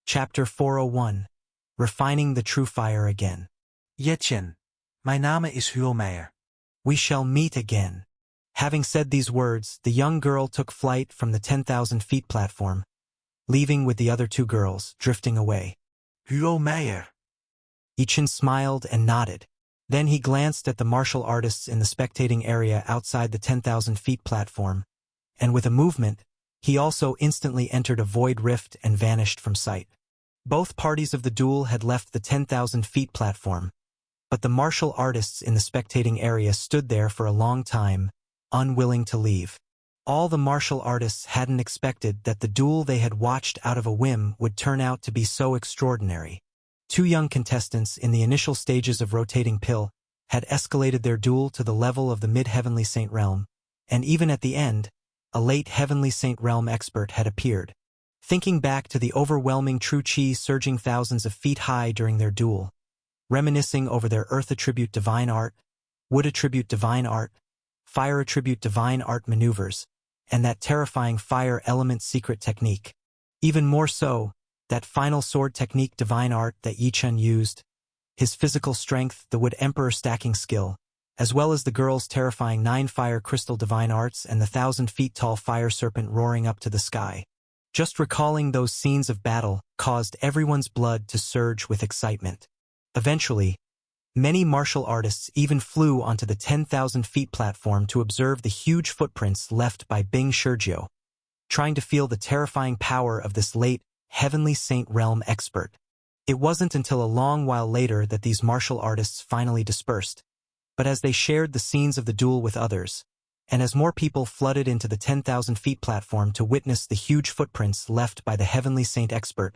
Chapter 401. Refining the True Fire Again. Yichen, mijn name is Hulmeijer. We shall meet again. Having said these words, the young girl took flight from the 10,000 feet platform, leaving with the other two girls, drifting away. Hulmeijer. Yichen smiled and nodded. Then he glanced at the martial artists in the spectating area outside the 10,000 feet platform, and with a movement, he also instantly entered a void rift and vanished from sight. Both parties of the duel had left the 10,000 feet platform, but the martial artists in the spectating area stood there for a long time, unwilling to leave. All the martial artists hadn't expected that the duel they had watched out of a whim would turn out to be so extraordinary. Two young contestants in the initial stages of rotating pill had escalated their duel to the level of the mid-heavenly saint realm, and even at the end, a late heavenly saint realm expert had appeared. Thinking back to the overwhelming true chi surging thousands of feet high during their duel, reminiscing over their earth attribute divine art, wood attribute divine art, fire attribute divine art maneuvers, and that terrifying fire element secret technique. Even more so, that final sword technique divine art that Yichen used, his physical strength, the wood emperor stacking skill, as well as the girl's terrifying 9 fire crystal divine arts and the 1,000 feet tall fire serpent roaring up to the sky. Just recalling those scenes of battle caused everyone's blood to surge with excitement. Eventually, many martial artists even flew onto the 10,000 feet platform to observe the huge footprints left by Bing Sergio, trying to feel the terrifying power of this late heavenly saint realm expert. It wasn't until a long while later that these martial artists finally dispersed, but as they shared the scenes of the duel with others, and as more people flooded into the 10,000 feet platform to witness the huge footprints left by the heavenly saint expert,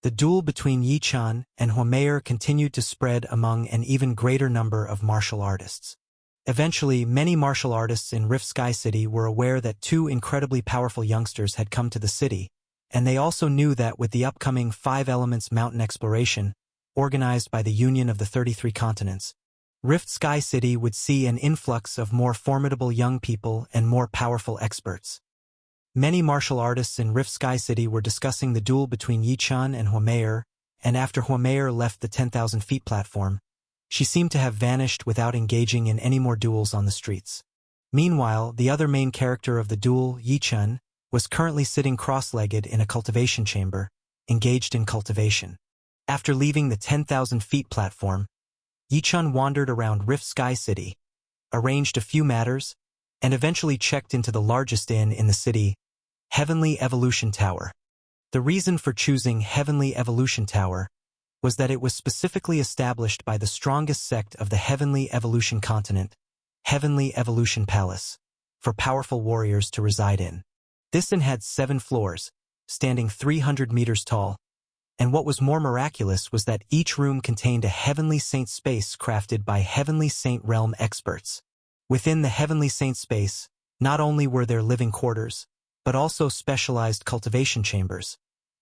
the duel between Yichen and Hulmeijer continued to spread among an even greater number of martial artists. Eventually, many martial artists in Rift Sky City were aware that two incredibly powerful youngsters had come to the city, and they also knew that with the upcoming 5 Elements Mountain exploration, organized by the Union of the 33 Continents, Rift Sky City would see an influx of more formidable young people and more powerful experts. Many martial artists in Rift Sky City were discussing the duel between Yichen and Hulmeijer, and after Hulmeijer left the 10,000 feet platform, she seemed to have vanished without engaging in any more duels on the streets. Meanwhile, the other main character of the duel, Yichen, was currently sitting cross-legged in a cultivation chamber, engaged in cultivation. After leaving the 10,000 feet platform, Yichen wandered around Rift Sky City, arranged a few matters, and eventually checked into the largest inn in the city, Heavenly Evolution Tower. The reason for choosing Heavenly Evolution Tower was that it was specifically established by the strongest sect of the Heavenly Evolution continent, Heavenly Evolution Palace, for powerful warriors to reside in. This inn had 7 floors, standing 300 meters tall, and what was more miraculous was that each room contained a Heavenly Saint space crafted by Heavenly Saint realm experts. Within the Heavenly Saint space, not only were there living quarters, but also specialized cultivation chambers,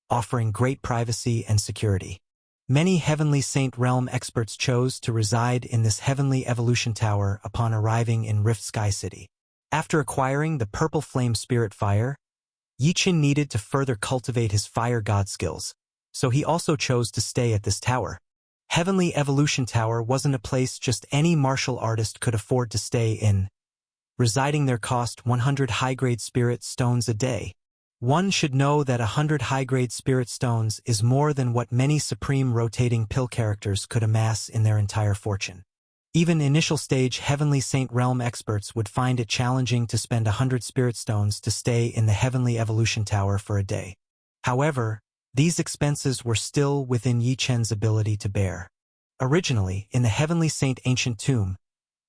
offering great privacy and security. Many Heavenly Saint realm experts chose to reside in this Heavenly Evolution Tower upon arriving in Rift Sky City. After acquiring the Purple Flame Spirit Fire, Yichen needed to further cultivate his fire god skills, so he also chose to stay at this tower. Heavenly Evolution Tower wasn't a place just any martial artist could afford to stay in. Residing there cost 100 high-grade spirit stones a day. One should know that 100 high-grade spirit stones is more than what many supreme rotating pill characters could amass in their entire fortune. Even initial stage Heavenly Saint realm experts would find it challenging to spend 100 spirit stones to stay in the Heavenly Evolution Tower for a day. However, these expenses were still within Yichen's ability to bear. Originally, in the Heavenly Saint Ancient Tomb,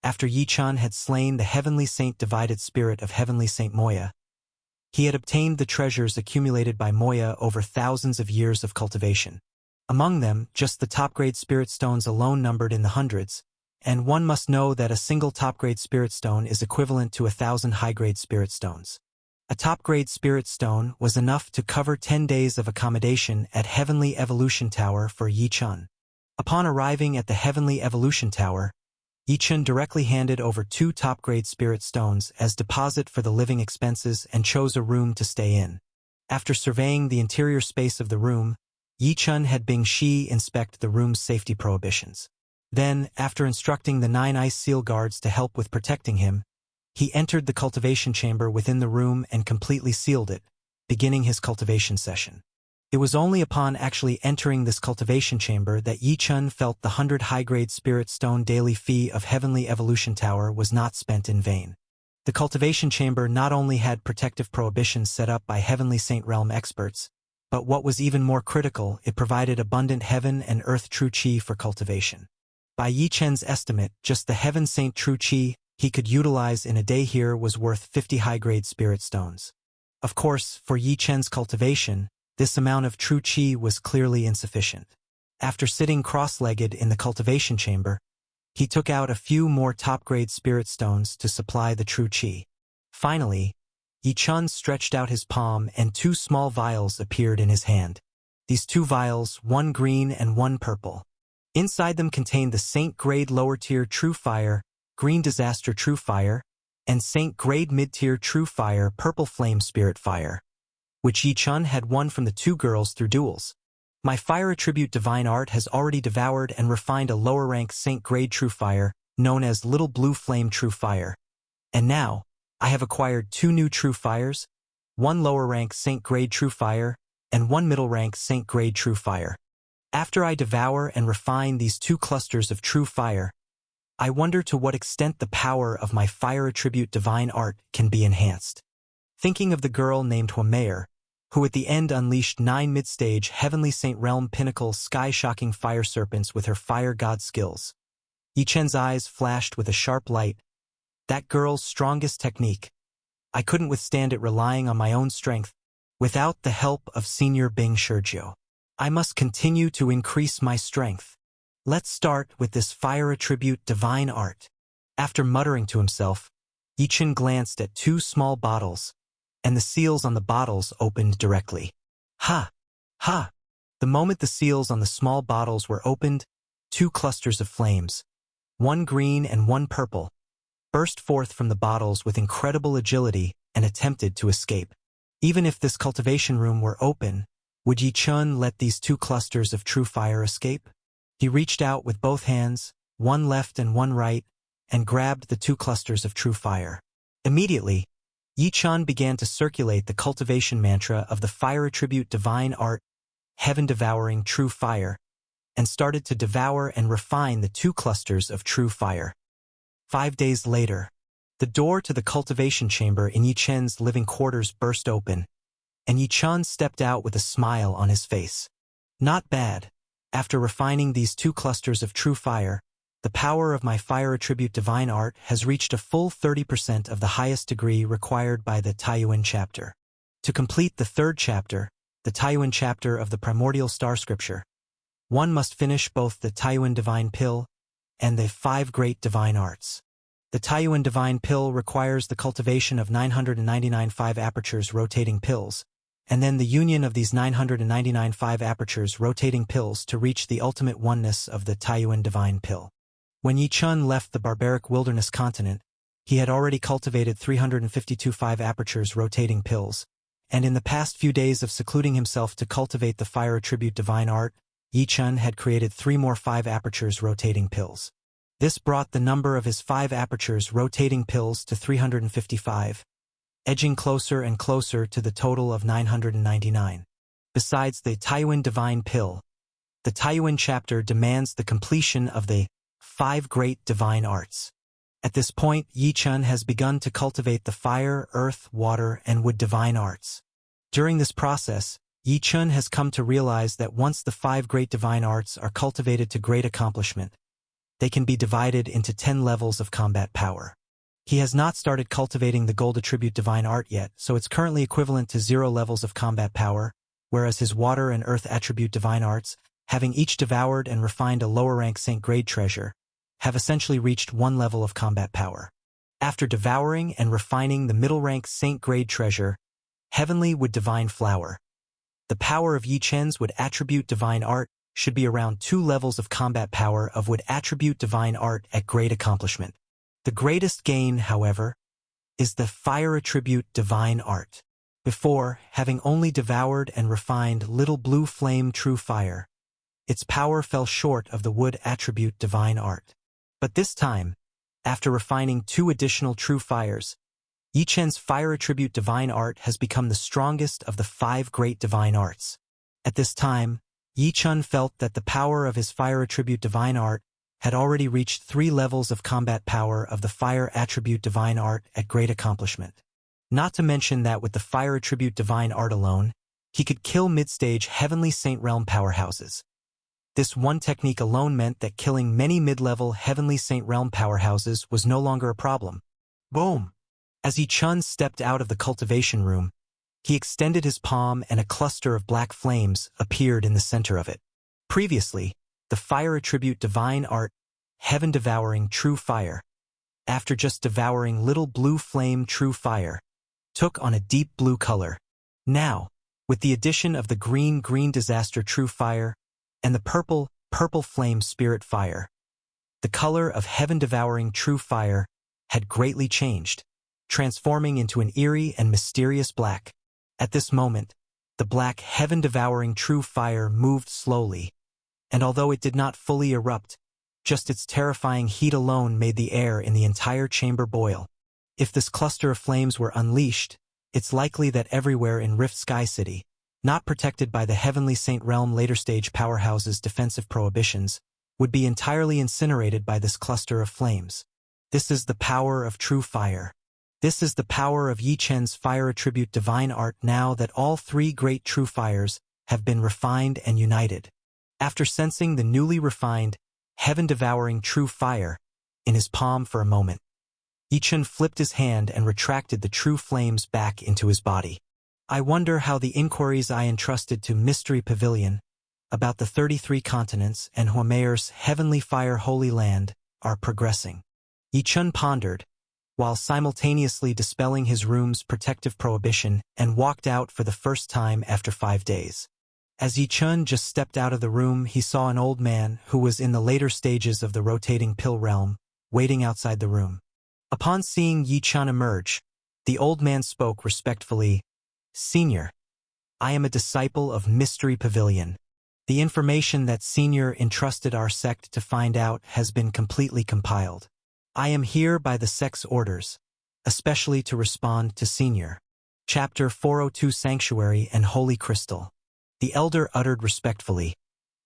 after Yichen had slain the Heavenly Saint divided spirit of Heavenly Saint Moya, he had obtained the treasures accumulated by Moya over thousands of years of cultivation. Among them, just the top-grade spirit stones alone numbered in the hundreds, and one must know that a single top-grade spirit stone is equivalent to 1,000 high-grade spirit stones. A top-grade spirit stone was enough to cover 10 days of accommodation at Heavenly Evolution Tower for Yichen. Upon arriving at the Heavenly Evolution Tower, Yichen directly handed over 2 top-grade spirit stones as deposit for the living expenses and chose a room to stay in. After surveying the interior space of the room, Yi Chun had Bing Shi inspect the room's safety prohibitions. Then, after instructing the 9 ice seal guards to help with protecting him, he entered the cultivation chamber within the room and completely sealed it, beginning his cultivation session. It was only upon actually entering this cultivation chamber that Yi Chun felt the 100 high-grade spirit stone daily fee of Heavenly Evolution Tower was not spent in vain. The cultivation chamber not only had protective prohibitions set up by Heavenly Saint Realm experts, but what was even more critical, it provided abundant heaven and earth true chi for cultivation. By Yi Chun's estimate, just the Heaven Saint true chi he could utilize in a day here was worth 50 high-grade spirit stones. Of course, for Yi Chun's cultivation, this amount of true chi was clearly insufficient. After sitting cross-legged in the cultivation chamber, he took out a few more top-grade spirit stones to supply the true chi. Finally, Yi Chun stretched out his palm and 2 small vials appeared in his hand. These 2 vials, one green and one purple. Inside them contained the Saint-grade lower-tier True Fire, Green Disaster True Fire, and Saint-grade mid-tier True Fire, Purple Flame Spirit Fire, which Yi Chun had won from the 2 girls through duels. My fire attribute Divine Art has already devoured and refined a lower-rank Saint-grade True Fire, known as Little Blue Flame True Fire. And now, I have acquired 2 new True Fires, 1 lower-rank Saint-grade True Fire, and 1 middle-rank Saint-grade True Fire. After I devour and refine these 2 clusters of True Fire, I wonder to what extent the power of my fire attribute Divine Art can be enhanced. Thinking of the girl named Huameyer, who at the end unleashed 9 mid-stage Heavenly Saint Realm Pinnacle sky-shocking fire serpents with her fire god skills, Yi Chun's eyes flashed with a sharp light. That girl's strongest technique. I couldn't withstand it relying on my own strength, without the help of Senior Bing Shurjiu. I must continue to increase my strength. Let's start with this fire attribute Divine Art. After muttering to himself, Yi Chun glanced at 2 small bottles, and the seals on the bottles opened directly. Ha! Ha! The moment the seals on the small bottles were opened, 2 clusters of flames, one green and one purple, burst forth from the bottles with incredible agility and attempted to escape. Even if this cultivation room were open, would Yi Chun let these 2 clusters of true fire escape? He reached out with both hands, one left and one right, and grabbed the 2 clusters of true fire. Immediately, Yi Chun began to circulate the cultivation mantra of the fire attribute Divine Art, heaven-devouring true fire, and started to devour and refine the 2 clusters of true fire. 5 days later, the door to the cultivation chamber in Yi Chun's living quarters burst open, and Yi Chun stepped out with a smile on his face. Not bad. After refining these 2 clusters of true fire, the power of my fire attribute Divine Art has reached a full 30% of the highest degree required by the Taiyuan chapter. To complete the 3rd chapter, the Taiyuan chapter of the Primordial Star Scripture, one must finish both the Taiyuan Divine Pill and the 5 Great Divine Arts. The Taiyuan Divine Pill requires the cultivation of 999 5 apertures rotating pills, and then the union of these 999 5 apertures rotating pills to reach the ultimate oneness of the Taiyuan Divine Pill. When Yi Chun left the barbaric wilderness continent, he had already cultivated 352 5 apertures rotating pills, and in the past few days of secluding himself to cultivate the fire attribute Divine Art, Yi Chun had created 3 more 5 apertures rotating pills. This brought the number of his 5 apertures rotating pills to 355, edging closer and closer to the total of 999. Besides the Taiyuan Divine Pill, the Taiyuan chapter demands the completion of the 5 Great Divine Arts. At this point, Yi Chun has begun to cultivate the fire, earth, water, and wood divine arts. During this process, Yi Chun has come to realize that once the 5 Great Divine Arts are cultivated to great accomplishment, they can be divided into 10 levels of combat power. He has not started cultivating the Gold Attribute Divine Art yet, so it's currently equivalent to 0 levels of combat power, whereas his Water and Earth Attribute Divine Arts, having each devoured and refined a lower-rank Saint Grade treasure, have essentially reached 1 level of combat power. After devouring and refining the middle-rank Saint Grade treasure, Heavenly Wood Divine Flower, the power of Yi Chun's Wood Attribute Divine Art should be around 2 levels of combat power of Wood Attribute Divine Art at great accomplishment. The greatest gain, however, is the Fire Attribute Divine Art. Before, having only devoured and refined little blue flame true fire, its power fell short of the wood attribute divine art. But this time, after refining 2 additional true fires, Yi Chen's fire attribute divine art has become the strongest of the 5 great divine arts. At this time, Yi Chen felt that the power of his fire attribute divine art had already reached 3 levels of combat power of the fire attribute divine art at great accomplishment. Not to mention that with the fire attribute divine art alone, he could kill mid-stage heavenly saint realm powerhouses. This one technique alone meant that killing many mid-level heavenly saint realm powerhouses was no longer a problem. Boom! As Yi Chen stepped out of the cultivation room, he extended his palm and a cluster of black flames appeared in the center of it. Previously, the fire attribute divine art, heaven-devouring true fire, after just devouring little blue flame true fire, took on a deep blue color. Now, with the addition of the green disaster true fire and the purple flame spirit fire, the color of heaven-devouring true fire had greatly changed, transforming into an eerie and mysterious black. At this moment, the black heaven-devouring true fire moved slowly, and although it did not fully erupt, just its terrifying heat alone made the air in the entire chamber boil. If this cluster of flames were unleashed, it's likely that everywhere in Rift Sky City, not protected by the Heavenly Saint Realm later-stage powerhouse's defensive prohibitions, would be entirely incinerated by this cluster of flames. This is the power of true fire. This is the power of Yi Chen's fire attribute divine art now that all 3 great true fires have been refined and united. After sensing the newly refined, heaven-devouring true fire in his palm for a moment, Yi Chen flipped his hand and retracted the true flames back into his body. I wonder how the inquiries I entrusted to Mystery Pavilion about the 33 continents and Huameier's heavenly fire holy land are progressing. Yi Chen pondered, while simultaneously dispelling his room's protective prohibition and walked out for the first time after 5 days. As Yi Chen just stepped out of the room, he saw an old man who was in the later stages of the rotating pill realm, waiting outside the room. Upon seeing Yi Chen emerge, the old man spoke respectfully, "Senior, I am a disciple of Mystery Pavilion. The information that Senior entrusted our sect to find out has been completely compiled. I am here by the sect's orders, especially to respond to Senior." Chapter 402 Sanctuary and Holy Crystal. The elder uttered respectfully,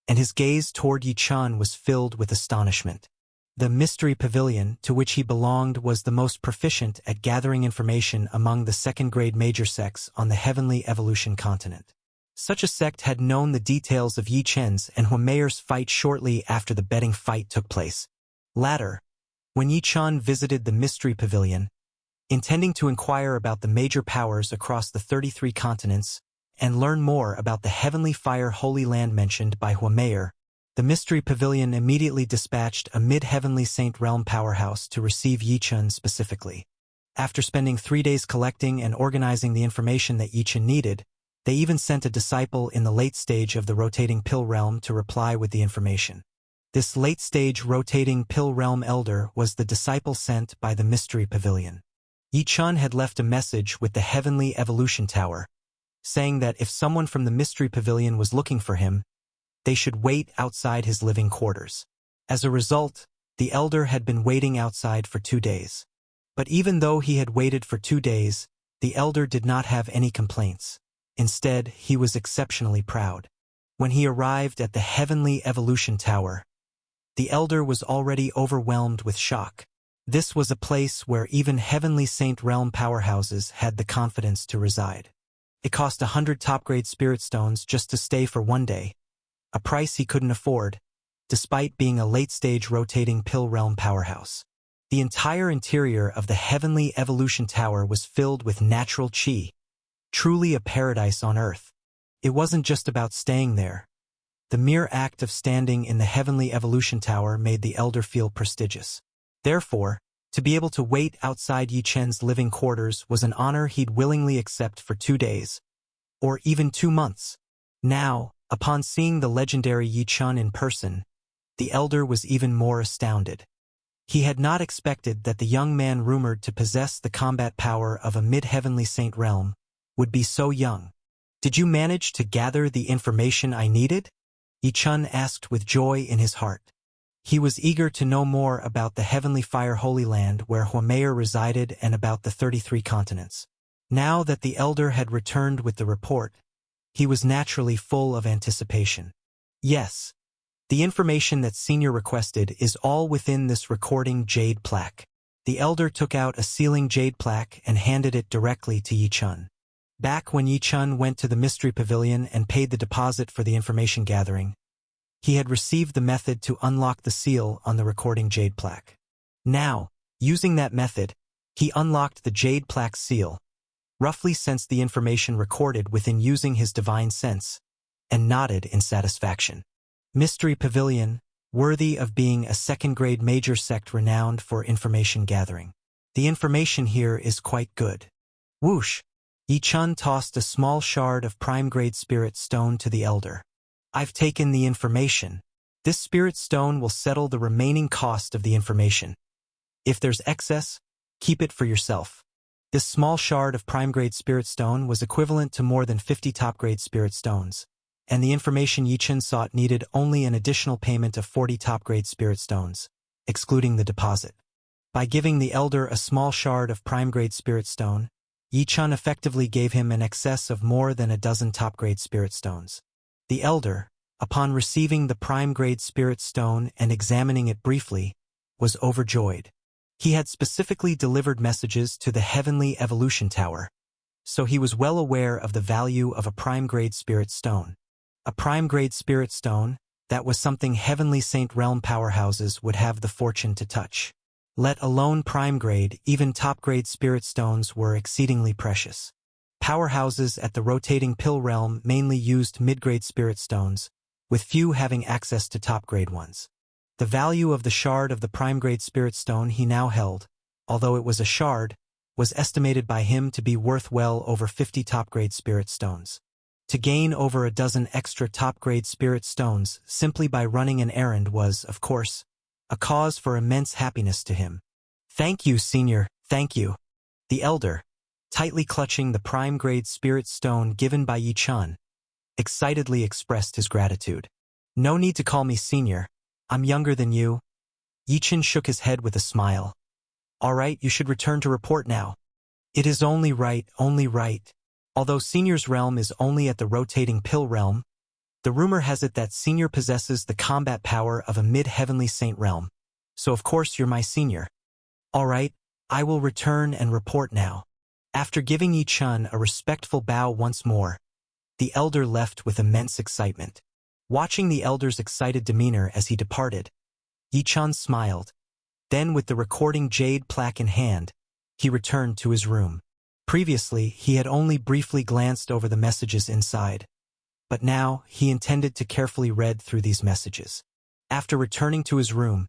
and his gaze toward Yi Chen was filled with astonishment. The Mystery Pavilion to which he belonged was the most proficient at gathering information among the second-grade major sects on the Heavenly Evolution continent. Such a sect had known the details of Yi Chen's and Huameier's fight shortly after the betting fight took place. Later, when Yi Chen visited the Mystery Pavilion, intending to inquire about the major powers across the 33 continents and learn more about the Heavenly Fire Holy Land mentioned by Huameier, the Mystery Pavilion immediately dispatched a mid-Heavenly Saint Realm powerhouse to receive Yi Chen specifically. After spending 3 days collecting and organizing the information that Yi Chen needed, they even sent a disciple in the late stage of the rotating pill realm to reply with the information. This late-stage rotating pill realm elder was the disciple sent by the Mystery Pavilion. Yi Chen had left a message with the Heavenly Evolution Tower, saying that if someone from the Mystery Pavilion was looking for him, they should wait outside his living quarters. As a result, the elder had been waiting outside for 2 days. But even though he had waited for 2 days, the elder did not have any complaints. Instead, he was exceptionally proud. When he arrived at the Heavenly Evolution Tower, the elder was already overwhelmed with shock. This was a place where even Heavenly Saint Realm powerhouses had the confidence to reside. It cost 100 top-grade spirit stones just to stay for 1 day, a price he couldn't afford, despite being a late-stage rotating pill realm powerhouse. The entire interior of the Heavenly Evolution Tower was filled with natural chi, truly a paradise on earth. It wasn't just about staying there. The mere act of standing in the Heavenly Evolution Tower made the elder feel prestigious. Therefore, to be able to wait outside Yi Chen's living quarters was an honor he'd willingly accept for 2 days, or even 2 months. Now, upon seeing the legendary Yi Chen in person, the elder was even more astounded. He had not expected that the young man rumored to possess the combat power of a mid-heavenly saint realm would be so young. Did you manage to gather the information I needed? Yi-chun asked with joy in his heart. He was eager to know more about the Heavenly Fire Holy Land where Huameyer resided and about the 33 continents. Now that the elder had returned with the report, he was naturally full of anticipation. Yes, the information that Senior requested is all within this recording jade plaque. The elder took out a sealing jade plaque and handed it directly to Yi-chun. Back when Yi-chun went to the Mystery Pavilion and paid the deposit for the information gathering, he had received the method to unlock the seal on the recording jade plaque. Now, using that method, he unlocked the jade plaque seal, roughly sensed the information recorded within using his divine sense, and nodded in satisfaction. Mystery Pavilion, worthy of being a second-grade major sect renowned for information gathering. The information here is quite good. Whoosh! Yi-chun tossed a small shard of prime-grade spirit stone to the elder. I've taken the information. This spirit stone will settle the remaining cost of the information. If there's excess, keep it for yourself. This small shard of prime-grade spirit stone was equivalent to more than 50 top-grade spirit stones, and the information Yi-chun sought needed only an additional payment of 40 top-grade spirit stones, excluding the deposit. By giving the elder a small shard of prime-grade spirit stone, Yi-chun effectively gave him an excess of more than a dozen top-grade spirit stones. The elder, upon receiving the prime-grade spirit stone and examining it briefly, was overjoyed. He had specifically delivered messages to the Heavenly Evolution Tower, so he was well aware of the value of a prime-grade spirit stone. A prime-grade spirit stone, that was something Heavenly Saint Realm powerhouses would have the fortune to touch. Let alone prime-grade, even top-grade spirit stones were exceedingly precious. Powerhouses at the rotating pill realm mainly used mid-grade spirit stones, with few having access to top-grade ones. The value of the shard of the prime-grade spirit stone he now held, although it was a shard, was estimated by him to be worth well over 50 top-grade spirit stones. To gain over a dozen extra top-grade spirit stones simply by running an errand was, of course, a cause for immense happiness to him. Thank you, Senior, thank you. The elder, tightly clutching the prime-grade spirit stone given by Yi-chun, excitedly expressed his gratitude. No need to call me Senior. I'm younger than you. Yi-chun shook his head with a smile. All right, you should return to report now. It is only right, only right. Although Senior's realm is only at the rotating pill realm, the rumor has it that Senior possesses the combat power of a mid-heavenly saint realm. So of course you're my Senior. All right, I will return and report now. After giving Yi-chun a respectful bow once more, the elder left with immense excitement. Watching the elder's excited demeanor as he departed, Yi-chun smiled. Then with the recording jade plaque in hand, he returned to his room. Previously, he had only briefly glanced over the messages inside, but now he intended to carefully read through these messages. After returning to his room,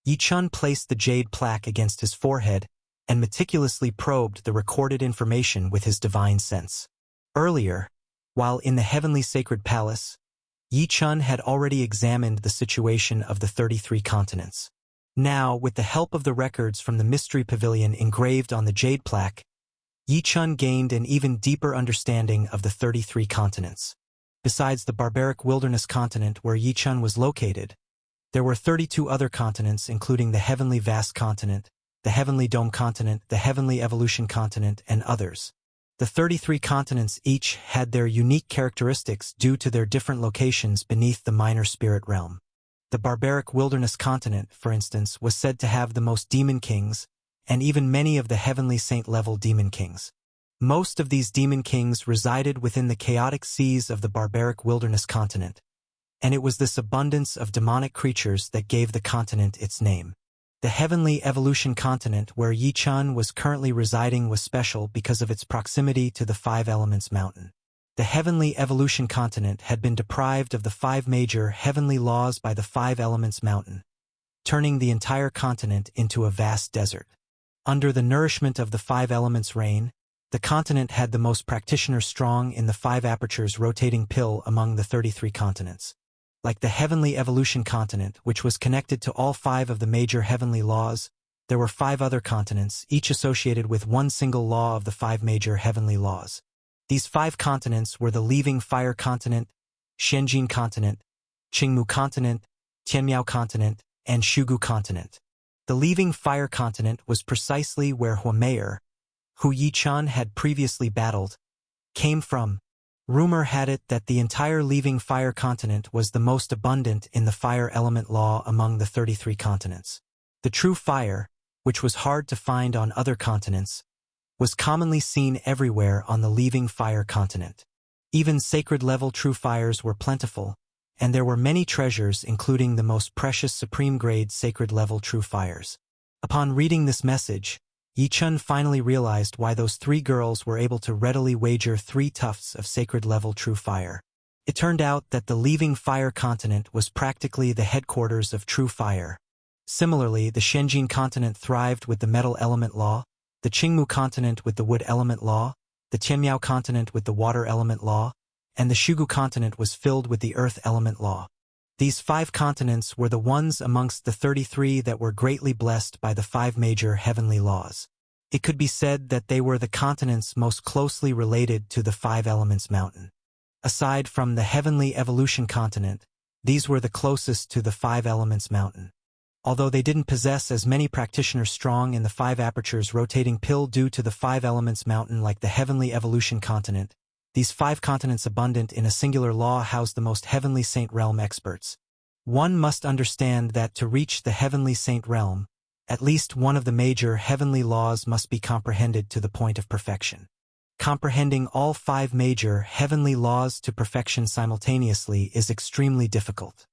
Yi-chun placed the jade plaque against his forehead and meticulously probed the recorded information with his divine sense. Earlier, while in the heavenly sacred palace, Yi-chun had already examined the situation of the 33 continents. Now, with the help of the records from the Mystery Pavilion engraved on the jade plaque, Yi-chun gained an even deeper understanding of the 33 continents. Besides the barbaric wilderness continent where Yi-chun was located, there were 32 other continents including the Heavenly Vast Continent, the Heavenly Dome Continent, the Heavenly Evolution Continent, and others. The 33 continents each had their unique characteristics due to their different locations beneath the minor spirit realm. The barbaric wilderness continent, for instance, was said to have the most demon kings, and even many of the heavenly saint-level demon kings. Most of these demon kings resided within the chaotic seas of the barbaric wilderness continent, and it was this abundance of demonic creatures that gave the continent its name. The Heavenly Evolution Continent where Yi-chun was currently residing was special because of its proximity to the Five Elements Mountain. The Heavenly Evolution Continent had been deprived of the 5 major heavenly laws by the Five Elements Mountain, turning the entire continent into a vast desert. Under the nourishment of the 5 elements' reign, the continent had the most practitioners strong in the 5 apertures rotating pill among the 33 continents. Like the Heavenly Evolution Continent, which was connected to all 5 of the major heavenly laws, there were 5 other continents, each associated with one single law of the 5 major heavenly laws. These 5 continents were the Leaving Fire Continent, Shenjin Continent, Qingmu Continent, Tianmiao Continent, and Shugu Continent. The Leaving Fire Continent was precisely where Huameyer, who Yi Chun had previously battled, came from. Rumor had it that the entire Leaving Fire Continent was the most abundant in the fire element law among the 33 continents. The true fire, which was hard to find on other continents, was commonly seen everywhere on the Leaving Fire Continent. Even sacred-level true fires were plentiful, and there were many treasures including the most precious supreme-grade sacred-level true fires. Upon reading this message, Yi Chun finally realized why those 3 girls were able to readily wager 3 tufts of sacred-level true fire. It turned out that the Leaving Fire Continent was practically the headquarters of true fire. Similarly, the Shenjin Continent thrived with the metal element law, the Qingmu Continent with the wood element law, the Tianmiao Continent with the water element law, and the Shugu Continent was filled with the earth element law. These 5 continents were the ones amongst the 33 that were greatly blessed by the 5 major heavenly laws. It could be said that they were the continents most closely related to the 5 elements mountain. Aside from the heavenly evolution continent, these were the closest to the 5 elements mountain. Although they didn't possess as many practitioners strong in the 5 apertures rotating pill due to the 5 elements mountain like the heavenly evolution continent, these 5 continents abundant in a singular law housed the most heavenly saint realm experts. One must understand that to reach the heavenly saint realm, at least one of the major heavenly laws must be comprehended to the point of perfection. Comprehending all 5 major heavenly laws to perfection simultaneously is extremely difficult.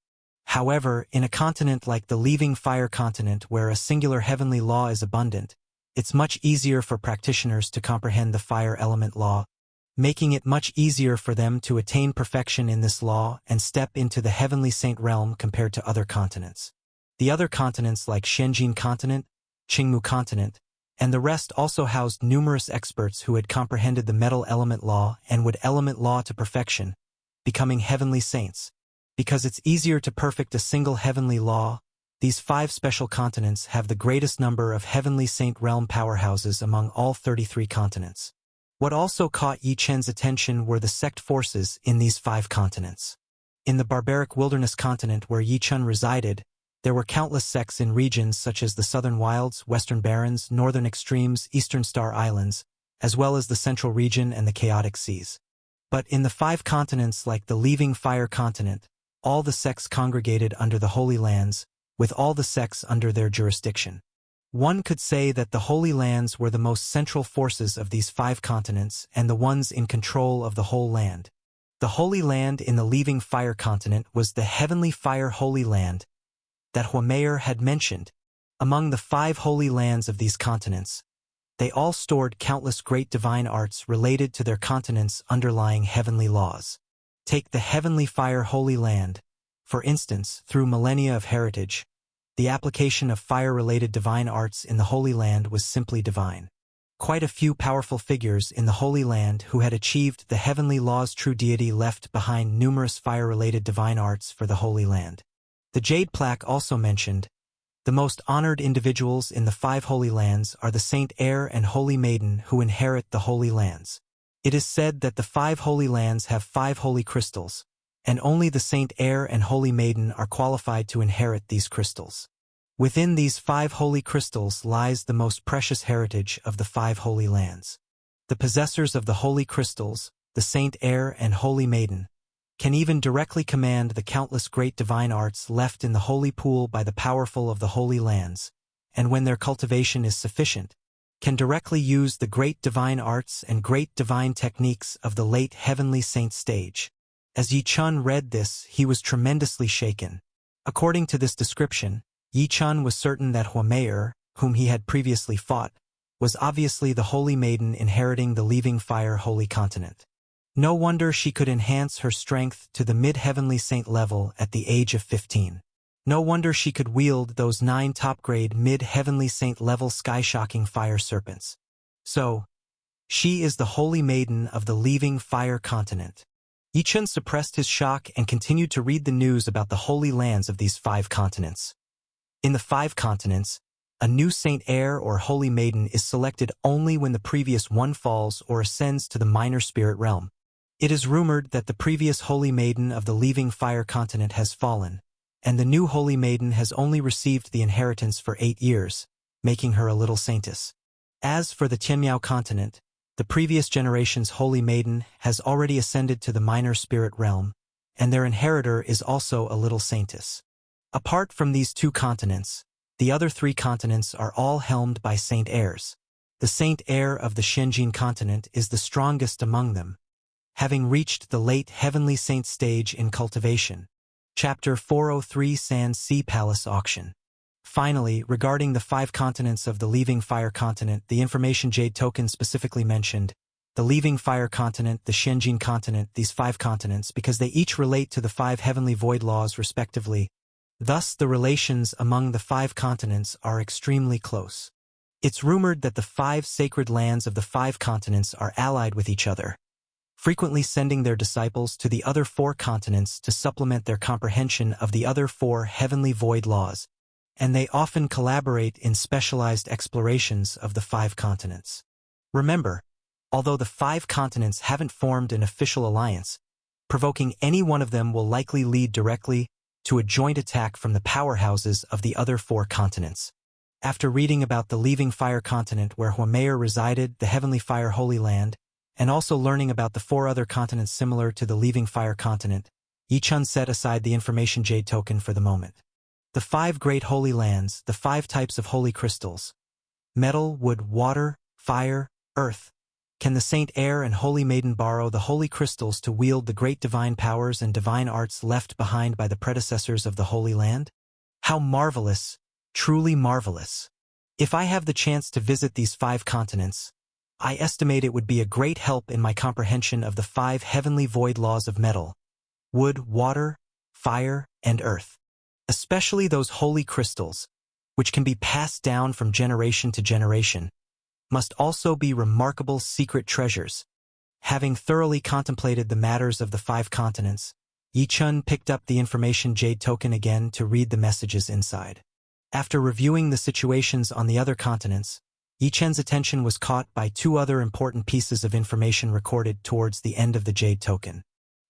However, in a continent like the Leaving Fire Continent where a singular heavenly law is abundant, it's much easier for practitioners to comprehend the fire element law, making it much easier for them to attain perfection in this law and step into the heavenly saint realm compared to other continents. The other continents like Shenjin Continent, Qingmu Continent, and the rest also housed numerous experts who had comprehended the metal element law and wood element law to perfection, becoming heavenly saints. Because it's easier to perfect a single heavenly law, these 5 special continents have the greatest number of heavenly saint realm powerhouses among all 33 continents. What also caught Yi Chen's attention were the sect forces in these 5 continents. In the barbaric wilderness continent where Yi Chun resided, there were countless sects in regions such as the Southern Wilds, Western Barrens, Northern Extremes, Eastern Star Islands, as well as the Central Region and the Chaotic Seas. But in the 5 continents like the Leaving Fire Continent, all the sects congregated under the Holy Lands, with all the sects under their jurisdiction. One could say that the Holy Lands were the most central forces of these 5 continents and the ones in control of the whole land. The Holy Land in the Leaving Fire Continent was the Heavenly Fire Holy Land that Huameyer had mentioned. Among the 5 holy lands of these continents, they all stored countless great divine arts related to their continents' underlying heavenly laws. Take the Heavenly Fire Holy Land, for instance, through millennia of heritage, the application of fire-related divine arts in the Holy Land was simply divine. Quite a few powerful figures in the Holy Land who had achieved the heavenly law's true deity left behind numerous fire-related divine arts for the Holy Land. The Jade Plaque also mentioned, the most honored individuals in the 5 Holy Lands are the Saint Heir and Holy Maiden who inherit the Holy Lands. It is said that the 5 Holy Lands have 5 holy crystals, and only the Saint Heir and Holy Maiden are qualified to inherit these crystals. Within these 5 holy crystals lies the most precious heritage of the 5 Holy Lands. The possessors of the holy crystals, the Saint Heir and Holy Maiden, can even directly command the countless great divine arts left in the holy pool by the powerful of the Holy Lands, and when their cultivation is sufficient, can directly use the great divine arts and great divine techniques of the late heavenly saint stage. As Yi Chun read this, he was tremendously shaken. According to this description, Yi Chun was certain that Huameyer, whom he had previously fought, was obviously the Holy Maiden inheriting the Leaving Fire Holy Continent. No wonder she could enhance her strength to the mid-heavenly saint level at the age of 15. No wonder she could wield those 9 top-grade mid-heavenly saint level sky-shocking fire serpents. So, she is the Holy Maiden of the Leaving Fire Continent. Yi Chun suppressed his shock and continued to read the news about the holy lands of these 5 continents. In the 5 continents, A new saint heir or holy maiden is selected only when the previous one falls or ascends to the minor spirit realm. It is rumored that the previous holy maiden of the leaving fire continent has fallen, and the new holy maiden has only received the inheritance for 8 years, making her a little saintess. As for the Tianmiao continent, the previous generation's holy maiden has already ascended to the minor spirit realm, and their inheritor is also a little saintess. Apart from these 2 continents, the other 3 continents are all helmed by saint heirs. The saint heir of the Shenzhen continent is the strongest among them, having reached the late heavenly saint stage in cultivation. Chapter 403 Sand Sea Palace Auction. Finally, regarding the 5 continents of the leaving fire continent, the information Jade token specifically mentioned the leaving fire continent, the Shenzhen continent, these 5 continents, because they each relate to the 5 heavenly void laws respectively. Thus, the relations among the 5 continents are extremely close. It's rumored that the 5 sacred lands of the 5 continents are allied with each other, frequently sending their disciples to the other 4 continents to supplement their comprehension of the other 4 heavenly void laws, and they often collaborate in specialized explorations of the 5 continents. Remember, although the 5 continents haven't formed an official alliance, provoking any one of them will likely lead directly to a joint attack from the powerhouses of the other 4 continents. After reading about the leaving fire continent where Huameyer resided, the heavenly fire holy land, and also learning about the 4 other continents similar to the leaving fire continent, Yichun set aside the information Jade token for the moment. The 5 great holy lands, the 5 types of holy crystals, metal, wood, water, fire, earth. Can the saint heir and holy maiden borrow the holy crystals to wield the great divine powers and divine arts left behind by the predecessors of the Holy Land? How marvelous, truly marvelous. If I have the chance to visit these 5 continents, I estimate it would be a great help in my comprehension of the 5 heavenly void laws of metal, wood, water, fire, and earth. Especially those holy crystals, which can be passed down from generation to generation, must also be remarkable secret treasures. Having thoroughly contemplated the matters of the 5 continents, Yichun picked up the information Jade token again to read the messages inside. After reviewing the situations on the other continents, Yichun's attention was caught by 2 other important pieces of information recorded towards the end of the Jade token.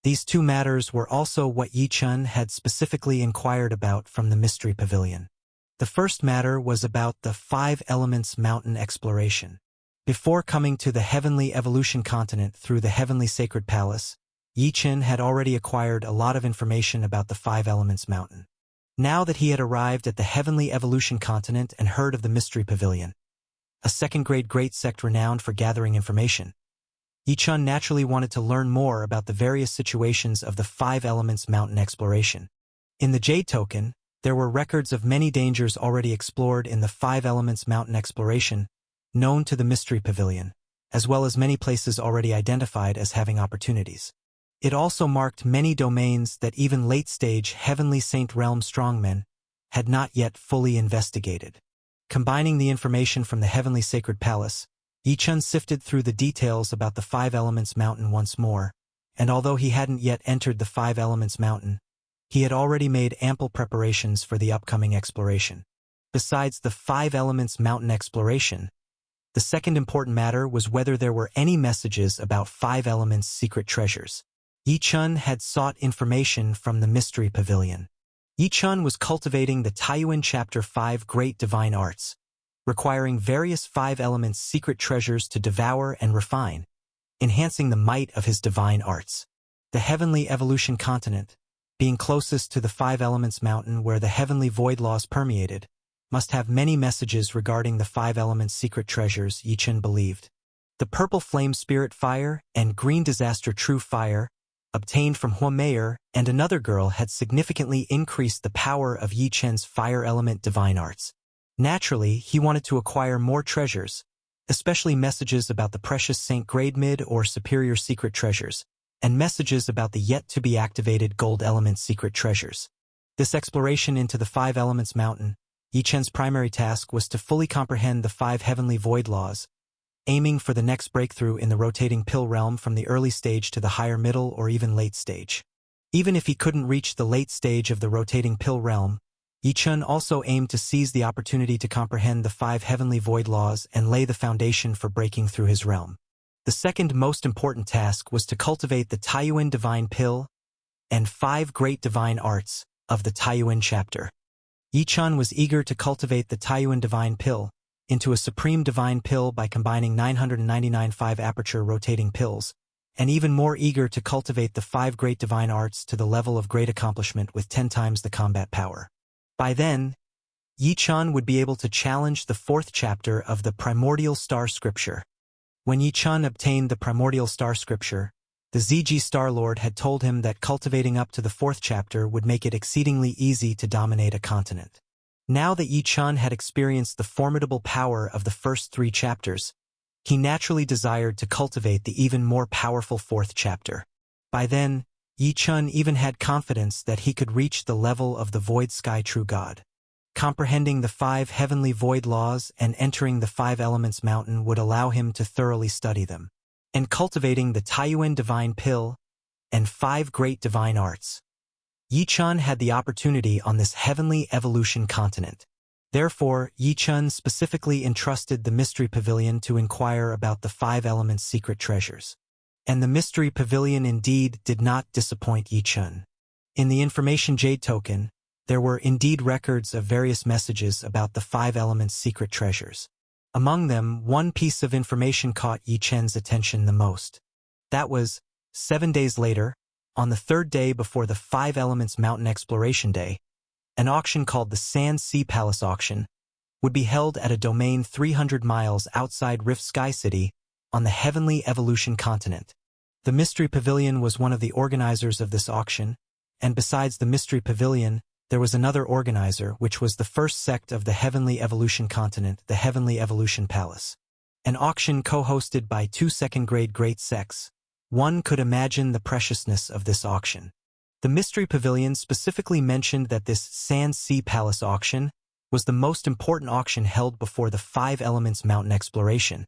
These 2 matters were also what Yichun had specifically inquired about from the Mystery Pavilion. The first matter was about the 5 Elements Mountain exploration. Before coming to the Heavenly Evolution continent through the Heavenly Sacred Palace, Yichun had already acquired a lot of information about the 5 Elements Mountain. Now that he had arrived at the Heavenly Evolution continent and heard of the Mystery Pavilion, a second-grade great sect renowned for gathering information, Yichun naturally wanted to learn more about the various situations of the 5 Elements Mountain exploration. In the Jade token, there were records of many dangers already explored in the 5 Elements Mountain exploration, known to the Mystery Pavilion, as well as many places already identified as having opportunities. It also marked many domains that even late-stage Heavenly Saint Realm strongmen had not yet fully investigated. Combining the information from the Heavenly Sacred Palace, Yichun sifted through the details about the 5 Elements Mountain once more, and although he hadn't yet entered the 5 Elements Mountain, he had already made ample preparations for the upcoming exploration. Besides the 5 Elements Mountain exploration, the second important matter was whether there were any messages about 5 Elements secret treasures. Yichun had sought information from the Mystery Pavilion. Yichun was cultivating the Taiyuan Chapter 5 Great Divine Arts, requiring various 5 Elements secret treasures to devour and refine, enhancing the might of his divine arts. The Heavenly Evolution continent, being closest to the 5 Elements Mountain where the heavenly void laws permeated, must have many messages regarding the 5 Elements secret treasures, Yichun believed. The Purple Flame Spirit Fire and Green Disaster True Fire, obtained from Huameyer and another girl, had significantly increased the power of Yichun's fire element divine arts. Naturally, he wanted to acquire more treasures, especially messages about the precious Saint Grade Mid or Superior secret treasures, and messages about the yet-to-be-activated Gold Element secret treasures. This exploration into the 5 Elements Mountain, Yichun's primary task was to fully comprehend the 5 heavenly void laws, aiming for the next breakthrough in the rotating pill realm from the early stage to the higher middle or even late stage. Even if he couldn't reach the late stage of the rotating pill realm, Yi-chun also aimed to seize the opportunity to comprehend the 5 heavenly void laws and lay the foundation for breaking through his realm. The second most important task was to cultivate the Taiyuan divine pill and 5 great divine arts of the Taiyuan chapter. Yi-chun was eager to cultivate the Taiyuan divine pill into a supreme divine pill by combining 999 5-aperture rotating pills, and even more eager to cultivate the 5 great divine arts to the level of great accomplishment with 10 times the combat power. By then, Yi-chun would be able to challenge the 4th chapter of the Primordial Star Scripture. When Yi-chun obtained the Primordial Star Scripture, the ZG Star Lord had told him that cultivating up to the 4th chapter would make it exceedingly easy to dominate a continent. Now that Yi-chun had experienced the formidable power of the first 3 chapters, he naturally desired to cultivate the even more powerful 4th chapter. By then, Yi-chun even had confidence that he could reach the level of the Void Sky True God. Comprehending the 5 heavenly void laws and entering the 5 elements mountain would allow him to thoroughly study them. And cultivating the Taiyuan divine pill and 5 great divine arts. Yi-chun had the opportunity on this heavenly evolution continent. Therefore, Yi-chun specifically entrusted the Mystery Pavilion to inquire about the 5 elements' secret treasures. And the Mystery Pavilion indeed did not disappoint Yi-chun. In the Information Jade token, there were indeed records of various messages about the 5 elements' secret treasures. Among them, one piece of information caught Yi-chun's attention the most. That was, 7 days later, on the 3rd day before the 5 Elements Mountain Exploration Day, an auction called the Sand Sea Palace Auction would be held at a domain 300 miles outside Rift Sky City on the Heavenly Evolution continent. The Mystery Pavilion was one of the organizers of this auction, and besides the Mystery Pavilion, there was another organizer which was the first sect of the Heavenly Evolution continent, the Heavenly Evolution Palace. An auction co-hosted by 2 second-grade great sects. One could imagine the preciousness of this auction. The Mystery Pavilion specifically mentioned that this Sand Sea Palace auction was the most important auction held before the 5 Elements Mountain exploration,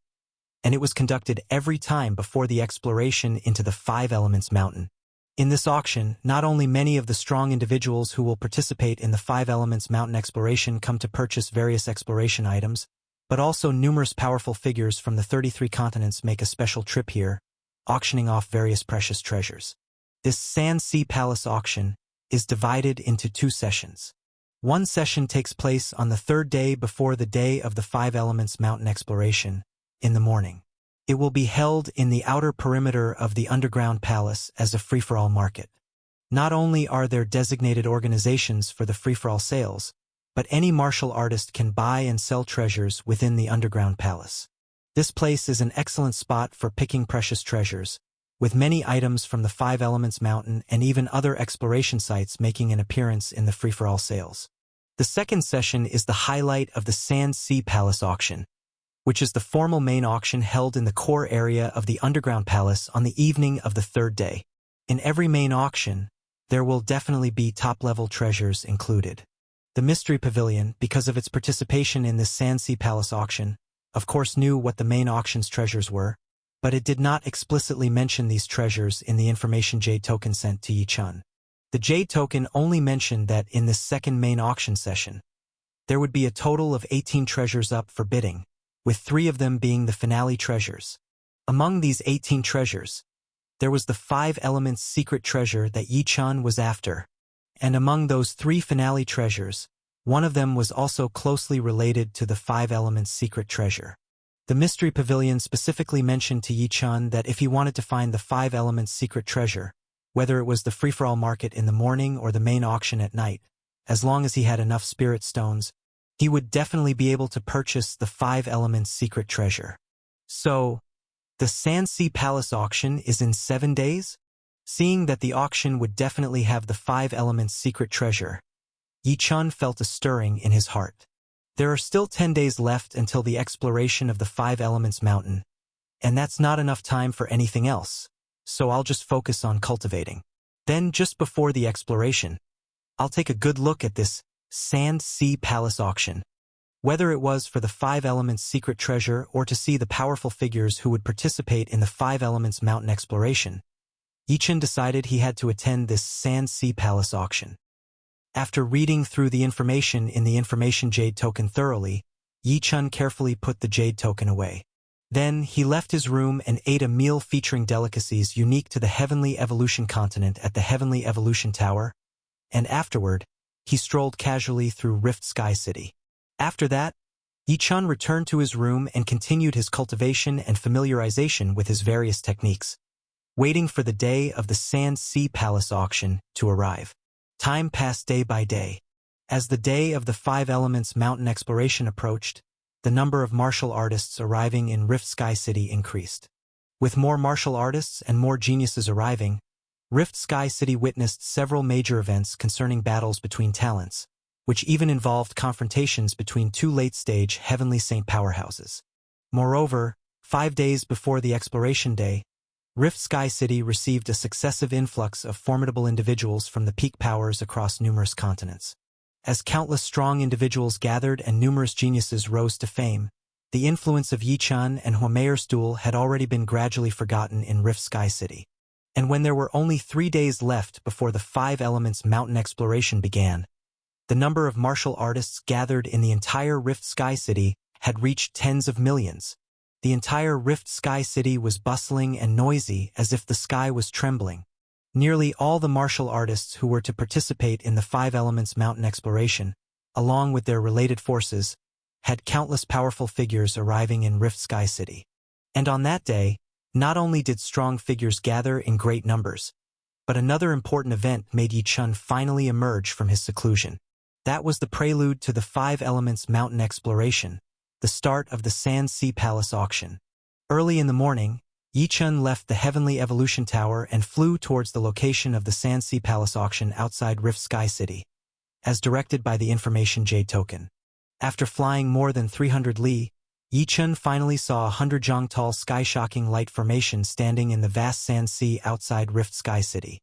and it was conducted every time before the exploration into the 5 Elements Mountain. In this auction, not only many of the strong individuals who will participate in the 5 Elements Mountain exploration come to purchase various exploration items, but also numerous powerful figures from the 33 continents make a special trip here, auctioning off various precious treasures. This Sand Sea Palace auction is divided into 2 sessions. One session takes place on the 3rd day before the day of the 5 Elements Mountain exploration, in the morning. It will be held in the outer perimeter of the underground palace as a free-for-all market. Not only are there designated organizations for the free-for-all sales, but any martial artist can buy and sell treasures within the underground palace. This place is an excellent spot for picking precious treasures, with many items from the 5 Elements Mountain and even other exploration sites making an appearance in the free-for-all sales. The second session is the highlight of the Sand Sea Palace auction, which is the formal main auction held in the core area of the underground palace on the evening of the 3rd day. In every main auction, there will definitely be top-level treasures included. The Mystery Pavilion, because of its participation in this Sand Sea Palace auction, of course knew what the main auction's treasures were, but it did not explicitly mention these treasures in the Information Jade token sent to Yi-chun. The Jade token only mentioned that in this second main auction session, there would be a total of 18 treasures up for bidding, with 3 of them being the finale treasures. Among these 18 treasures, there was the 5 Elements secret treasure that Yi-chun was after, and among those 3 finale treasures, one of them was also closely related to the 5 Elements secret treasure. The Mystery Pavilion specifically mentioned to Yi-chun that if he wanted to find the 5 Elements secret treasure, whether it was the free-for-all market in the morning or the main auction at night, as long as he had enough spirit stones, he would definitely be able to purchase the 5 Elements secret treasure. So, the Sand Sea Palace auction is in 7 days? Seeing that the auction would definitely have the 5 Elements secret treasure, Yi-chun felt a stirring in his heart. There are still 10 days left until the exploration of the 5 Elements Mountain, and that's not enough time for anything else, so I'll just focus on cultivating. Then, just before the exploration, I'll take a good look at this Sand Sea Palace auction. Whether it was for the 5 Elements secret treasure or to see the powerful figures who would participate in the 5 Elements Mountain exploration, Yi-chun decided he had to attend this Sand Sea Palace auction. After reading through the information in the information jade token thoroughly, Yi-chun carefully put the jade token away. Then, he left his room and ate a meal featuring delicacies unique to the Heavenly Evolution continent at the Heavenly Evolution Tower, and afterward, he strolled casually through Rift Sky City. After that, Yi-chun returned to his room and continued his cultivation and familiarization with his various techniques, waiting for the day of the Sand Sea Palace auction to arrive. Time passed day by day. As the day of the Five Elements mountain exploration approached, the number of martial artists arriving in Rift Sky City increased. With more martial artists and more geniuses arriving, Rift Sky City witnessed several major events concerning battles between talents, which even involved confrontations between two late-stage Heavenly Saint powerhouses. Moreover, 5 days before the exploration day, Rift Sky City received a successive influx of formidable individuals from the peak powers across numerous continents. As countless strong individuals gathered and numerous geniuses rose to fame, the influence of Yi-chun and Huomeyer's duel had already been gradually forgotten in Rift Sky City. And when there were only 3 days left before the Five Elements mountain exploration began, the number of martial artists gathered in the entire Rift Sky City had reached tens of millions. The entire Rift Sky City was bustling and noisy as if the sky was trembling. Nearly all the martial artists who were to participate in the Five Elements mountain exploration, along with their related forces, had countless powerful figures arriving in Rift Sky City. And on that day, not only did strong figures gather in great numbers, but another important event made Yi-chun finally emerge from his seclusion. That was the prelude to the Five Elements mountain exploration, the start of the Sand Sea Palace auction. Early in the morning, Yi-chun left the Heavenly Evolution Tower and flew towards the location of the Sand Sea Palace auction outside Rift Sky City, as directed by the information jade token. After flying more than 300 li, Yi-chun finally saw a 100-jong tall sky-shocking light formation standing in the vast sand sea outside Rift Sky City.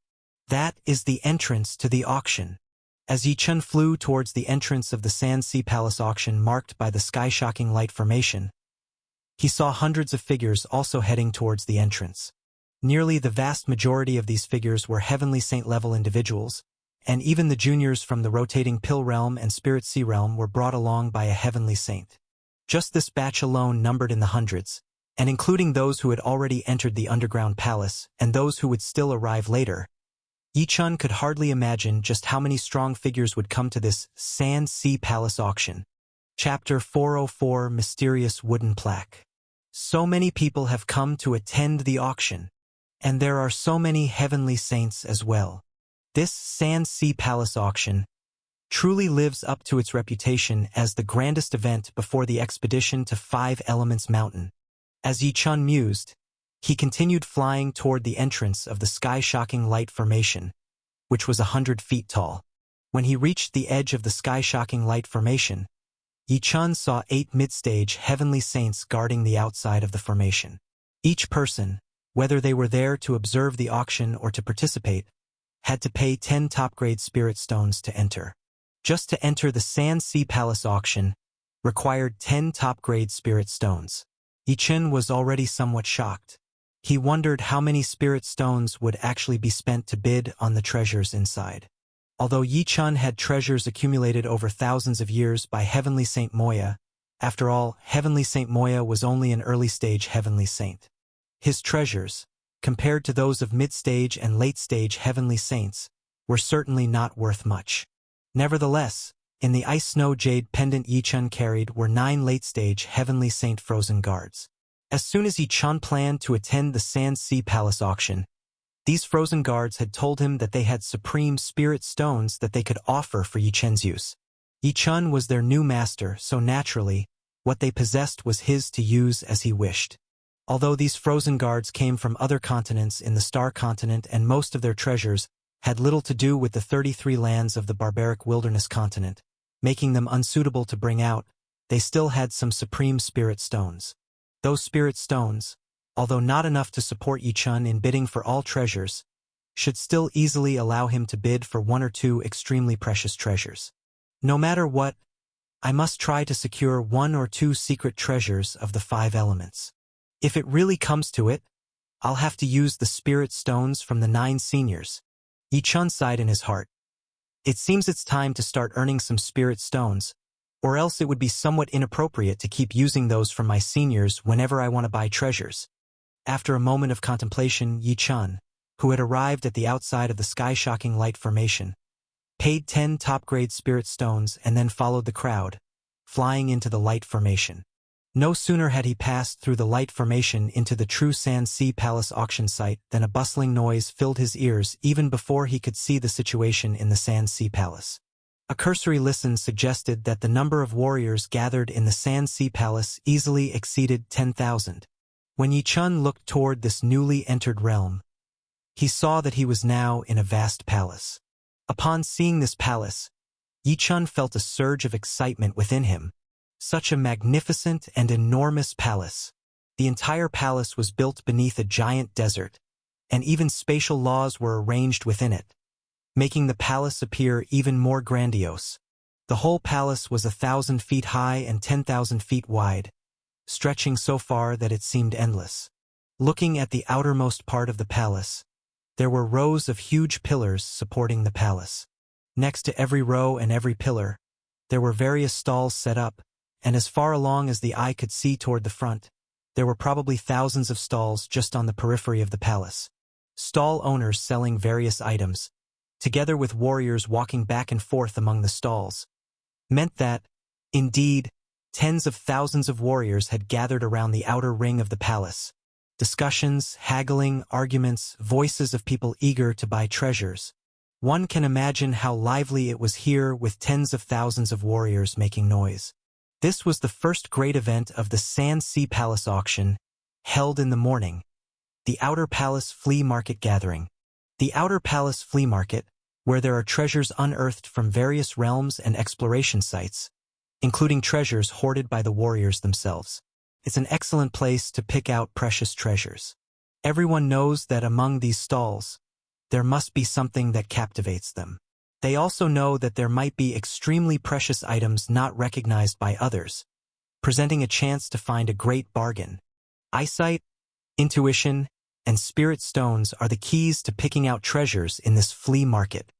That is the entrance to the auction. As Yi-chun flew towards the entrance of the Sand Sea Palace auction marked by the sky-shocking light formation, he saw hundreds of figures also heading towards the entrance. Nearly the vast majority of these figures were Heavenly Saint-level individuals, and even the juniors from the rotating Pill Realm and Spirit Sea Realm were brought along by a Heavenly Saint. Just this batch alone numbered in the hundreds, and including those who had already entered the underground palace and those who would still arrive later, Yi-chun could hardly imagine just how many strong figures would come to this Sand Sea Palace auction. Chapter 404 Mysterious Wooden Plaque. So many people have come to attend the auction, and there are so many Heavenly Saints as well. This Sand Sea Palace auction truly lives up to its reputation as the grandest event before the expedition to Five Elements Mountain. As Yi-chun mused, he continued flying toward the entrance of the sky-shocking light formation, which was 100 feet tall. When he reached the edge of the sky-shocking light formation, Yi-chun saw 8 mid-stage Heavenly Saints guarding the outside of the formation. Each person, whether they were there to observe the auction or to participate, had to pay 10 top-grade spirit stones to enter. Just to enter the Sand Sea Palace auction required 10 top-grade spirit stones. Yi-chun was already somewhat shocked. He wondered how many spirit stones would actually be spent to bid on the treasures inside. Although Yi-chun had treasures accumulated over thousands of years by Heavenly Saint Moya, after all, Heavenly Saint Moya was only an early-stage Heavenly Saint. His treasures, compared to those of mid-stage and late-stage Heavenly Saints, were certainly not worth much. Nevertheless, in the ice snow jade pendant Yi-chun carried were 9 late-stage Heavenly Saint frozen guards. As soon as Yi-chun planned to attend the Sand Sea Palace auction, these frozen guards had told him that they had supreme spirit stones that they could offer for Yi-chun's use. Yi-chun was their new master, so naturally, what they possessed was his to use as he wished. Although these frozen guards came from other continents in the Star Continent and most of their treasures had little to do with the 33 lands of the barbaric wilderness continent, making them unsuitable to bring out, they still had some supreme spirit stones. Those spirit stones, although not enough to support Yi-chun in bidding for all treasures, should still easily allow him to bid for 1 or 2 extremely precious treasures. No matter what, I must try to secure 1 or 2 secret treasures of the 5 elements. If it really comes to it, I'll have to use the spirit stones from the 9 seniors. Yi-chun sighed in his heart. It seems it's time to start earning some spirit stones, or else it would be somewhat inappropriate to keep using those from my seniors whenever I want to buy treasures. After a moment of contemplation, Yi Chun, who had arrived at the outside of the sky-shocking light formation, paid 10 top-grade spirit stones and then followed the crowd, flying into the light formation. No sooner had he passed through the light formation into the true Sand Sea Palace auction site than a bustling noise filled his ears even before he could see the situation in the Sand Sea Palace. A cursory listen suggested that the number of warriors gathered in the Sand Sea Palace easily exceeded 10,000. When Yi Chun looked toward this newly entered realm, he saw that he was now in a vast palace. Upon seeing this palace, Yi Chun felt a surge of excitement within him. Such a magnificent and enormous palace. The entire palace was built beneath a giant desert, and even spatial laws were arranged within it, making the palace appear even more grandiose. The whole palace was 1,000 feet high and 10,000 feet wide, stretching so far that it seemed endless. Looking at the outermost part of the palace, there were rows of huge pillars supporting the palace. Next to every row and every pillar, there were various stalls set up, and as far along as the eye could see toward the front, there were probably thousands of stalls just on the periphery of the palace. Stall owners selling various items, together with warriors walking back and forth among the stalls, meant that, indeed, tens of thousands of warriors had gathered around the outer ring of the palace. Discussions, haggling, arguments, voices of people eager to buy treasures. One can imagine how lively it was here with tens of thousands of warriors making noise. This was the first great event of the Sand Sea Palace auction, held in the morning, the Outer Palace Flea Market Gathering. The Outer Palace Flea Market, where there are treasures unearthed from various realms and exploration sites, including treasures hoarded by the warriors themselves. It's an excellent place to pick out precious treasures. Everyone knows that among these stalls, there must be something that captivates them. They also know that there might be extremely precious items not recognized by others, presenting a chance to find a great bargain. Eyesight, intuition, and spirit stones are the keys to picking out treasures in this flea market.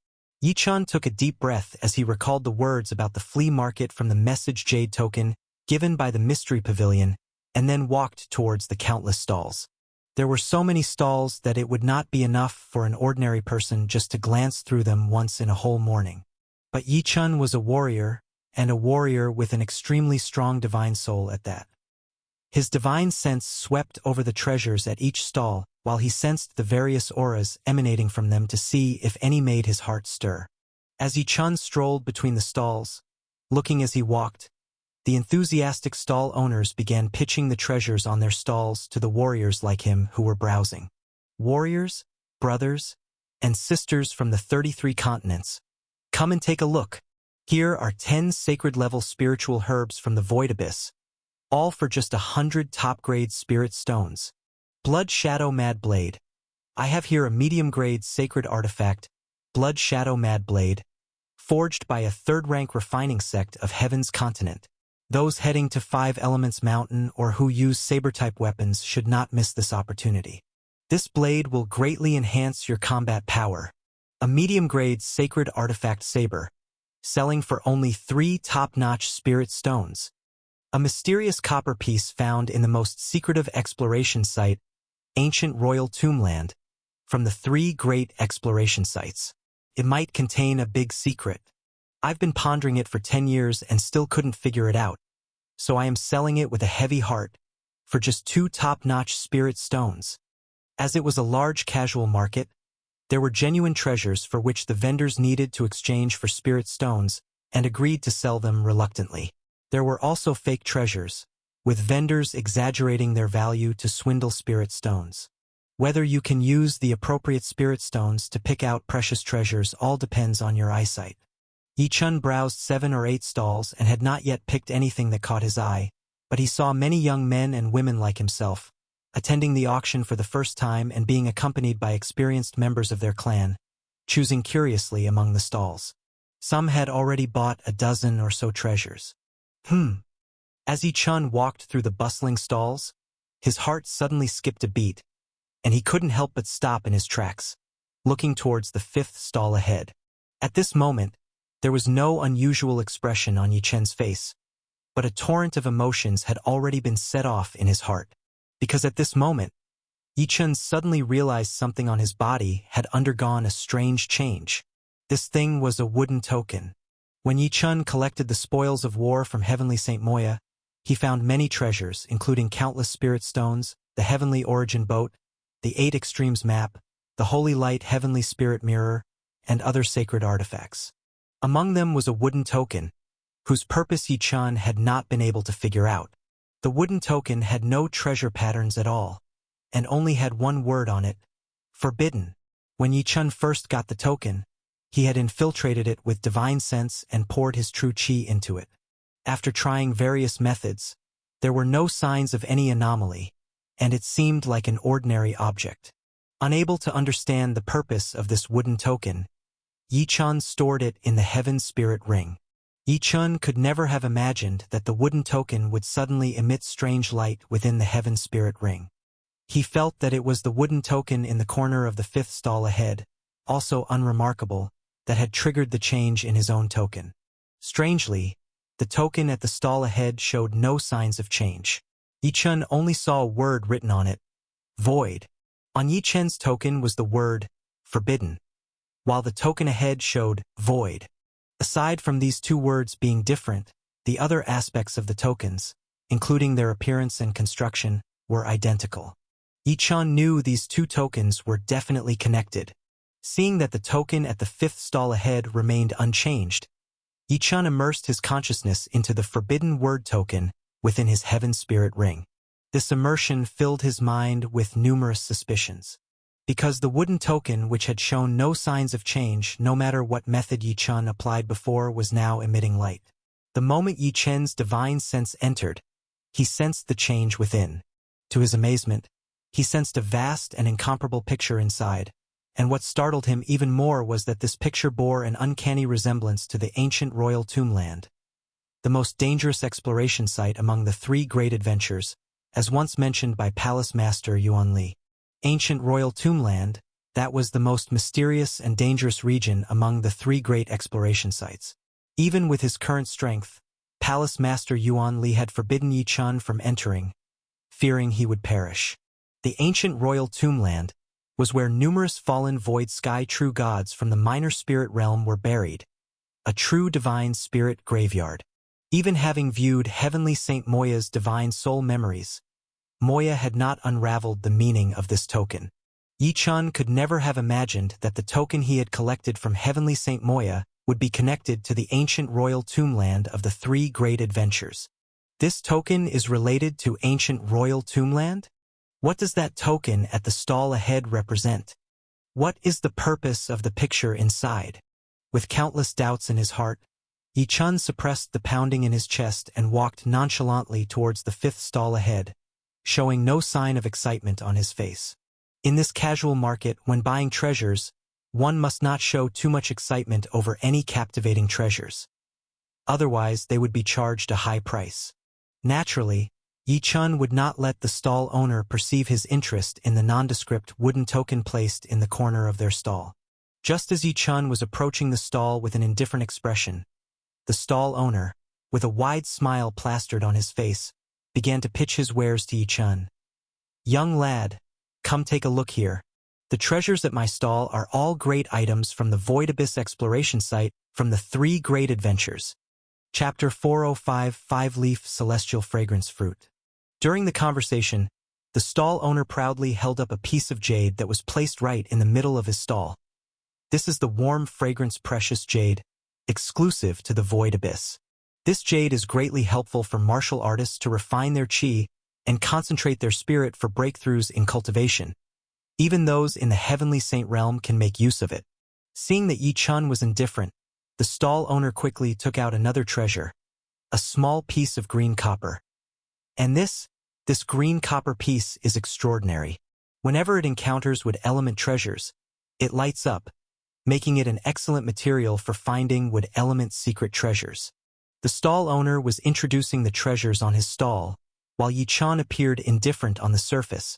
Yi Chun took a deep breath as he recalled the words about the flea market from the message jade token given by the mystery pavilion, and then walked towards the countless stalls. There were so many stalls that it would not be enough for an ordinary person just to glance through them once in a whole morning. But Yi Chun was a warrior, and a warrior with an extremely strong divine soul at that. His divine sense swept over the treasures at each stall, while he sensed the various auras emanating from them to see if any made his heart stir. As Yi Chun strolled between the stalls, looking as he walked, the enthusiastic stall owners began pitching the treasures on their stalls to the warriors like him who were browsing. Warriors, brothers, and sisters from the 33 continents, come and take a look. Here are 10 sacred-level spiritual herbs from the Void Abyss, all for just 100 top-grade spirit stones. Blood Shadow Mad Blade. I have here a medium-grade sacred artifact, Blood Shadow Mad Blade, forged by a third-rank refining sect of Heaven's continent. Those heading to 5 Elements Mountain or who use saber-type weapons should not miss this opportunity. This blade will greatly enhance your combat power. A medium-grade sacred artifact saber, selling for only 3 top-notch spirit stones. A mysterious copper piece found in the most secretive exploration site, Ancient Royal Tombland, from the 3 great exploration sites. It might contain a big secret. I've been pondering it for 10 years and still couldn't figure it out, so I am selling it with a heavy heart, for just 2 top-notch spirit stones. As it was a large casual market, there were genuine treasures for which the vendors needed to exchange for spirit stones and agreed to sell them reluctantly. There were also fake treasures, with vendors exaggerating their value to swindle spirit stones. Whether you can use the appropriate spirit stones to pick out precious treasures all depends on your eyesight. Yi Chun browsed 7 or 8 stalls and had not yet picked anything that caught his eye, but he saw many young men and women like himself, attending the auction for the first time and being accompanied by experienced members of their clan, choosing curiously among the stalls. Some had already bought a dozen or so treasures. As Yi Chun walked through the bustling stalls, his heart suddenly skipped a beat, and he couldn't help but stop in his tracks, looking towards the 5th stall ahead. At this moment, there was no unusual expression on Yi Chen's face, but a torrent of emotions had already been set off in his heart. Because at this moment, Yi Chen suddenly realized something on his body had undergone a strange change. This thing was a wooden token. When Yi Chen collected the spoils of war from Heavenly Saint Moya, he found many treasures, including countless spirit stones, the Heavenly Origin Boat, the 8 Extremes Map, the Holy Light Heavenly Spirit Mirror, and other sacred artifacts. Among them was a wooden token, whose purpose Yi Chen had not been able to figure out. The wooden token had no treasure patterns at all, and only had one word on it: forbidden. When Yi Chen first got the token, he had infiltrated it with divine sense and poured his true qi into it. After trying various methods, there were no signs of any anomaly, and it seemed like an ordinary object. Unable to understand the purpose of this wooden token, Yi Chen stored it in the Heaven Spirit Ring. Yi Chen could never have imagined that the wooden token would suddenly emit strange light within the Heaven Spirit Ring. He felt that it was the wooden token in the corner of the 5th stall ahead, also unremarkable, that had triggered the change in his own token. Strangely, the token at the stall ahead showed no signs of change. Yi Chen only saw a word written on it: void. On Yi Chen's token was the word forbidden, while the token ahead showed void. Aside from these two words being different, the other aspects of the tokens, including their appearance and construction, were identical. Yi Chen knew these two tokens were definitely connected. Seeing that the token at the 5th stall ahead remained unchanged, Yi Chen immersed his consciousness into the forbidden word token within his Heaven Spirit Ring. This immersion filled his mind with numerous suspicions. Because the wooden token, which had shown no signs of change no matter what method Yi Chen applied before, was now emitting light. The moment Yi Chen's divine sense entered, he sensed the change within. To his amazement, he sensed a vast and incomparable picture inside, and what startled him even more was that this picture bore an uncanny resemblance to the ancient royal tombland, the most dangerous exploration site among the 3 great adventures, as once mentioned by Palace Master Yuan Li. Ancient royal tombland, that was the most mysterious and dangerous region among the 3 great exploration sites. Even with his current strength, Palace Master Yuan Li had forbidden Yi Chen from entering, fearing he would perish. The ancient royal tombland was where numerous fallen void sky true gods from the minor spirit realm were buried, a true divine spirit graveyard. Even having viewed Heavenly Saint Moya's divine soul memories, Moya had not unraveled the meaning of this token. Yi Chen could never have imagined that the token he had collected from Heavenly Saint Moya would be connected to the ancient royal tombland of the 3 great adventures. This token is related to ancient royal tombland? What does that token at the stall ahead represent? What is the purpose of the picture inside? With countless doubts in his heart, Yi Chen suppressed the pounding in his chest and walked nonchalantly towards the 5th stall ahead, showing no sign of excitement on his face. In this casual market, when buying treasures, one must not show too much excitement over any captivating treasures. Otherwise, they would be charged a high price. Naturally, Yi Chen would not let the stall owner perceive his interest in the nondescript wooden token placed in the corner of their stall. Just as Yi Chen was approaching the stall with an indifferent expression, the stall owner, with a wide smile plastered on his face, began to pitch his wares to Yi Chen. "Young lad, come take a look here. The treasures at my stall are all great items from the Void Abyss exploration site from the 3 great adventures." Chapter 405, 5-Leaf Celestial Fragrance Fruit. During the conversation, the stall owner proudly held up a piece of jade that was placed right in the middle of his stall. This is the warm fragrance precious jade, exclusive to the Void Abyss. This jade is greatly helpful for martial artists to refine their qi and concentrate their spirit for breakthroughs in cultivation. Even those in the Heavenly Saint realm can make use of it. Seeing that Yi Chen was indifferent, the stall owner quickly took out another treasure, a small piece of green copper. And this green copper piece is extraordinary. Whenever it encounters wood element treasures, it lights up, making it an excellent material for finding wood element secret treasures. The stall owner was introducing the treasures on his stall, while Yi Chen appeared indifferent on the surface,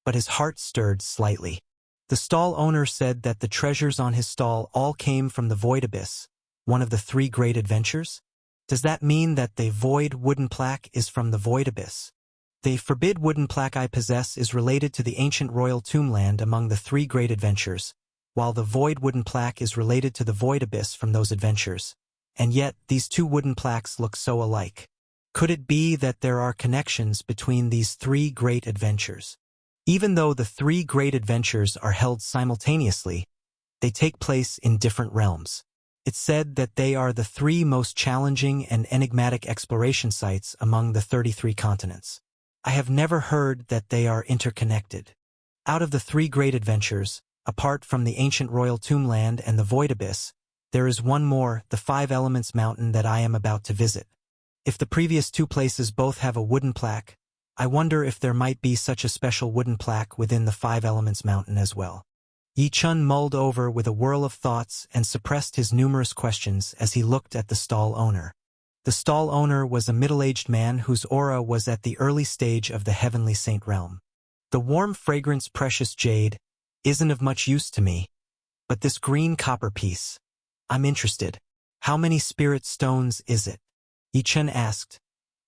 but his heart stirred slightly. The stall owner said that the treasures on his stall all came from the Void Abyss, one of the three great adventures. Does that mean that the void wooden plaque is from the Void Abyss? The forbid wooden plaque I possess is related to the ancient royal tombland among the three great adventures, while the void wooden plaque is related to the Void Abyss from those adventures. And yet, these two wooden plaques look so alike. Could it be that there are connections between these three great adventures? Even though the three great adventures are held simultaneously, they take place in different realms. It's said that they are the three most challenging and enigmatic exploration sites among the 33 continents. I have never heard that they are interconnected. Out of the three great adventures, apart from the ancient royal tombland and the Void Abyss, there is one more, the Five Elements Mountain, that I am about to visit. If the previous two places both have a wooden plaque, I wonder if there might be such a special wooden plaque within the Five Elements Mountain as well. Yi Chun mulled over with a whirl of thoughts and suppressed his numerous questions as he looked at the stall owner. The stall owner was a middle-aged man whose aura was at the early stage of the heavenly saint realm. The warm fragrance precious jade isn't of much use to me, but this green copper piece, I'm interested. How many spirit stones is it? Yi Chun asked,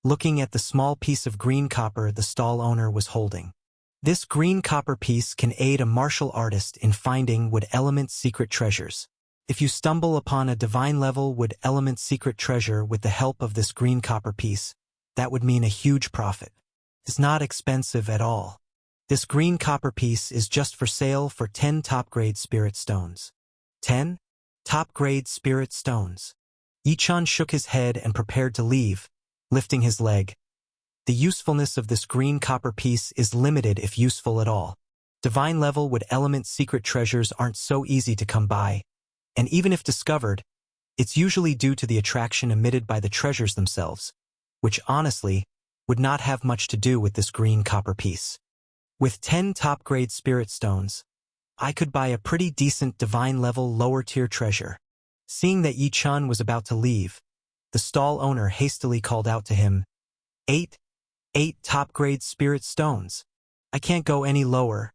looking at the small piece of green copper the stall owner was holding. This green copper piece can aid a martial artist in finding wood element secret treasures. If you stumble upon a divine level wood element secret treasure with the help of this green copper piece, that would mean a huge profit. It's not expensive at all. This green copper piece is just for sale for 10 top-grade spirit stones. 10? Top-grade spirit stones. Yi Chun shook his head and prepared to leave, lifting his leg. The usefulness of this green copper piece is limited if useful at all. Divine level wood element secret treasures aren't so easy to come by, and even if discovered, it's usually due to the attraction emitted by the treasures themselves, which honestly would not have much to do with this green copper piece. With 10 top-grade spirit stones, I could buy a pretty decent divine-level lower-tier treasure. Seeing that Yi Chun was about to leave, the stall owner hastily called out to him, Eight top-grade spirit stones. I can't go any lower.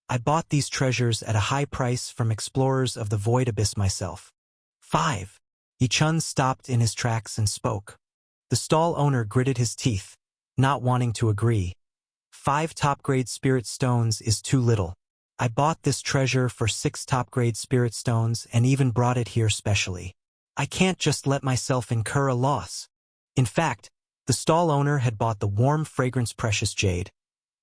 I bought these treasures at a high price from explorers of the Void Abyss myself. 5. Yi Chun stopped in his tracks and spoke. The stall owner gritted his teeth, not wanting to agree. 5 top-grade spirit stones is too little. I bought this treasure for 6 top-grade spirit stones and even brought it here specially. I can't just let myself incur a loss. In fact, the stall owner had bought the warm fragrance precious jade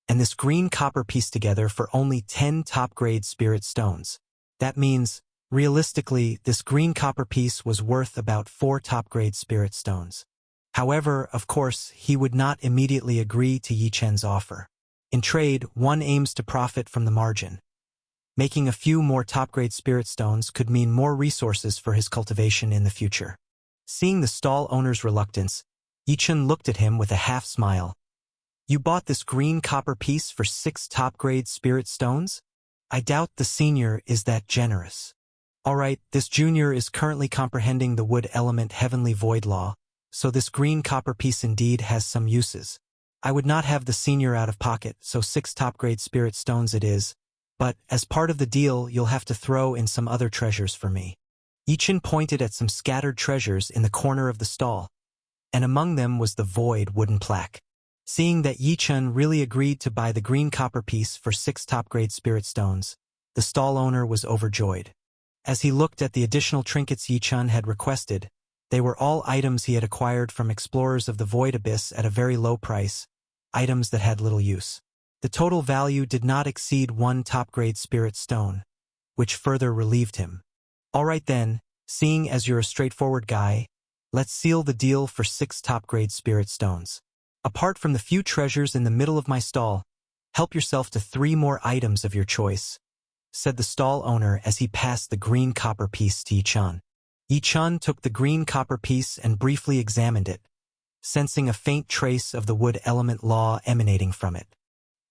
and this green copper piece together for only 10 top-grade spirit stones. That means, realistically, this green copper piece was worth about 4 top-grade spirit stones. However, of course, he would not immediately agree to Yi Chun's offer. In trade, one aims to profit from the margin. Making a few more top-grade spirit stones could mean more resources for his cultivation in the future. Seeing the stall owner's reluctance, Yi Chun looked at him with a half-smile. You bought this green copper piece for 6 top-grade spirit stones? I doubt the senior is that generous. Alright, this junior is currently comprehending the wood element heavenly void law, so this green copper piece indeed has some uses. I would not have the senior out of pocket, so 6 top-grade spirit stones it is, but as part of the deal you'll have to throw in some other treasures for me. Yi Chun pointed at some scattered treasures in the corner of the stall, and among them was the void wooden plaque. Seeing that Yi Chun really agreed to buy the green copper piece for 6 top-grade spirit stones, the stall owner was overjoyed. As he looked at the additional trinkets Yi Chun had requested, they were all items he had acquired from explorers of the Void Abyss at a very low price, items that had little use. The total value did not exceed 1 top-grade spirit stone, which further relieved him. Alright then, seeing as you're a straightforward guy, let's seal the deal for 6 top-grade spirit stones. Apart from the few treasures in the middle of my stall, help yourself to 3 more items of your choice, said the stall owner as he passed the green copper piece to Yi Chun. Yi Chun took the green copper piece and briefly examined it, sensing a faint trace of the wood element law emanating from it.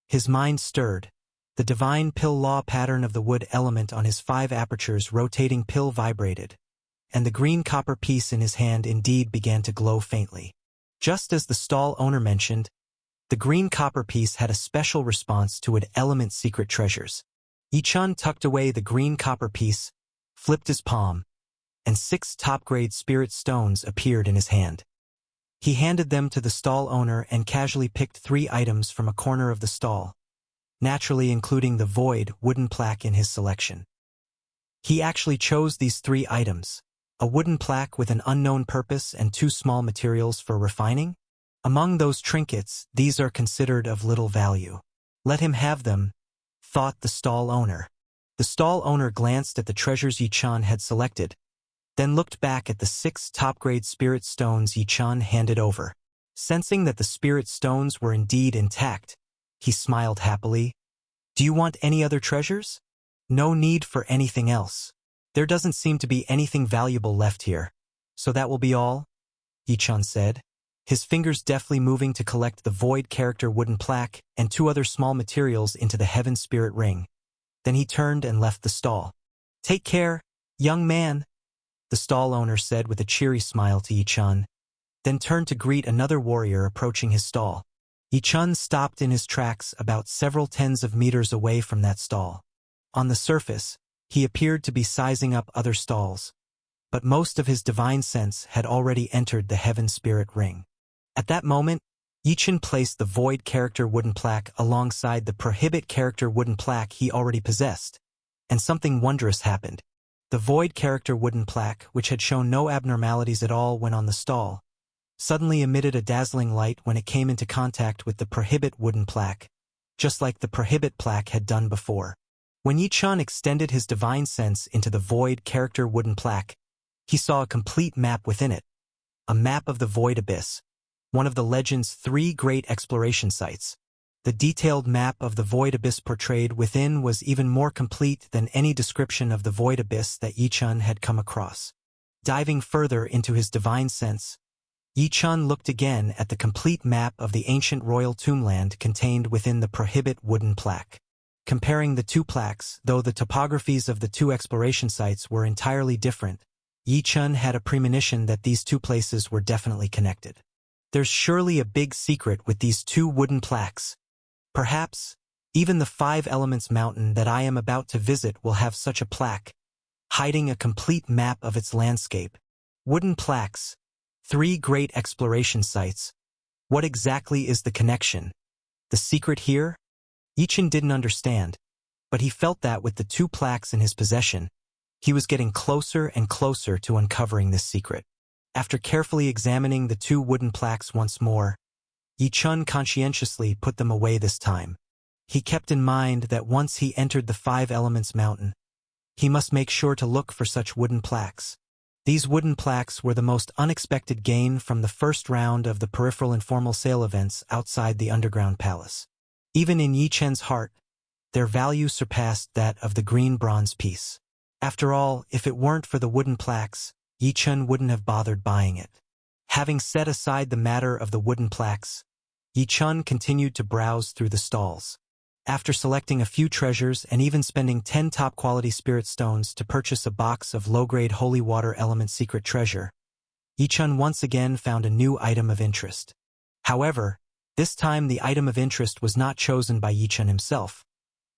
His mind stirred. The divine pill law pattern of the wood element on his 5 apertures rotating pill vibrated, and the green copper piece in his hand indeed began to glow faintly. Just as the stall owner mentioned, the green copper piece had a special response to wood element secret treasures. Yi-chan tucked away the green copper piece, flipped his palm, and 6 top-grade spirit stones appeared in his hand. He handed them to the stall owner and casually picked 3 items from a corner of the stall, naturally including the void wooden plaque in his selection. He actually chose these 3 items, a wooden plaque with an unknown purpose and 2 small materials for refining. Among those trinkets, these are considered of little value. Let him have them, thought the stall owner. The stall owner glanced at the treasures Yi-chan had selected, then looked back at the 6 top-grade spirit stones Yi-chan handed over. Sensing that the spirit stones were indeed intact, he smiled happily. Do you want any other treasures? No need for anything else. There doesn't seem to be anything valuable left here. So that will be all? Yi-chan said, his fingers deftly moving to collect the void character wooden plaque and 2 other small materials into the heaven spirit ring. Then he turned and left the stall. Take care, young man, the stall owner said with a cheery smile to Yi-chan, then turned to greet another warrior approaching his stall. Yi-chan stopped in his tracks about several tens of meters away from that stall. On the surface, he appeared to be sizing up other stalls, but most of his divine sense had already entered the heaven spirit ring. At that moment, Yi-chan placed the void character wooden plaque alongside the prohibit character wooden plaque he already possessed, and something wondrous happened. The void character wooden plaque, which had shown no abnormalities at all when on the stall, suddenly emitted a dazzling light when it came into contact with the prohibit wooden plaque, just like the prohibit plaque had done before. When Yi-chan extended his divine sense into the void character wooden plaque, he saw a complete map within it, a map of the void abyss, one of the legend's 3 great exploration sites. The detailed map of the void abyss portrayed within was even more complete than any description of the void abyss that Yi-chan had come across. Diving further into his divine sense, Yi-chan looked again at the complete map of the ancient royal tombland contained within the prohibit wooden plaque. Comparing the 2 plaques, though the topographies of the 2 exploration sites were entirely different, Yi-chan had a premonition that these 2 places were definitely connected. There's surely a big secret with these 2 wooden plaques. Perhaps, even the 5 Elements mountain that I am about to visit will have such a plaque, hiding a complete map of its landscape. Wooden plaques, 3 great exploration sites. What exactly is the connection? The secret here? Yi-chan didn't understand, but he felt that with the 2 plaques in his possession, he was getting closer and closer to uncovering this secret. After carefully examining the 2 wooden plaques once more, Yi-chan conscientiously put them away this time. He kept in mind that once he entered the 5 Elements mountain, he must make sure to look for such wooden plaques. These wooden plaques were the most unexpected gain from the first round of the peripheral informal sale events outside the underground palace. Even in Yi-chan's heart, their value surpassed that of the green bronze piece. After all, if it weren't for the wooden plaques, Yi-chan wouldn't have bothered buying it. Having set aside the matter of the wooden plaques, Yi-chan continued to browse through the stalls. After selecting a few treasures and even spending 10 top-quality spirit stones to purchase a box of low-grade holy water element secret treasure, Yi-chan once again found a new item of interest. However, this time the item of interest was not chosen by Yi-chan himself,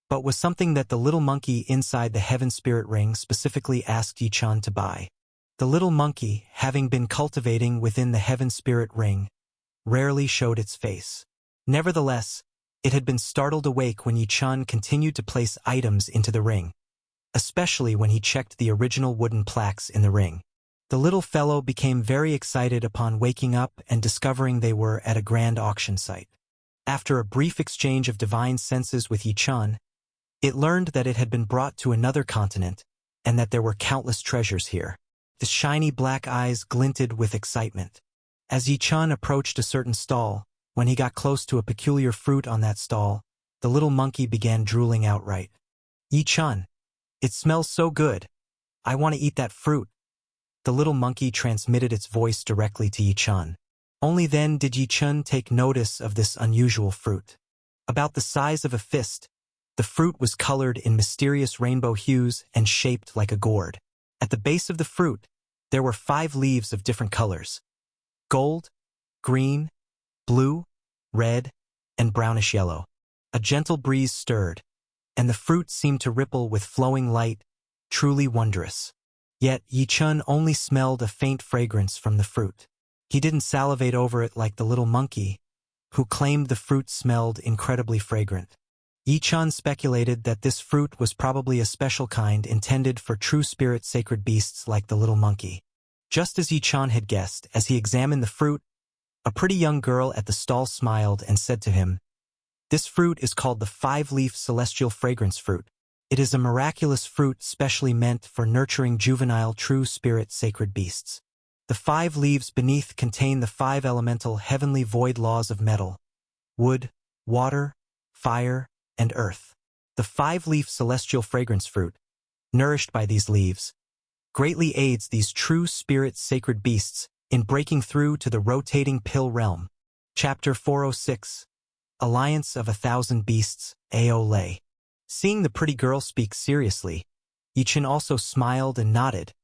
but was something that the little monkey inside the heaven spirit ring specifically asked Yi-chan to buy. The little monkey, having been cultivating within the heaven spirit ring, rarely showed its face. Nevertheless, it had been startled awake when Yi-chan continued to place items into the ring, especially when he checked the original wooden plaques in the ring. The little fellow became very excited upon waking up and discovering they were at a grand auction site. After a brief exchange of divine senses with Yi-chan, it learned that it had been brought to another continent and that there were countless treasures here. The shiny black eyes glinted with excitement. As Yi-chan approached a certain stall, when he got close to a peculiar fruit on that stall, the little monkey began drooling outright. Yi-chan, it smells so good. I want to eat that fruit. The little monkey transmitted its voice directly to Yi-chan. Only then did Yi-chan take notice of this unusual fruit. About the size of a fist, the fruit was colored in mysterious rainbow hues and shaped like a gourd. At the base of the fruit, there were 5 leaves of different colors: gold, green, blue, red, and brownish yellow. A gentle breeze stirred, and the fruit seemed to ripple with flowing light, truly wondrous. Yet Yi Chun only smelled a faint fragrance from the fruit. He didn't salivate over it like the little monkey, who claimed the fruit smelled incredibly fragrant. Yi Chun speculated that this fruit was probably a special kind intended for true spirit sacred beasts like the little monkey. Just as Yi Chun had guessed, as he examined the fruit, a pretty young girl at the stall smiled and said to him, "This fruit is called the five-leaf celestial fragrance fruit. It is a miraculous fruit specially meant for nurturing juvenile true spirit sacred beasts. The 5 leaves beneath contain the 5 elemental heavenly void laws of metal, wood, water, fire, and earth. The 5-leaf celestial fragrance fruit, nourished by these leaves, greatly aids these true spirit sacred beasts in breaking through to the rotating pill realm." Chapter 406, Alliance of 1,000 Beasts, Aole. Seeing the pretty girl speak seriously, Yi Chun also smiled and nodded,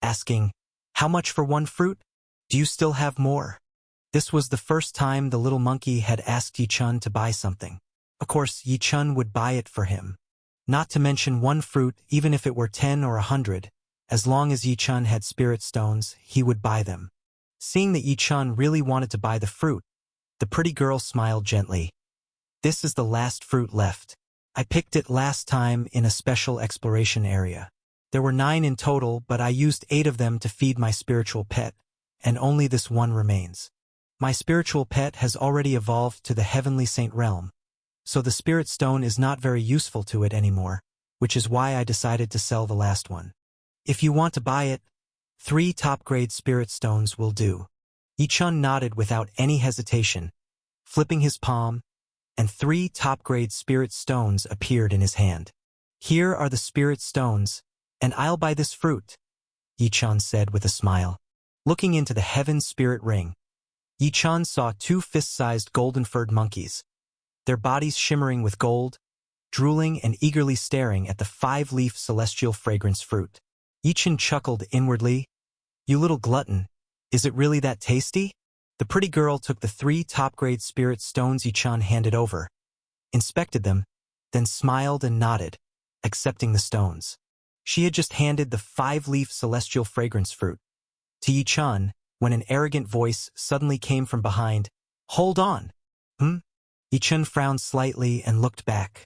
asking, "How much for one fruit? Do you still have more?" This was the first time the little monkey had asked Yi Chun to buy something. Of course, Yi Chun would buy it for him. Not to mention one fruit, even if it were 10 or 100, as long as Yi Chun had spirit stones, he would buy them. Seeing that Yi Chun really wanted to buy the fruit, the pretty girl smiled gently. "This is the last fruit left. I picked it last time in a special exploration area. There were 9 in total, but I used 8 of them to feed my spiritual pet, and only this one remains. My spiritual pet has already evolved to the heavenly saint realm, so the spirit stone is not very useful to it anymore, which is why I decided to sell the last one. If you want to buy it, 3 top-grade spirit stones will do." Yi Chun nodded without any hesitation, flipping his palm, and 3 top-grade spirit stones appeared in his hand. "Here are the spirit stones, and I'll buy this fruit," Yi Chun said with a smile. Looking into the heaven spirit ring, Yi Chun saw 2 fist-sized golden-furred monkeys, their bodies shimmering with gold, drooling and eagerly staring at the 5-leaf celestial fragrance fruit. Yi Chun chuckled inwardly. "You little glutton, is it really that tasty?" The pretty girl took the 3 top-grade spirit stones Yi Chun handed over, inspected them, then smiled and nodded, accepting the stones. She had just handed the 5-leaf celestial fragrance fruit to Yi Chun when an arrogant voice suddenly came from behind. "Hold on." Yi Chun frowned slightly and looked back.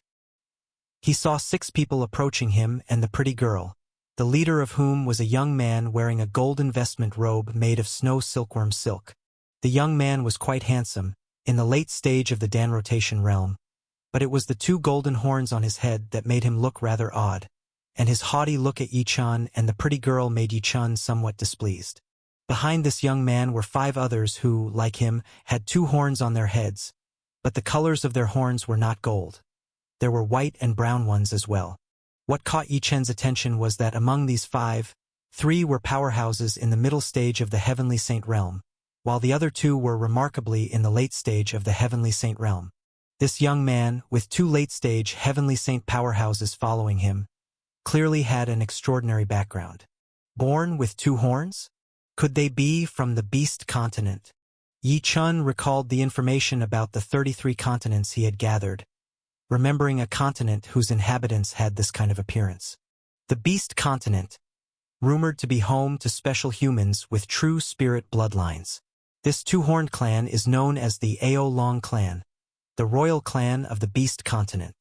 He saw 6 people approaching him and the pretty girl, the leader of whom was a young man wearing a golden vestment robe made of snow silkworm silk. The young man was quite handsome, in the late stage of the Dan rotation realm, but it was the 2 golden horns on his head that made him look rather odd, and his haughty look at Yi Chun and the pretty girl made Yi Chun somewhat displeased. Behind this young man were 5 others who, like him, had 2 horns on their heads, but the colors of their horns were not gold. There were white and brown ones as well. What caught Yi Chun's attention was that among these 5, 3 were powerhouses in the middle stage of the heavenly saint realm, while the other 2 were remarkably in the late stage of the heavenly saint realm. This young man, with 2 late-stage heavenly saint powerhouses following him, clearly had an extraordinary background. Born with 2 horns? Could they be from the beast continent? Yi Chun recalled the information about the 33 continents he had gathered, remembering a continent whose inhabitants had this kind of appearance. The beast continent, rumored to be home to special humans with true spirit bloodlines. This 2-horned clan is known as the Aolong clan, the royal clan of the beast continent.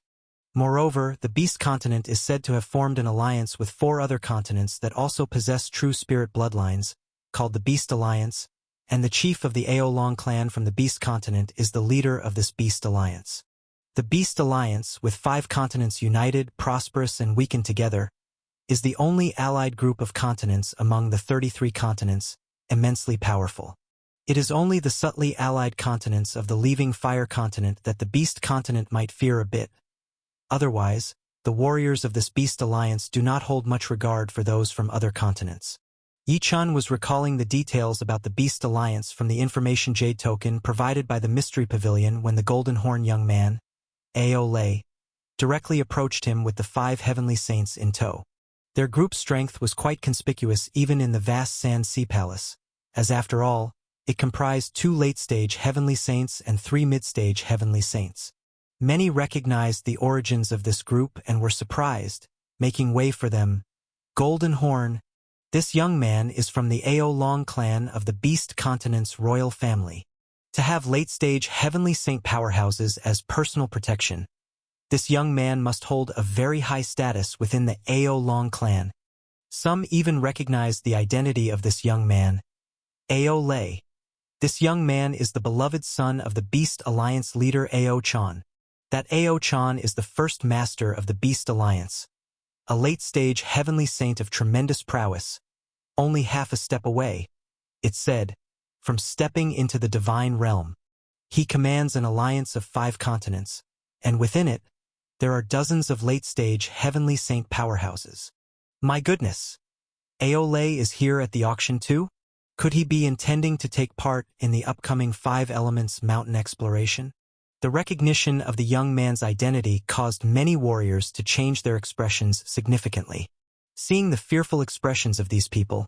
Moreover, the beast continent is said to have formed an alliance with 4 other continents that also possess true spirit bloodlines, called the Beast Alliance, and the chief of the Aolong clan from the beast continent is the leader of this beast alliance. The Beast Alliance, with 5 continents united, prosperous, and weakened together, is the only allied group of continents among the 33 continents, immensely powerful. It is only the subtly allied continents of the leaving fire continent that the beast continent might fear a bit. Otherwise, the warriors of this beast alliance do not hold much regard for those from other continents. Yi Chun was recalling the details about the beast alliance from the information jade token provided by the mystery pavilion when the golden horn young man, Aole, directly approached him with the 5 heavenly saints in tow. Their group strength was quite conspicuous even in the vast sand sea palace, as after all, it comprised 2 late-stage heavenly saints and 3 mid-stage heavenly saints. Many recognized the origins of this group and were surprised, making way for them. Golden Horn. This young man is from the Ao Long clan of the Beast Continent's royal family. To have late-stage heavenly saint powerhouses as personal protection, this young man must hold a very high status within the Ao Long clan. Some even recognized the identity of this young man. Ao Lei. This young man is the beloved son of the Beast Alliance leader Ao Chan. That Ao Chan is the first master of the Beast Alliance. A late-stage heavenly saint of tremendous prowess, only half a step away, it said, from stepping into the divine realm. He commands an alliance of 5 continents, and within it, there are dozens of late-stage heavenly saint powerhouses. My goodness! Ao Lei is here at the auction too? Could he be intending to take part in the upcoming 5 Elements mountain exploration? The recognition of the young man's identity caused many warriors to change their expressions significantly. Seeing the fearful expressions of these people,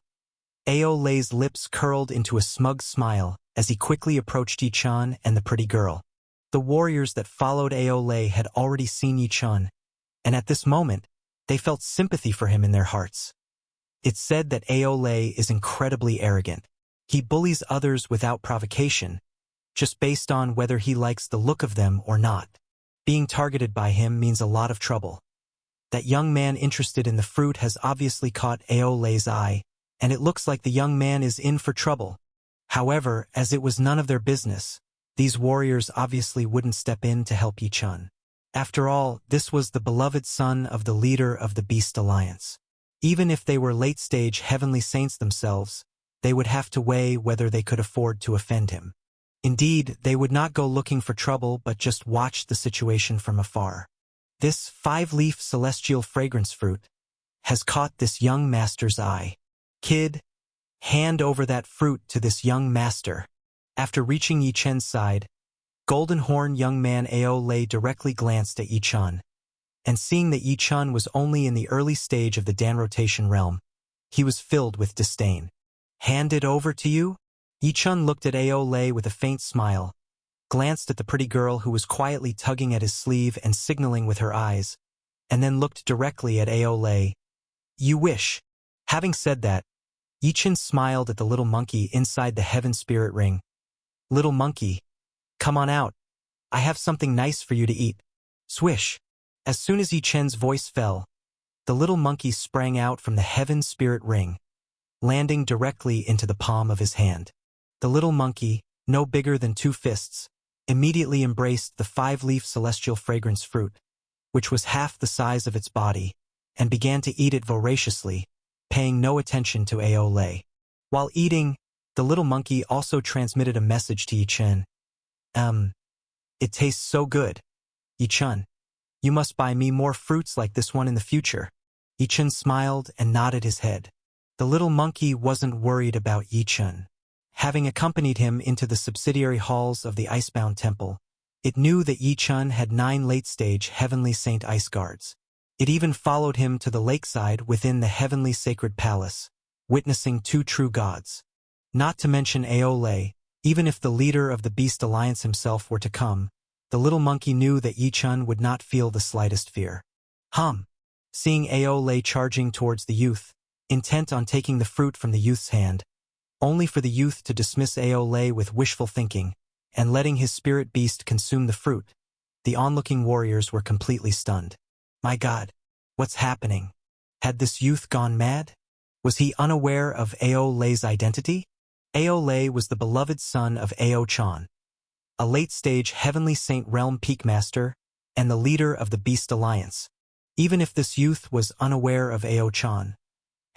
Ao Lei's lips curled into a smug smile as he quickly approached Yi Chun and the pretty girl. The warriors that followed Ao Lei had already seen Yi Chun, and at this moment, they felt sympathy for him in their hearts. It's said that Ao Lei is incredibly arrogant. He bullies others without provocation, just based on whether he likes the look of them or not. Being targeted by him means a lot of trouble. That young man interested in the fruit has obviously caught Ao Lei's eye, and it looks like the young man is in for trouble. However, as it was none of their business, these warriors obviously wouldn't step in to help Yi Chun. After all, this was the beloved son of the leader of the Beast Alliance. Even if they were late-stage heavenly saints themselves, they would have to weigh whether they could afford to offend him. Indeed, they would not go looking for trouble but just watch the situation from afar. This 5-leaf celestial fragrance fruit has caught this young master's eye. Kid, hand over that fruit to this young master. After reaching Yi Chen's side, Golden Horn young man Ao Lei directly glanced at Yi Chun, and seeing that Yi Chun was only in the early stage of the Dan rotation realm, he was filled with disdain. Hand it over to you? Yi Chun looked at Ao Lei with a faint smile, glanced at the pretty girl who was quietly tugging at his sleeve and signaling with her eyes, and then looked directly at Ao Lei. You wish. Having said that, Yi Chun smiled at the little monkey inside the heaven spirit ring. Little monkey, come on out. I have something nice for you to eat. Swish. As soon as Yi Chen's voice fell, the little monkey sprang out from the heaven spirit ring, landing directly into the palm of his hand. The little monkey, no bigger than 2 fists, immediately embraced the 5-leaf celestial fragrance fruit, which was half the size of its body, and began to eat it voraciously, paying no attention to Ao Lei. While eating, the little monkey also transmitted a message to Yi Chun. It tastes so good. Yi Chun, you must buy me more fruits like this one in the future. Yi Chun smiled and nodded his head. The little monkey wasn't worried about Yi Chun. Having accompanied him into the subsidiary halls of the Icebound Temple, it knew that Yi Chun had 9 late-stage Heavenly Saint Ice Guards. It even followed him to the lakeside within the Heavenly Sacred Palace, witnessing 2 true gods. Not to mention Ao Lei, even if the leader of the Beast Alliance himself were to come, the little monkey knew that Yi Chun would not feel the slightest fear. Seeing Ao Lei charging towards the youth, intent on taking the fruit from the youth's hand, only for the youth to dismiss Ao Lei with wishful thinking, and letting his spirit beast consume the fruit, the onlooking warriors were completely stunned. My God, what's happening? Had this youth gone mad? Was he unaware of Ao Lei's identity? Ao Lei was the beloved son of Ao Chan, a late-stage Heavenly Saint Realm Peak Master, and the leader of the Beast Alliance. Even if this youth was unaware of Ao Chan,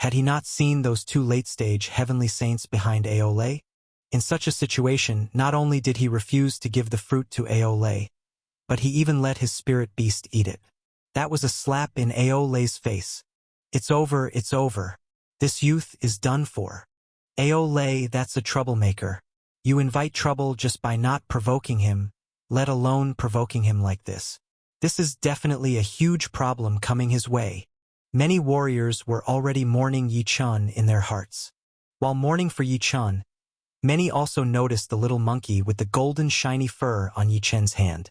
had he not seen those 2 late-stage Heavenly Saints behind Ao Lei? In such a situation, not only did he refuse to give the fruit to Ao Lei, but he even let his spirit beast eat it. That was a slap in Ao Lei's face. It's over, it's over. This youth is done for. Ao Lei, that's a troublemaker. You invite trouble just by not provoking him, let alone provoking him like this. This is definitely a huge problem coming his way. Many warriors were already mourning Yi Chun in their hearts. While mourning for Yi Chun, many also noticed the little monkey with the golden shiny fur on Yi Chen's hand.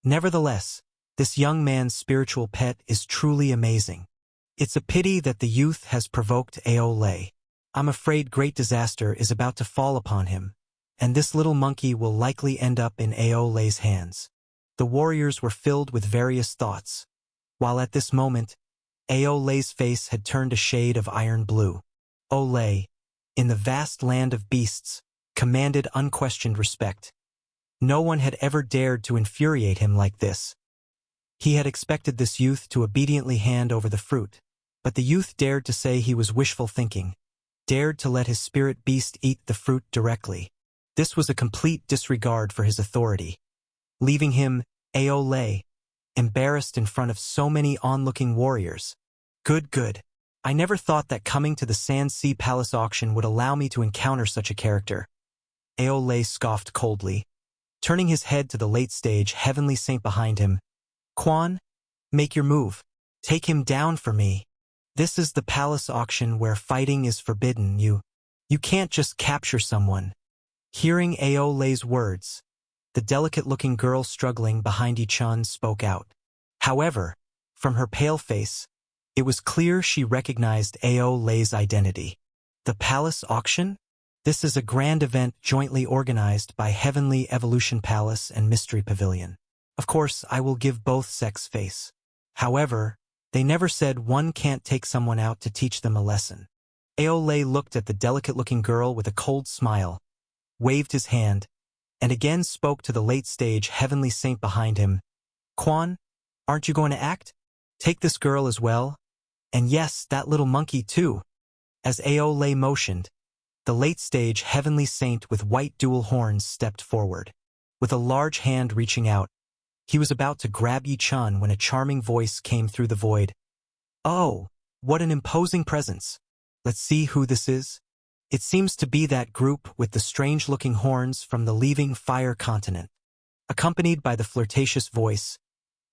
Nevertheless, this young man's spiritual pet is truly amazing. It's a pity that the youth has provoked Aole. I'm afraid great disaster is about to fall upon him, and this little monkey will likely end up in Aole's hands. The warriors were filled with various thoughts, while at this moment, Aole's face had turned a shade of iron blue. Ole, in the vast land of beasts, commanded unquestioned respect. No one had ever dared to infuriate him like this. He had expected this youth to obediently hand over the fruit, but the youth dared to say he was wishful thinking, dared to let his spirit beast eat the fruit directly. This was a complete disregard for his authority, leaving him, Aole, embarrassed in front of so many onlooking warriors. Good. I never thought that coming to the Sand Sea Palace auction would allow me to encounter such a character. Aole scoffed coldly, turning his head to the late-stage heavenly saint behind him. Quan, make your move. Take him down for me. This is the palace auction where fighting is forbidden. You can't just capture someone. Hearing Aole's words, the delicate-looking girl struggling behind Yi-chun spoke out. However, from her pale face, it was clear she recognized Aole's identity. The palace auction? This is a grand event jointly organized by Heavenly Evolution Palace and Mystery Pavilion. Of course, I will give both sex face. However, they never said one can't take someone out to teach them a lesson. Aole looked at the delicate-looking girl with a cold smile, waved his hand, and again spoke to the late-stage heavenly saint behind him. Quan, aren't you going to act? Take this girl as well? And yes, that little monkey too. As Aole motioned, the late-stage heavenly saint with white dual horns stepped forward. With a large hand reaching out, he was about to grab Yi-chun when a charming voice came through the void. Oh, what an imposing presence. Let's see who this is. It seems to be that group with the strange-looking horns from the leaving fire continent. Accompanied by the flirtatious voice,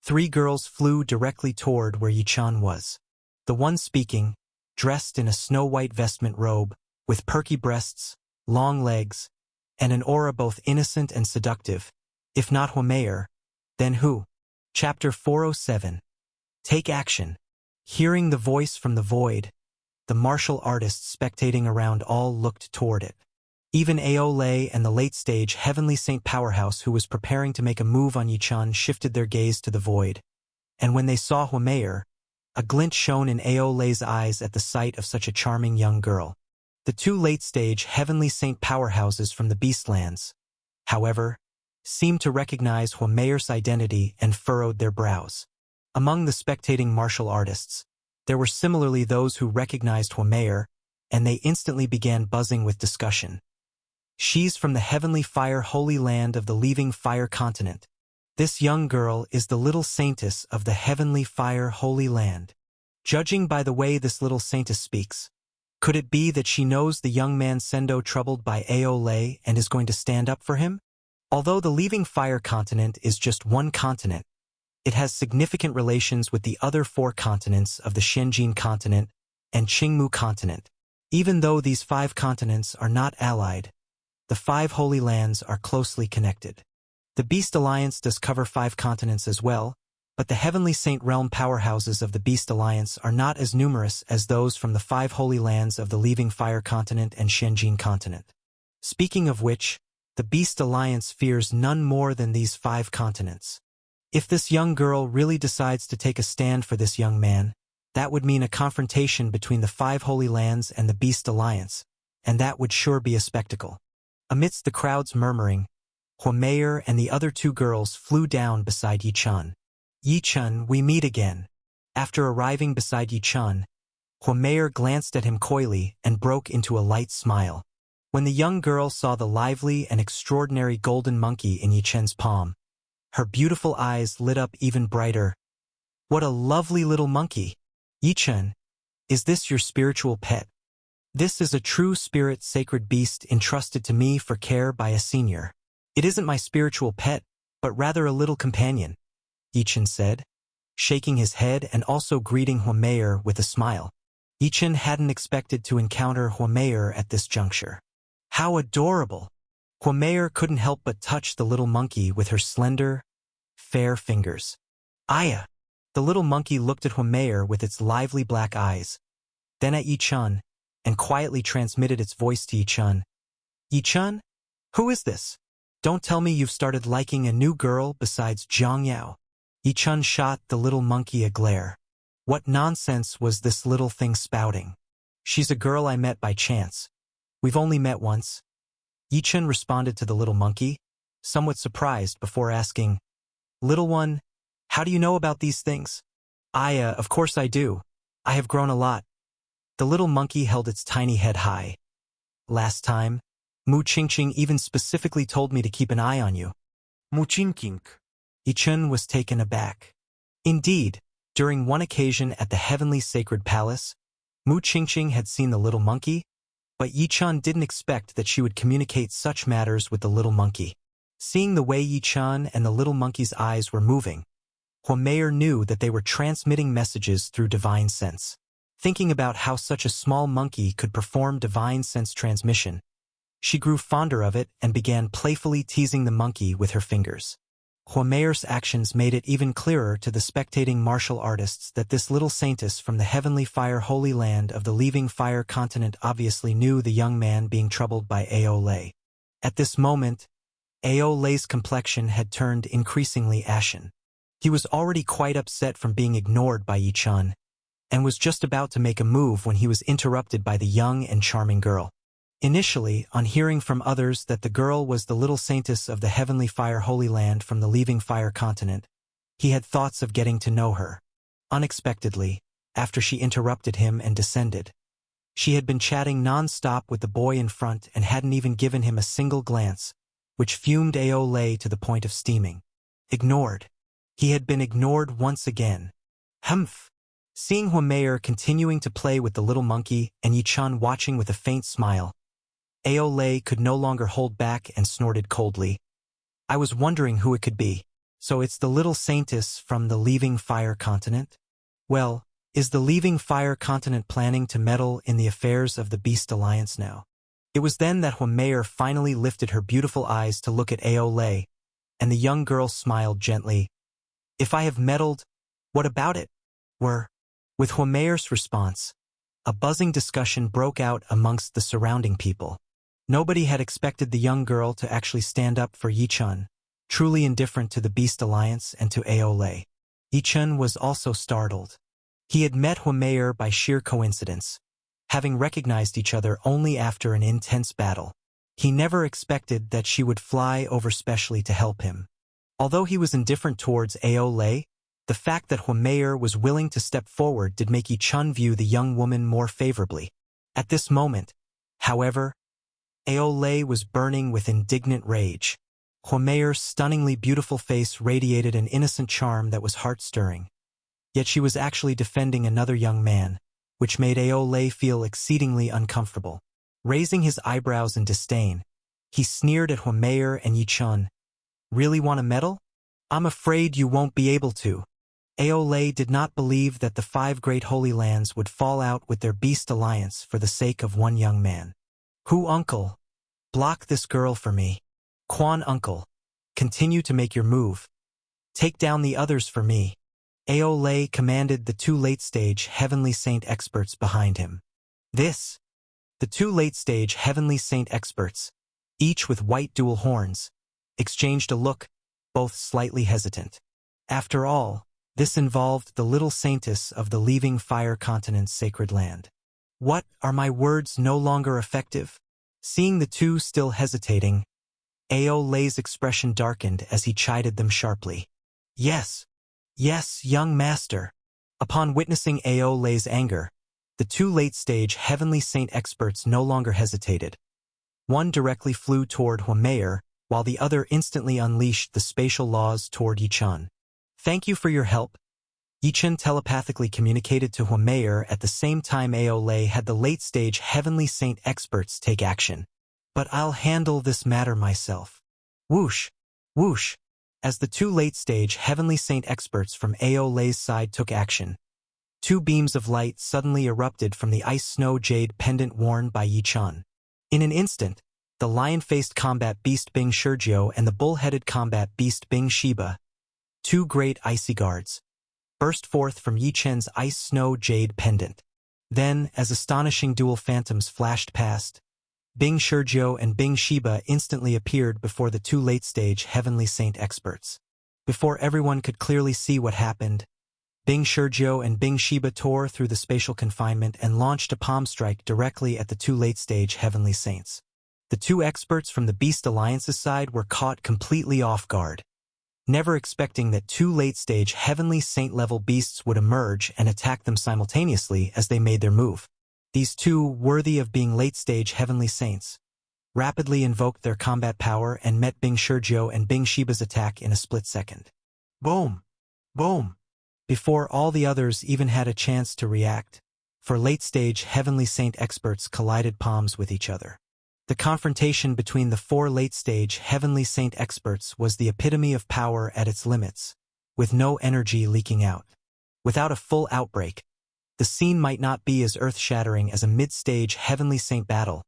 3 girls flew directly toward where Yi-chun was. The one speaking, dressed in a snow-white vestment robe, with perky breasts, long legs, and an aura both innocent and seductive. If not Homeyer, then who? Chapter 407. Take action. Hearing the voice from the void, the martial artists spectating around all looked toward it. Even Aole and the late-stage Heavenly Saint Powerhouse who was preparing to make a move on Yi-chun shifted their gaze to the void. And when they saw Homeyer, a glint shone in Aole's eyes at the sight of such a charming young girl. The 2 late-stage Heavenly Saint Powerhouses from the Beastlands, however, seemed to recognize Homer's identity and furrowed their brows. Among the spectating martial artists, there were similarly those who recognized Homer, and they instantly began buzzing with discussion. She's from the Heavenly Fire Holy Land of the Leaving Fire Continent. This young girl is the little saintess of the Heavenly Fire Holy Land. Judging by the way this little saintess speaks, could it be that she knows the young man Sendo troubled by Aole and is going to stand up for him? Although the Leaving Fire Continent is just one continent, it has significant relations with the other 4 continents of the Shenjin Continent and Qingmu Continent. Even though these 5 continents are not allied, the 5 Holy Lands are closely connected. The Beast Alliance does cover 5 continents as well, but the Heavenly Saint Realm powerhouses of the Beast Alliance are not as numerous as those from the 5 Holy Lands of the Leaving Fire Continent and Shenjin Continent. Speaking of which, the Beast Alliance fears none more than these 5 continents. If this young girl really decides to take a stand for this young man, that would mean a confrontation between the 5 Holy Lands and the Beast Alliance, and that would sure be a spectacle. Amidst the crowd's murmuring, Homer and the other 2 girls flew down beside Yi-chun. Yi-chun, we meet again. After arriving beside Yi-chun, Homer glanced at him coyly and broke into a light smile. When the young girl saw the lively and extraordinary golden monkey in Yi-chun's palm, her beautiful eyes lit up even brighter. What a lovely little monkey! Yi-chun, is this your spiritual pet? This is a true spirit sacred beast entrusted to me for care by a senior. It isn't my spiritual pet, but rather a little companion, Yi-chun said, shaking his head and also greeting Homer with a smile. Yi-chun hadn't expected to encounter Homer at this juncture. How adorable! Homer couldn't help but touch the little monkey with her slender, fair fingers. Aya! The little monkey looked at Humayer with its lively black eyes, then at Yi-chun, and quietly transmitted its voice to Yi-chun. Yi-chun? Who is this? Don't tell me you've started liking a new girl besides Jiang Yao. Yi-chun shot the little monkey a glare. What nonsense was this little thing spouting? She's a girl I met by chance. We've only met once. Yi-chun responded to the little monkey, somewhat surprised before asking, Little one, how do you know about these things? Of course I do. I have grown a lot. The little monkey held its tiny head high. Last time, Mu Qingqing even specifically told me to keep an eye on you. Mu Qingqing. Yi-chun was taken aback. Indeed, during one occasion at the Heavenly Sacred Palace, Mu Qingqing had seen the little monkey, but Yi-chun didn't expect that she would communicate such matters with the little monkey. Seeing the way Yi-chun and the little monkey's eyes were moving, Humayer knew that they were transmitting messages through divine sense. Thinking about how such a small monkey could perform divine sense transmission, she grew fonder of it and began playfully teasing the monkey with her fingers. Humayer's actions made it even clearer to the spectating martial artists that this little saintess from the heavenly fire holy land of the leaving fire continent obviously knew the young man being troubled by Ao Lei. At this moment, Ao Lei's complexion had turned increasingly ashen. He was already quite upset from being ignored by Yi-chun, and was just about to make a move when he was interrupted by the young and charming girl. Initially, on hearing from others that the girl was the little saintess of the heavenly fire holy land from the leaving fire continent, he had thoughts of getting to know her. Unexpectedly, after she interrupted him and descended, she had been chatting non-stop with the boy in front and hadn't even given him a single glance, which fumed Ao Lei to the point of steaming. Ignored. He had been ignored once again. Humph! Seeing Humayer continuing to play with the little monkey and Yi-chun watching with a faint smile, Ao Lei could no longer hold back and snorted coldly. I was wondering who it could be. So it's the little saintess from the leaving fire continent? Well, is the leaving fire continent planning to meddle in the affairs of the Beast Alliance now? It was then that Humayer finally lifted her beautiful eyes to look at Ao Lei, and the young girl smiled gently. If I have meddled, what about it? With Humayer's response, a buzzing discussion broke out amongst the surrounding people. Nobody had expected the young girl to actually stand up for Yi-chun, truly indifferent to the Beast Alliance and to Ao Lei. Yi-chun was also startled. He had met Humayer by sheer coincidence, having recognized each other only after an intense battle. He never expected that she would fly over specially to help him. Although he was indifferent towards Ao Lei, the fact that Humayer was willing to step forward did make Yi-chun view the young woman more favorably. At this moment, however, Ao Lei was burning with indignant rage. Humayer's stunningly beautiful face radiated an innocent charm that was heart-stirring. Yet she was actually defending another young man, which made Ao Lei feel exceedingly uncomfortable. Raising his eyebrows in disdain, he sneered at Humayer and Yi-chun. Really want to meddle? I'm afraid you won't be able to. Ao Lei did not believe that the 5 great holy lands would fall out with their Beast Alliance for the sake of one young man. Who, uncle? Block this girl for me. Quan, uncle. Continue to make your move. Take down the others for me. Ao Lei commanded the 2 late-stage Heavenly Saint experts behind him. The 2 late-stage Heavenly Saint experts, each with white dual horns, exchanged a look, both slightly hesitant. After all, this involved the little saintess of the leaving fire continent's sacred land. What, are my words no longer effective? Seeing the 2 still hesitating, Ao Lei's expression darkened as he chided them sharply. Yes, young master. Upon witnessing Ao Lei's anger, the 2 late-stage Heavenly Saint experts no longer hesitated. One directly flew toward Humayer, while the other instantly unleashed the spatial laws toward Yi-chun. Thank you for your help. Yi-chun telepathically communicated to Humayer at the same time Ao Lei had the late-stage Heavenly Saint experts take action. But I'll handle this matter myself. Whoosh, whoosh. As the 2 late-stage Heavenly Saint experts from Ao Lei's side took action, 2 beams of light suddenly erupted from the ice-snow jade pendant worn by Yi-chun. In an instant, the lion-faced combat beast Bing Shurjiu and the bull-headed combat beast Bing Shiba, Two great icy guards burst forth from Yi Chen's ice snow jade pendant. Then, as astonishing dual phantoms flashed past, Bing Shurjo and Bing Shiba instantly appeared before the two late-stage Heavenly Saint experts. Before everyone could clearly see what happened, Bing Shurjo and Bing Shiba tore through the spatial confinement and launched a palm strike directly at the two late-stage Heavenly Saints. The two experts from the Beast Alliance's side were caught completely off guard, never expecting that two late-stage Heavenly Saint-level beasts would emerge and attack them simultaneously as they made their move. These two, worthy of being late-stage Heavenly Saints, rapidly invoked their combat power and met Bing Shurjo and Bing Shiba's attack in a split second. Boom! Boom! Before all the others even had a chance to react, for late-stage Heavenly Saint experts collided palms with each other. The confrontation between the four late-stage Heavenly Saint experts was the epitome of power at its limits, with no energy leaking out. Without a full outbreak, the scene might not be as earth-shattering as a mid-stage Heavenly Saint battle,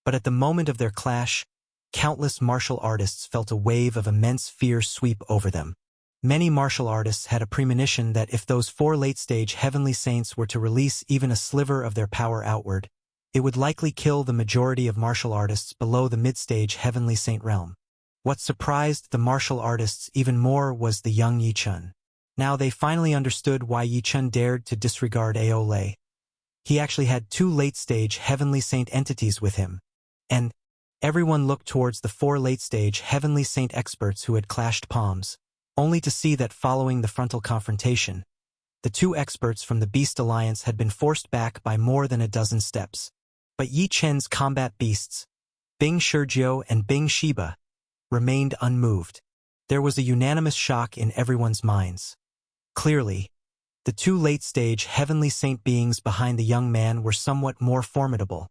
but at the moment of their clash, countless martial artists felt a wave of immense fear sweep over them. Many martial artists had a premonition that if those four late-stage Heavenly Saints were to release even a sliver of their power outward, it would likely kill the majority of martial artists below the mid-stage Heavenly Saint realm. What surprised the martial artists even more was the young Yi Chun. Now they finally understood why Yi Chun dared to disregard Aole. He actually had two late-stage Heavenly Saint entities with him, and everyone looked towards the four late-stage Heavenly Saint experts who had clashed palms, only to see that following the frontal confrontation, the two experts from the Beast Alliance had been forced back by more than a dozen steps. But Yi Chen's combat beasts, Bing Shurjo and Bing Shiba, remained unmoved. There was a unanimous shock in everyone's minds. Clearly, the two late-stage Heavenly Saint beings behind the young man were somewhat more formidable.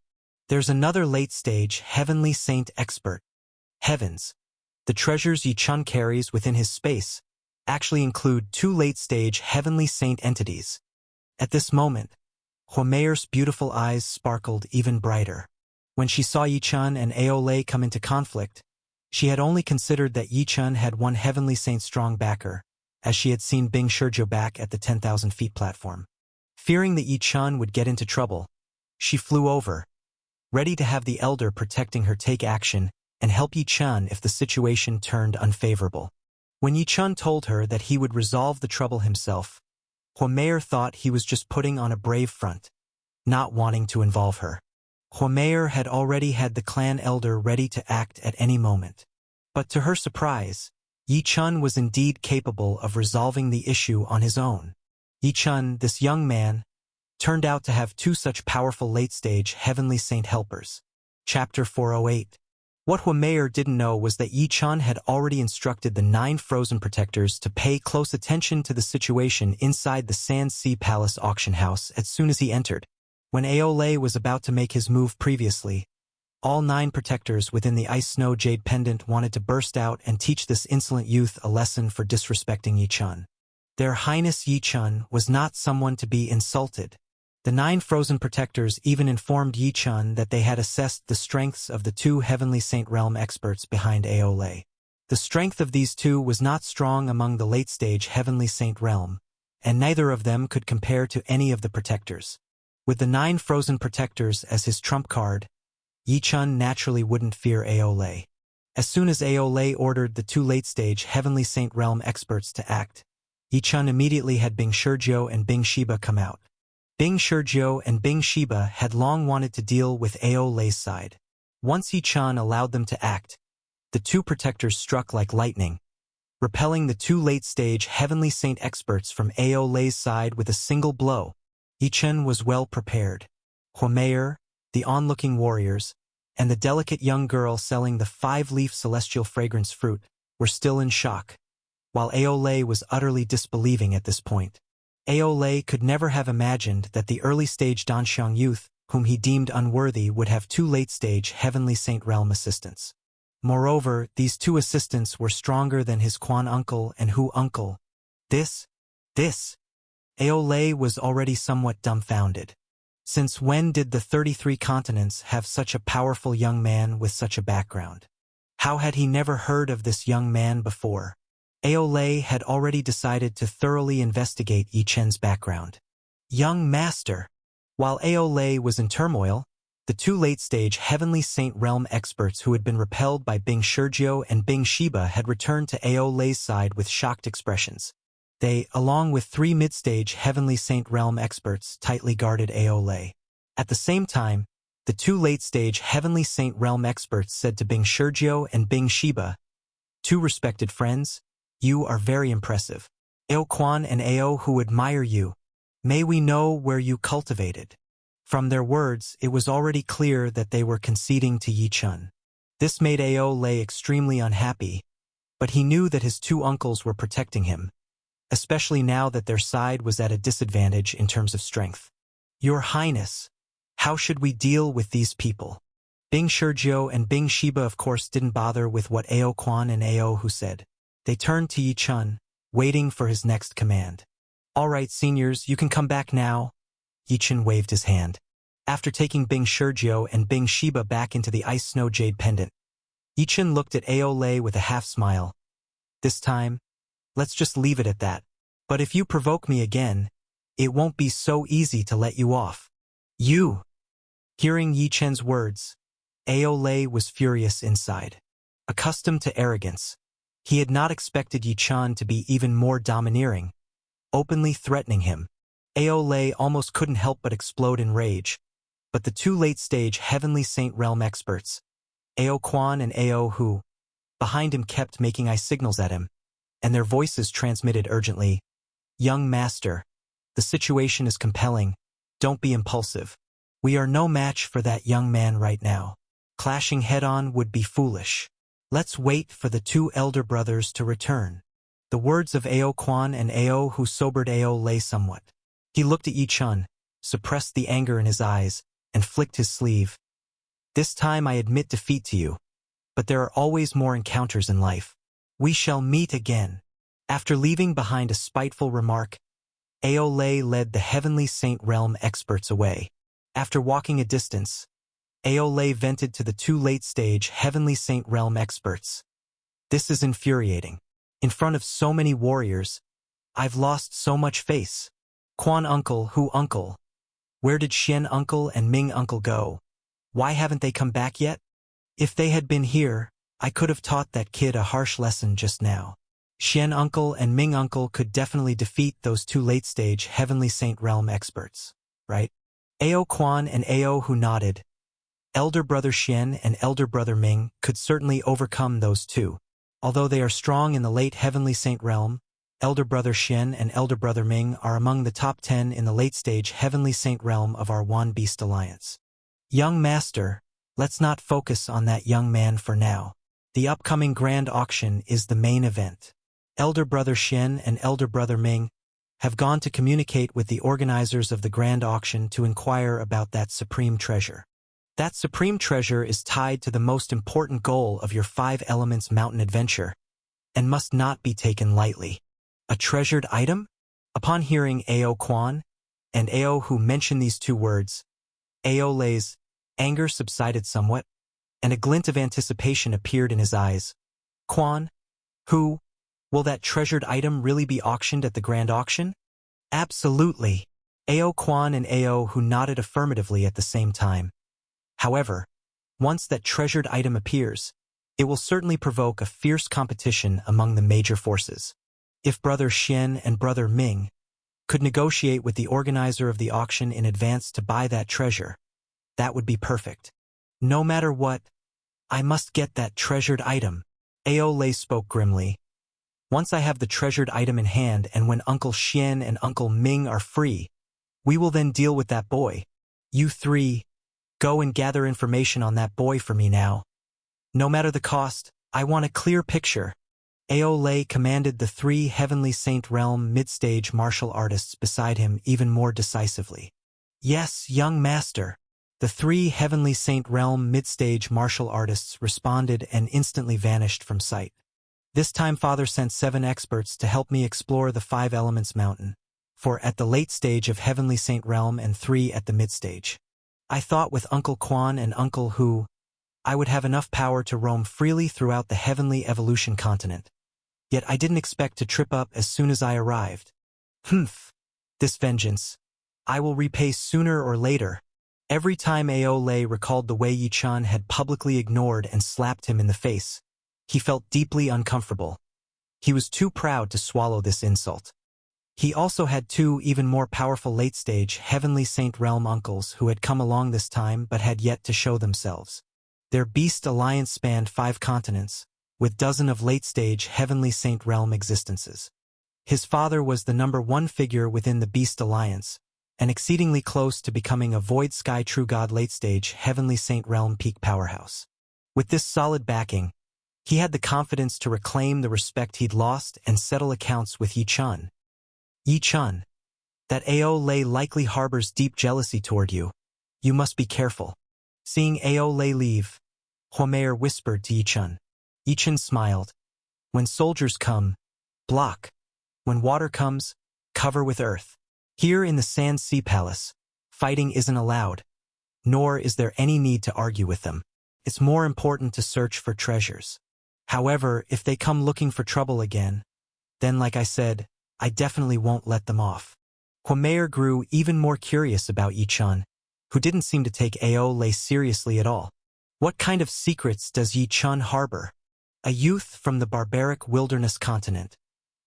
There's another late-stage Heavenly Saint expert. Heavens! The treasures Yi Chun carries within his space actually include two late-stage Heavenly Saint entities. At this moment, Huomeyer's beautiful eyes sparkled even brighter. When she saw Yi Chun and Aole come into conflict, she had only considered that Yi Chun had one Heavenly Saint strong backer, as she had seen Bing Shurjo back at the 10,000 feet platform. Fearing that Yi Chun would get into trouble, she flew over, ready to have the Elder protecting her take action and help Yi Chun if the situation turned unfavorable. When Yi Chun told her that he would resolve the trouble himself, Huomeyer thought he was just putting on a brave front, not wanting to involve her. Huomeyer had already had the clan elder ready to act at any moment. But to her surprise, Yi Chun was indeed capable of resolving the issue on his own. Yi Chun, this young man, turned out to have two such powerful late-stage Heavenly Saint helpers. Chapter 408. What Huomeyer didn't know was that Yi Chun had already instructed the 9 frozen protectors to pay close attention to the situation inside the Sand Sea Palace auction house as soon as he entered. When Aole was about to make his move previously, all 9 protectors within the Ice Snow Jade Pendant wanted to burst out and teach this insolent youth a lesson for disrespecting Yi Chun. Their Highness Yi Chun was not someone to be insulted. The 9 frozen protectors even informed Yi Chun that they had assessed the strengths of the 2 Heavenly Saint Realm experts behind Aole. The strength of these 2 was not strong among the late-stage Heavenly Saint Realm, and neither of them could compare to any of the protectors. With the 9 frozen protectors as his trump card, Yi Chun naturally wouldn't fear Aole. As soon as Aole ordered the 2 late-stage Heavenly Saint Realm experts to act, Yi Chun immediately had Bing Shurjo and Bing Shiba come out. Bing Shurjo and Bing Shiba had long wanted to deal with Aole's side. Once Yi Chun allowed them to act, the 2 protectors struck like lightning, repelling the 2 late-stage Heavenly Saint experts from Aole's side with a single blow. Yi Chun was well prepared. Huomeyer, the onlooking warriors, and the delicate young girl selling the 5-leaf celestial fragrance fruit were still in shock, while Aole was utterly disbelieving at this point. Aole could never have imagined that the early-stage Danxiang youth, whom he deemed unworthy, would have 2 late-stage Heavenly Saint Realm assistants. Moreover, these 2 assistants were stronger than his Quan uncle and Hu uncle. This. Aole was already somewhat dumbfounded. Since when did the 33 continents have such a powerful young man with such a background? How had he never heard of this young man before? Aole had already decided to thoroughly investigate Yi Chen's background. Young master. While Aole was in turmoil, the two late-stage Heavenly Saint Realm experts who had been repelled by Bing Shurgio and Bing Shiba had returned to Aole's side with shocked expressions. They, along with three mid-stage Heavenly Saint Realm experts, tightly guarded Aole. At the same time, the two late-stage Heavenly Saint Realm experts said to Bing Shurgio and Bing Shiba, "Two respected friends, you are very impressive. Ao Quan and Ao who admire you. May we know where you cultivated." From their words, it was already clear that they were conceding to Yi Chun. This made Aole extremely unhappy, but he knew that his two uncles were protecting him, especially now that their side was at a disadvantage in terms of strength. "Your Highness, how should we deal with these people?" Bing Shurgio and Bing Shiba of course didn't bother with what Ao Quan and Ao who said. They turned to Yi Chun, waiting for his next command. "All right, seniors, you can come back now." Yi Chun waved his hand. After taking Bing Shurgio and Bing Shiba back into the ice snow jade pendant, Yi Chun looked at Aole with a half-smile. "This time, let's just leave it at that. But if you provoke me again, it won't be so easy to let you off." "You!" Hearing Yi Chen's words, Aole was furious inside. Accustomed to arrogance, he had not expected Yi Chun to be even more domineering, openly threatening him. Aole almost couldn't help but explode in rage. But the two late-stage Heavenly Saint Realm experts, Ao Quan and Ao Hu, behind him kept making eye signals at him, and their voices transmitted urgently, "Young master, the situation is compelling. Don't be impulsive. We are no match for that young man right now. Clashing head-on would be foolish. Let's wait for the two elder brothers to return." The words of Ao Quan and Ao Hu sobered Aole somewhat. He looked at Yi Chun, suppressed the anger in his eyes, and flicked his sleeve. "This time I admit defeat to you, but there are always more encounters in life. We shall meet again." After leaving behind a spiteful remark, Aole led the Heavenly Saint Realm experts away. After walking a distance, Aole vented to the two late-stage Heavenly Saint Realm experts. "This is infuriating. In front of so many warriors, I've lost so much face. Quan uncle, Hu uncle. Where did Xian uncle and Ming uncle go? Why haven't they come back yet? If they had been here, I could have taught that kid a harsh lesson just now." Xian uncle and Ming uncle could definitely defeat those two late-stage Heavenly Saint Realm experts, right? Ao Quan and Ao Hu nodded. Elder brother Xian and elder brother Ming could certainly overcome those two. Although they are strong in the late Heavenly Saint Realm, elder brother Xian and elder brother Ming are among the top 10 in the late-stage Heavenly Saint Realm of our One Beast Alliance. "Young master, let's not focus on that young man for now. The upcoming grand auction is the main event." Elder brother Xian and elder brother Ming have gone to communicate with the organizers of the grand auction to inquire about that supreme treasure. That supreme treasure is tied to the most important goal of your 5 Elements Mountain adventure, and must not be taken lightly. A treasured item? Upon hearing Ao Quan and Ao Hu mention these two words, Aole's anger subsided somewhat, and a glint of anticipation appeared in his eyes. "Quan? Hu? Will that treasured item really be auctioned at the grand auction?" "Absolutely." Ao Quan and Ao Hu nodded affirmatively at the same time. However, once that treasured item appears, it will certainly provoke a fierce competition among the major forces. If brother Xian and brother Ming could negotiate with the organizer of the auction in advance to buy that treasure, that would be perfect. "No matter what, I must get that treasured item." Aole spoke grimly. "Once I have the treasured item in hand and when Uncle Xian and Uncle Ming are free, we will then deal with that boy. You three, go and gather information on that boy for me now. No matter the cost, I want a clear picture." Aole commanded the 3 Heavenly Saint Realm mid-stage martial artists beside him even more decisively. "Yes, young master." The 3 Heavenly Saint Realm mid-stage martial artists responded and instantly vanished from sight. This time Father sent 7 experts to help me explore the 5 Elements Mountain, 4 at the late stage of Heavenly Saint Realm and 3 at the mid-stage. I thought with Uncle Quan and Uncle Hu, I would have enough power to roam freely throughout the Heavenly Evolution continent. Yet I didn't expect to trip up as soon as I arrived. Humph. This vengeance. I will repay sooner or later. Every time Aole recalled the way Yi-chan had publicly ignored and slapped him in the face, he felt deeply uncomfortable. He was too proud to swallow this insult. He also had two even more powerful late-stage Heavenly Saint Realm uncles who had come along this time but had yet to show themselves. Their beast alliance spanned 5 continents, with dozens of late-stage Heavenly Saint Realm existences. His father was the #1 figure within the Beast Alliance, and exceedingly close to becoming a Void Sky True God late-stage Heavenly Saint Realm peak powerhouse. With this solid backing, he had the confidence to reclaim the respect he'd lost and settle accounts with Yi-chan. Yi-chan, that Aole likely harbors deep jealousy toward you. You must be careful. Seeing Aole leave, Hwameir whispered to Yi-chan. Yi-chan smiled. When soldiers come, block. When water comes, cover with earth. Here in the Sand Sea Palace, fighting isn't allowed, nor is there any need to argue with them. It's more important to search for treasures. However, if they come looking for trouble again, then like I said, I definitely won't let them off. Hwameir grew even more curious about Yi-chan, who didn't seem to take Aole seriously at all. What kind of secrets does Yi-chan harbor? A youth from the barbaric wilderness continent.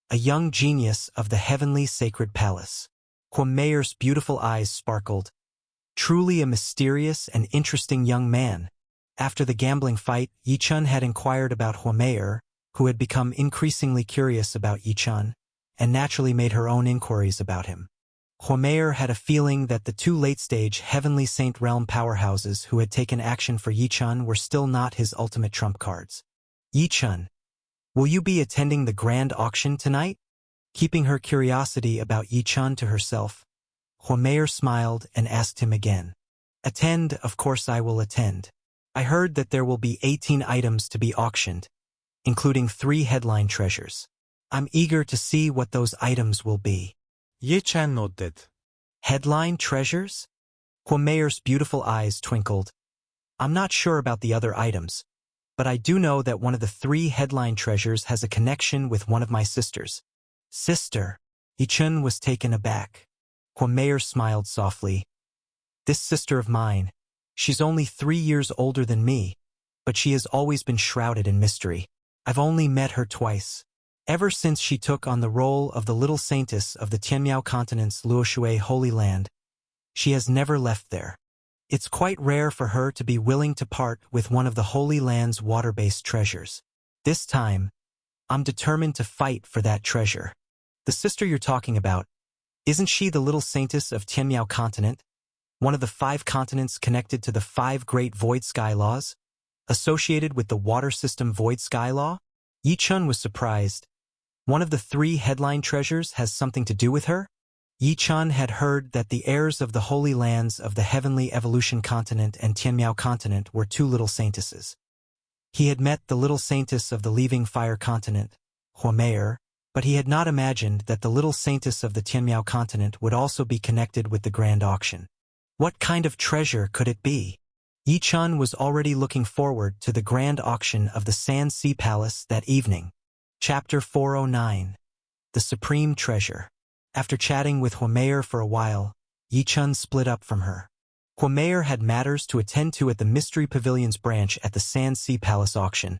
A young genius of the heavenly sacred palace. Hwameir's beautiful eyes sparkled. Truly a mysterious and interesting young man. After the gambling fight, Yi-chan had inquired about Hwameir, who had become increasingly curious about Yi-chan, and naturally made her own inquiries about him. Hwameir had a feeling that the 2 late-stage Heavenly Saint Realm powerhouses who had taken action for Yi-chan were still not his ultimate trump cards. Yi-chan, will you be attending the grand auction tonight? Keeping her curiosity about Yi-chan to herself, Hwameir smiled and asked him again. Attend, of course I will attend. I heard that there will be 18 items to be auctioned, including 3 headline treasures. I'm eager to see what those items will be. Yi-chan nodded. Headline treasures? Hwameir's beautiful eyes twinkled. I'm not sure about the other items, but I do know that one of the 3 headline treasures has a connection with one of my sisters. Sister? Yi-chan was taken aback. Hwameir smiled softly. This sister of mine, she's only 3 years older than me, but she has always been shrouded in mystery. I've only met her twice. Ever since she took on the role of the little saintess of the Tianmiao continent's Luoshui Holy Land, she has never left there. It's quite rare for her to be willing to part with one of the Holy Land's water-based treasures. This time, I'm determined to fight for that treasure. The sister you're talking about, isn't she the little saintess of Tianmiao continent? One of the 5 continents connected to the 5 great Void Sky Laws? Associated with the water system Void Sky Law? Yi-chan was surprised. One of the 3 headline treasures has something to do with her? Yi-chan had heard that the heirs of the Holy Lands of the Heavenly Evolution Continent and Tianmiao Continent were 2 little saintesses. He had met the little saintess of the Leaving Fire Continent, Hwameir, but he had not imagined that the little saintess of the Tianmiao Continent would also be connected with the grand auction. What kind of treasure could it be? Yi-chan was already looking forward to the grand auction of the Sand Sea Palace that evening. Chapter 409. The Supreme Treasure. After chatting with Hwameir for a while, Yi-chan split up from her. Hwameir had matters to attend to at the Mystery Pavilion's branch at the Sand Sea Palace auction,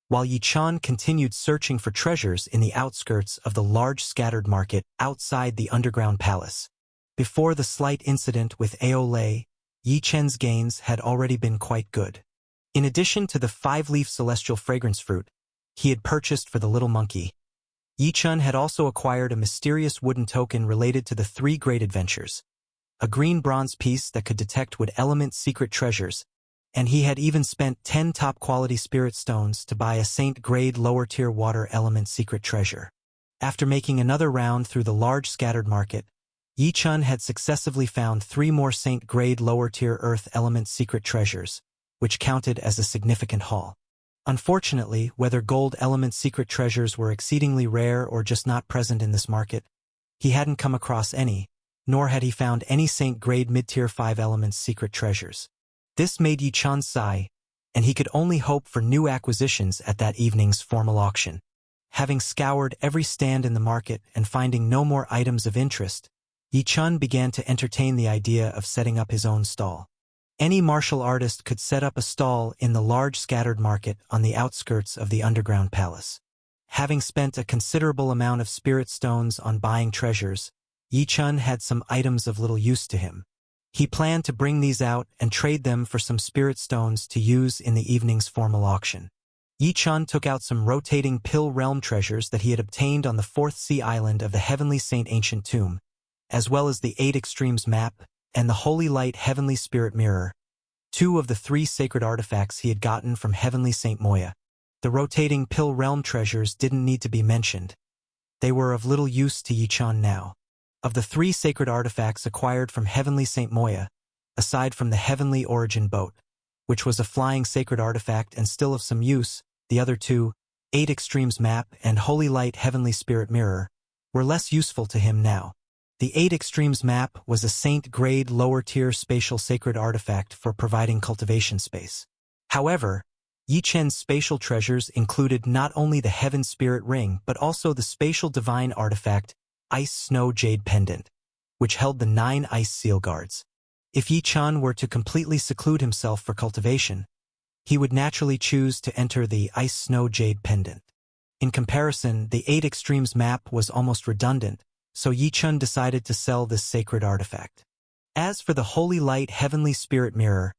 while Yi-chan continued searching for treasures in the outskirts of the large scattered market outside the underground palace. Before the slight incident with Aole, Yi-chan's gains had already been quite good. In addition to the 5-leaf celestial fragrance fruit he had purchased for the little monkey, Yi-chan had also acquired a mysterious wooden token related to the 3 great adventures, a green bronze piece that could detect wood element secret treasures, and he had even spent 10 top-quality spirit stones to buy a Saint-grade lower-tier water element secret treasure. After making another round through the large scattered market, Yi-chan had successively found 3 more Saint-grade lower-tier earth element secret treasures, which counted as a significant haul. Unfortunately, whether gold element secret treasures were exceedingly rare or just not present in this market, he hadn't come across any, nor had he found any Saint-grade mid-tier 5 elements secret treasures. This made Yi-chan sigh, and he could only hope for new acquisitions at that evening's formal auction. Having scoured every stand in the market and finding no more items of interest, Yi Chun began to entertain the idea of setting up his own stall. Any martial artist could set up a stall in the large scattered market on the outskirts of the underground palace. Having spent a considerable amount of spirit stones on buying treasures, Yi Chun had some items of little use to him. He planned to bring these out and trade them for some spirit stones to use in the evening's formal auction. Yi Chun took out some rotating pill realm treasures that he had obtained on the 4th Sea Island of the Heavenly Saint Ancient Tomb, as well as the 8 Extremes map and the Holy Light Heavenly Spirit Mirror, 2 of the 3 sacred artifacts he had gotten from Heavenly Saint Moya. The rotating pill realm treasures didn't need to be mentioned. They were of little use to Yi Chun now. Of the 3 sacred artifacts acquired from Heavenly Saint Moya, aside from the Heavenly Origin Boat, which was a flying sacred artifact and still of some use, the other 2, 8 Extremes map and Holy Light Heavenly Spirit Mirror, were less useful to him now. The 8 Extremes map was a Saint-grade lower-tier spatial sacred artifact for providing cultivation space. However, Yi Chun's spatial treasures included not only the Heaven Spirit Ring but also the spatial divine artifact Ice Snow Jade Pendant, which held the 9 ice seal guards. If Yi Chun were to completely seclude himself for cultivation, he would naturally choose to enter the Ice Snow Jade Pendant. In comparison, the 8 Extremes map was almost redundant, so Yi Chun decided to sell this sacred artifact. As for the Holy Light Heavenly Spirit Mirror,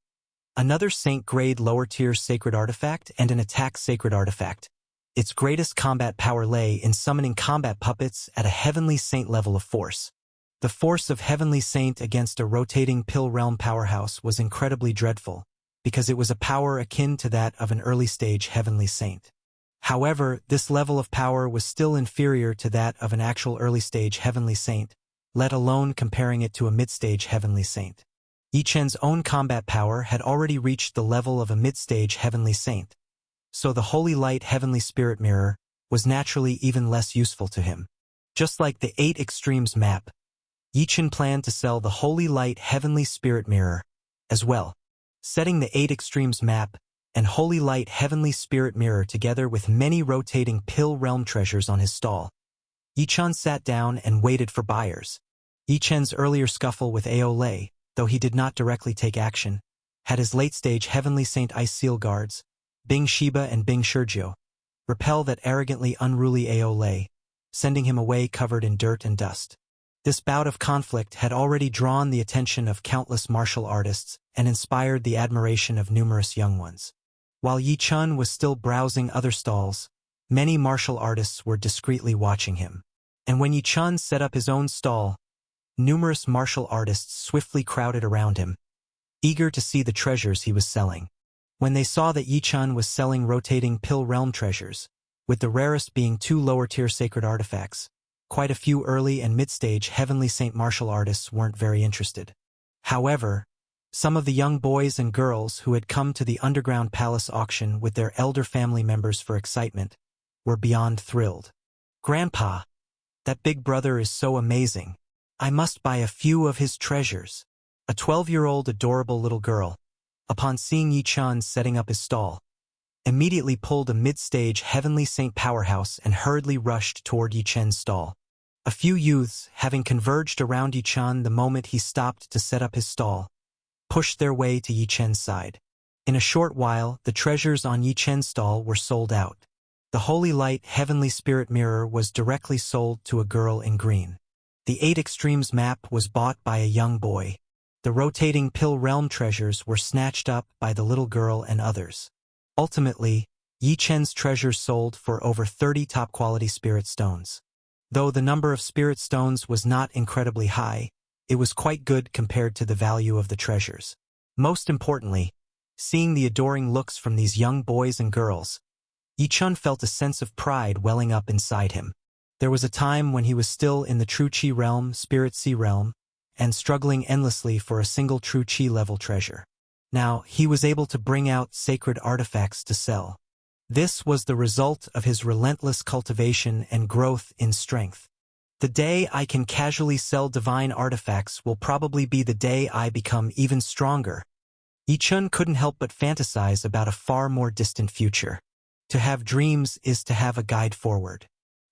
another Saint-grade lower-tier sacred artifact and an attack sacred artifact, its greatest combat power lay in summoning combat puppets at a Heavenly Saint level of force. The force of Heavenly Saint against a rotating pill realm powerhouse was incredibly dreadful, because it was a power akin to that of an early-stage Heavenly Saint. However, this level of power was still inferior to that of an actual early-stage Heavenly Saint, let alone comparing it to a mid-stage Heavenly Saint. Yi Chun's own combat power had already reached the level of a mid-stage Heavenly Saint, so the Holy Light Heavenly Spirit Mirror was naturally even less useful to him. Just like the 8 Extremes map, Yi Chun planned to sell the Holy Light Heavenly Spirit Mirror as well. Setting the 8 Extremes map and Holy Light Heavenly Spirit Mirror together with many rotating pill realm treasures on his stall, Yi Chun sat down and waited for buyers. Yi Chun's earlier scuffle with Aolei, though he did not directly take action, had his late-stage Heavenly Saint Ice Seal Guards, Bing Shiba and Bing Shurjo, repel that arrogantly unruly Aolei, sending him away covered in dirt and dust. This bout of conflict had already drawn the attention of countless martial artists and inspired the admiration of numerous young ones. While Yi Chun was still browsing other stalls, many martial artists were discreetly watching him. And when Yi Chun set up his own stall, numerous martial artists swiftly crowded around him, eager to see the treasures he was selling. When they saw that Yi Chun was selling rotating pill realm treasures, with the rarest being 2 lower-tier sacred artifacts, quite a few early and mid-stage Heavenly Saint martial artists weren't very interested. However, some of the young boys and girls who had come to the underground palace auction with their elder family members for excitement were beyond thrilled. "Grandpa, that big brother is so amazing. I must buy a few of his treasures." A 12-year-old adorable little girl, upon seeing Yi Chun setting up his stall, immediately pulled a mid-stage Heavenly Saint powerhouse and hurriedly rushed toward Yi Chun's stall. A few youths, having converged around Yi Chun the moment he stopped to set up his stall, pushed their way to Yi Chun's side. In a short while, the treasures on Yi Chun's stall were sold out. The Holy Light Heavenly Spirit Mirror was directly sold to a girl in green. The 8 Extremes map was bought by a young boy. The rotating pill realm treasures were snatched up by the little girl and others. Ultimately, Yi Chun's treasures sold for over 30 top-quality spirit stones. Though the number of spirit stones was not incredibly high, it was quite good compared to the value of the treasures. Most importantly, seeing the adoring looks from these young boys and girls, Yi Chun felt a sense of pride welling up inside him. There was a time when he was still in the True Chi realm, Spirit Sea realm, and struggling endlessly for a single True Chi level treasure. Now, he was able to bring out sacred artifacts to sell. This was the result of his relentless cultivation and growth in strength. The day I can casually sell divine artifacts will probably be the day I become even stronger. Yi Chun couldn't help but fantasize about a far more distant future. To have dreams is to have a guide forward.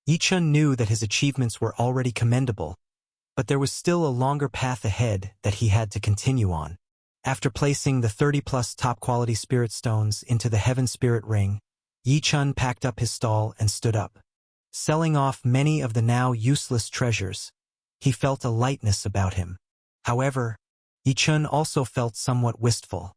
Yichun knew that his achievements were already commendable, but there was still a longer path ahead that he had to continue on. After placing the 30-plus top-quality spirit stones into the Heaven Spirit Ring, Yichun packed up his stall and stood up. Selling off many of the now useless treasures, he felt a lightness about him. However, Yichun also felt somewhat wistful.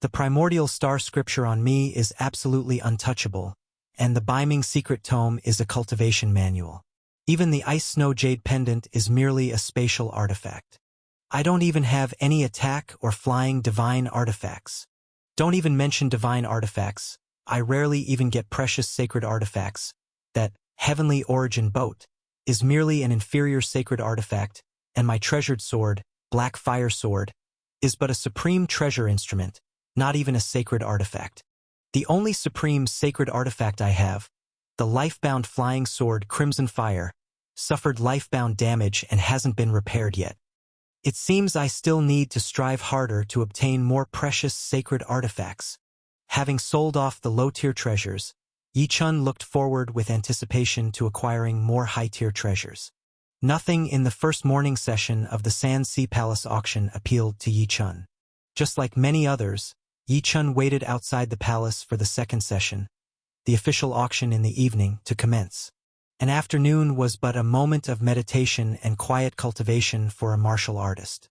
The primordial star scripture on me is absolutely untouchable, and the Biming secret tome is a cultivation manual. Even the ice snow jade pendant is merely a spatial artifact. I don't even have any attack or flying divine artifacts. Don't even mention divine artifacts. I rarely even get precious sacred artifacts. That heavenly origin boat is merely an inferior sacred artifact, and my treasured sword, Black Fire Sword, is but a supreme treasure instrument, not even a sacred artifact. The only supreme sacred artifact I have, the life-bound flying sword Crimson Fire, suffered life-bound damage and hasn't been repaired yet. It seems I still need to strive harder to obtain more precious sacred artifacts. Having sold off the low-tier treasures, Yichun looked forward with anticipation to acquiring more high-tier treasures. Nothing in the first morning session of the Sand Sea Palace auction appealed to Yichun. Just like many others, Yichun waited outside the palace for the second session, the official auction in the evening, to commence. An afternoon was but a moment of meditation and quiet cultivation for a martial artist.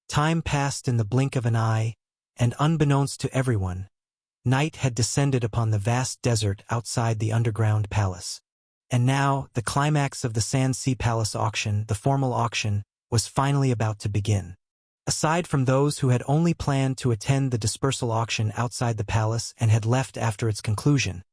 Time passed in the blink of an eye, and unbeknownst to everyone, night had descended upon the vast desert outside the underground palace. And now, the climax of the Sand Sea Palace auction, the formal auction, was finally about to begin. Aside from those who had only planned to attend the dispersal auction outside the palace and had left after its conclusion,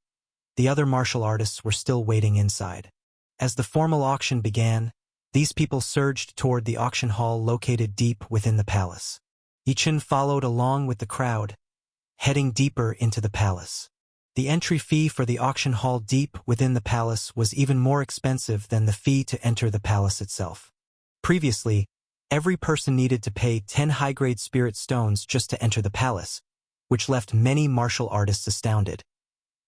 the other martial artists were still waiting inside. As the formal auction began, these people surged toward the auction hall located deep within the palace. Yichun followed along with the crowd, heading deeper into the palace. The entry fee for the auction hall deep within the palace was even more expensive than the fee to enter the palace itself. Previously, every person needed to pay 10 high-grade spirit stones just to enter the palace, which left many martial artists astounded.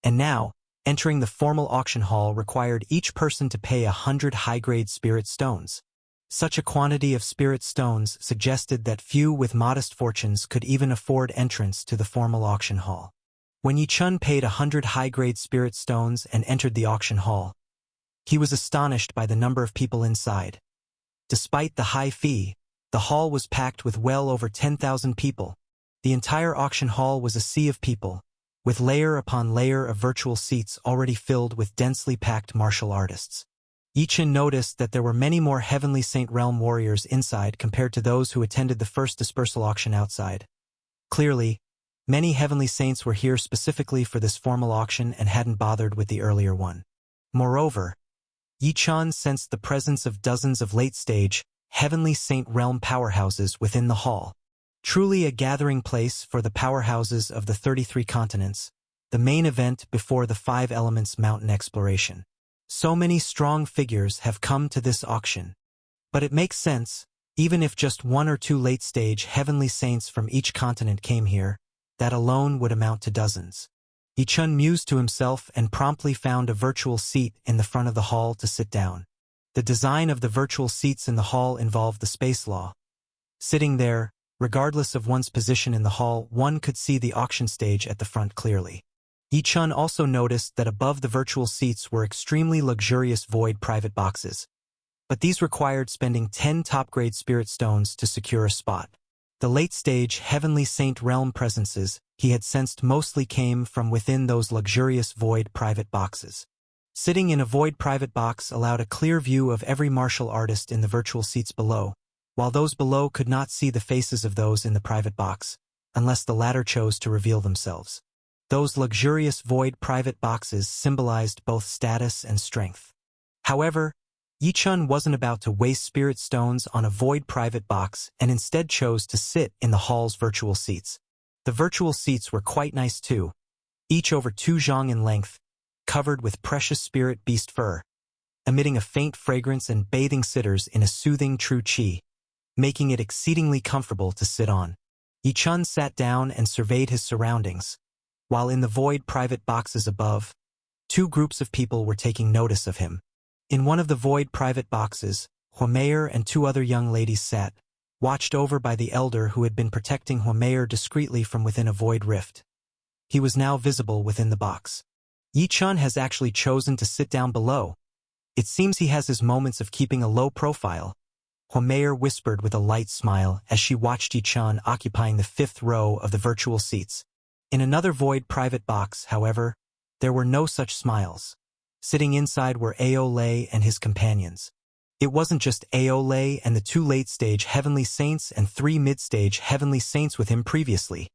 And now, entering the formal auction hall required each person to pay 100 high-grade spirit stones. Such a quantity of spirit stones suggested that few with modest fortunes could even afford entrance to the formal auction hall. When Yichun paid 100 high-grade spirit stones and entered the auction hall, he was astonished by the number of people inside. Despite the high fee, the hall was packed with well over 10,000 people. The entire auction hall was a sea of people, with layer upon layer of virtual seats already filled with densely packed martial artists. Yichun noticed that there were many more Heavenly Saint Realm warriors inside compared to those who attended the first dispersal auction outside. Clearly, many Heavenly Saints were here specifically for this formal auction and hadn't bothered with the earlier one. Moreover, Yichun sensed the presence of dozens of late-stage, Heavenly Saint Realm powerhouses within the hall. Truly a gathering place for the powerhouses of the 33 continents, the main event before the 5 Elements mountain exploration. So many strong figures have come to this auction. But it makes sense, even if just 1 or 2 late-stage Heavenly Saints from each continent came here, that alone would amount to dozens. Yichun mused to himself and promptly found a virtual seat in the front of the hall to sit down. The design of the virtual seats in the hall involved the space law. Sitting there, regardless of one's position in the hall, one could see the auction stage at the front clearly. Yichun also noticed that above the virtual seats were extremely luxurious void private boxes. But these required spending 10 top-grade spirit stones to secure a spot. The late-stage Heavenly Saint Realm presences he had sensed mostly came from within those luxurious void private boxes. Sitting in a void private box allowed a clear view of every martial artist in the virtual seats below, while those below could not see the faces of those in the private box, unless the latter chose to reveal themselves. Those luxurious void private boxes symbolized both status and strength. However, Yichun wasn't about to waste spirit stones on a void private box and instead chose to sit in the hall's virtual seats. The virtual seats were quite nice too, each over 2 zhang in length, covered with precious spirit beast fur, emitting a faint fragrance and bathing sitters in a soothing true qi, making it exceedingly comfortable to sit on. Yichun sat down and surveyed his surroundings, while in the void private boxes above, two groups of people were taking notice of him. In one of the void private boxes, Huameyer and two other young ladies sat, watched over by the elder who had been protecting Huameyer discreetly from within a void rift. He was now visible within the box. Yi-chun has actually chosen to sit down below. It seems he has his moments of keeping a low profile. Huameyer whispered with a light smile as she watched Yi-chun occupying the fifth row of the virtual seats. In another void private box, however, there were no such smiles. Sitting inside were Aole and his companions. It wasn't just Aole and the two late-stage Heavenly Saints and three mid-stage Heavenly Saints with him previously.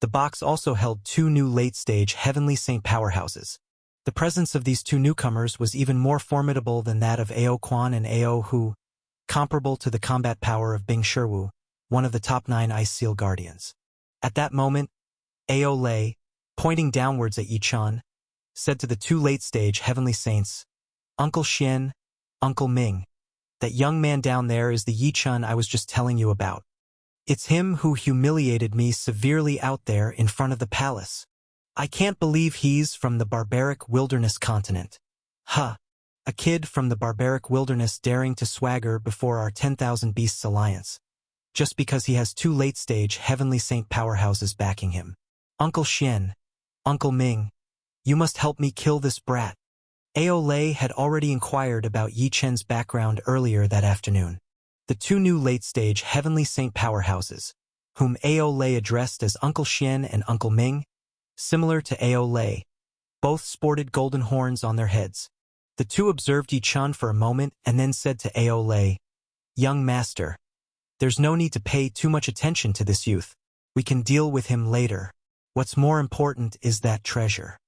The box also held two new late-stage Heavenly Saint powerhouses. The presence of these two newcomers was even more formidable than that of Ao Quan and Ao Hu, comparable to the combat power of Bing Shiwu, one of the top 9 Ice Seal Guardians. At that moment, Aole, pointing downwards at Yi-chun, said to the two late-stage Heavenly Saints, "Uncle Xian, Uncle Ming, that young man down there is the Yi-chun I was just telling you about. It's him who humiliated me severely out there in front of the palace. I can't believe he's from the barbaric wilderness continent. Huh. A kid from the barbaric wilderness daring to swagger before our 10,000 Beasts Alliance, just because he has two late-stage Heavenly Saint powerhouses backing him. Uncle Xian, Uncle Ming, you must help me kill this brat." Aole had already inquired about Yi Chen's background earlier that afternoon. The two new late-stage Heavenly Saint powerhouses, whom Aole addressed as Uncle Xian and Uncle Ming, similar to Aole, both sported golden horns on their heads. The two observed Yi-chun for a moment and then said to Aole, "Young master, there's no need to pay too much attention to this youth. We can deal with him later. What's more important is that treasure.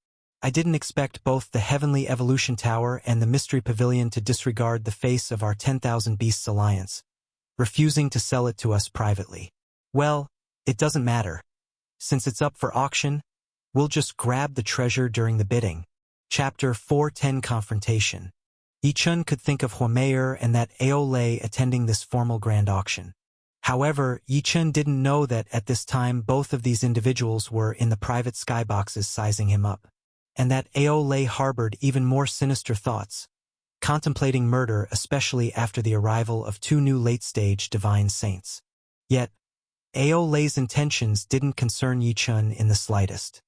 I didn't expect both the Heavenly Evolution Tower and the Mystery Pavilion to disregard the face of our 10,000 Beasts Alliance, refusing to sell it to us privately. Well, it doesn't matter. Since it's up for auction, we'll just grab the treasure during the bidding." Chapter 410 Confrontation. Yi-chun could think of Huameyer and that Aole attending this formal grand auction. However, Yi-chun didn't know that at this time both of these individuals were in the private skyboxes sizing him up, and that Aole harbored even more sinister thoughts, contemplating murder especially after the arrival of two new late-stage divine saints. Yet, Aole's intentions didn't concern Yi-chun in the slightest.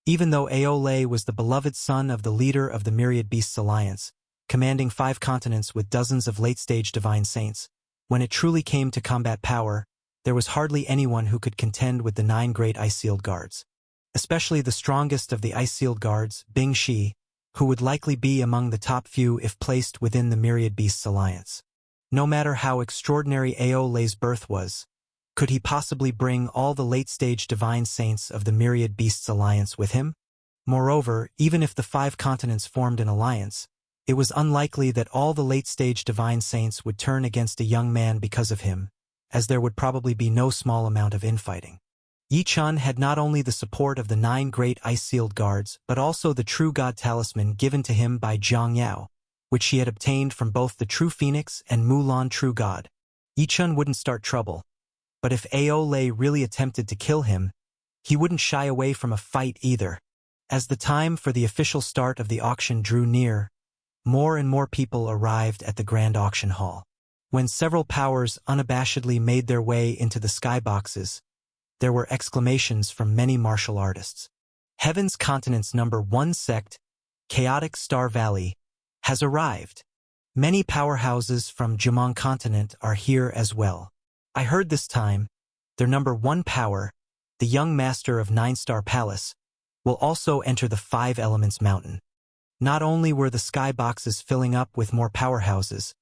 Even though Aole was the beloved son of the leader of the Myriad Beasts Alliance, commanding 5 continents with dozens of late-stage divine saints, when it truly came to combat power, there was hardly anyone who could contend with the 9 great ice-sealed guards. Especially the strongest of the ice-sealed guards, Bing Shi, who would likely be among the top few if placed within the Myriad Beasts Alliance. No matter how extraordinary Aole's birth was, could he possibly bring all the late-stage divine saints of the Myriad Beasts Alliance with him? Moreover, even if the 5 continents formed an alliance, it was unlikely that all the late-stage divine saints would turn against a young man because of him, as there would probably be no small amount of infighting. Yi-chun had not only the support of the 9 great ice-sealed guards, but also the True God talisman given to him by Zhang Yao, which she had obtained from both the True Phoenix and Mulan True God. Yi-chun wouldn't start trouble, but if Aole really attempted to kill him, he wouldn't shy away from a fight either. As the time for the official start of the auction drew near, more and more people arrived at the grand auction hall. When several powers unabashedly made their way into the skyboxes, there were exclamations from many martial artists. Heaven's Continent's #1 sect, Chaotic Star Valley, has arrived. Many powerhouses from Jumong Continent are here as well. I heard this time, their #1 power, the young master of 9-Star Palace, will also enter the 5 Elements Mountain. Not only were the skyboxes filling up with more powerhouses,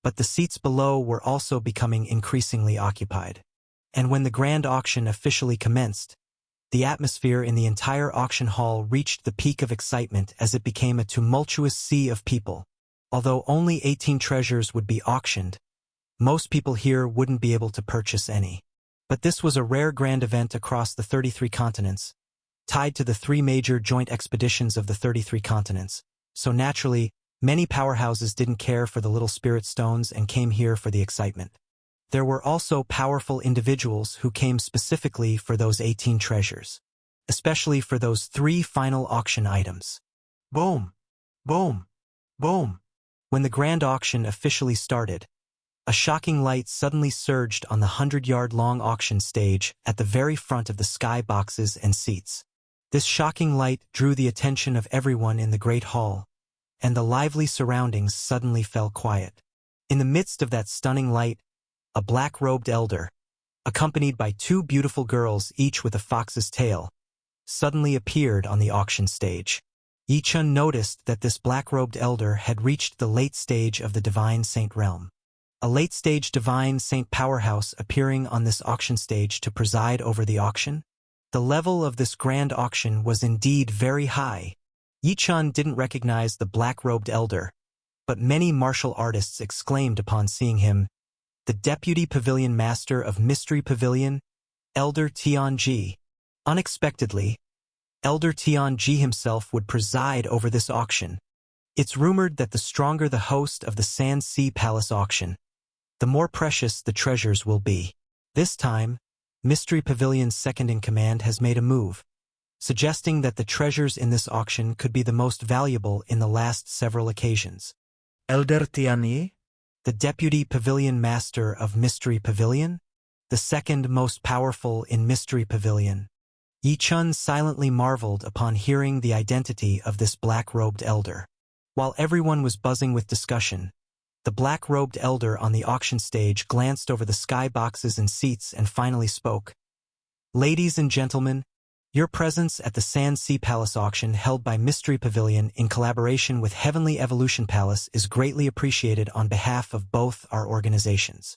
but the seats below were also becoming increasingly occupied. And when the grand auction officially commenced, the atmosphere in the entire auction hall reached the peak of excitement as it became a tumultuous sea of people. Although only 18 treasures would be auctioned, most people here wouldn't be able to purchase any. But this was a rare grand event across the 33 continents, tied to the 3 major joint expeditions of the 33 continents. So naturally, many powerhouses didn't care for the little spirit stones and came here for the excitement. There were also powerful individuals who came specifically for those 18 treasures, especially for those 3 final auction items. Boom! Boom! Boom! When the grand auction officially started, a shocking light suddenly surged on the 100-yard-long auction stage at the very front of the sky boxes and seats. This shocking light drew the attention of everyone in the great hall, and the lively surroundings suddenly fell quiet. In the midst of that stunning light, a black-robed elder, accompanied by two beautiful girls each with a fox's tail, suddenly appeared on the auction stage. Yi-chun noticed that this black-robed elder had reached the late stage of the divine saint realm. A late-stage divine saint powerhouse appearing on this auction stage to preside over the auction? The level of this grand auction was indeed very high. Yi-chun didn't recognize the black-robed elder, but many martial artists exclaimed upon seeing him, the Deputy Pavilion Master of Mystery Pavilion, Elder Tianji. Unexpectedly, Elder Tianji himself would preside over this auction. It's rumored that the stronger the host of the Sand Sea Palace auction, the more precious the treasures will be. This time, Mystery Pavilion's second-in-command has made a move, suggesting that the treasures in this auction could be the most valuable in the last several occasions. Elder Tianyi? The Deputy Pavilion Master of Mystery Pavilion? The second most powerful in Mystery Pavilion. Yi-chun silently marveled upon hearing the identity of this black-robed elder. While everyone was buzzing with discussion, the black-robed elder on the auction stage glanced over the sky boxes and seats and finally spoke. Ladies and gentlemen, your presence at the Sand Sea Palace auction held by Mystery Pavilion in collaboration with Heavenly Evolution Palace is greatly appreciated on behalf of both our organizations.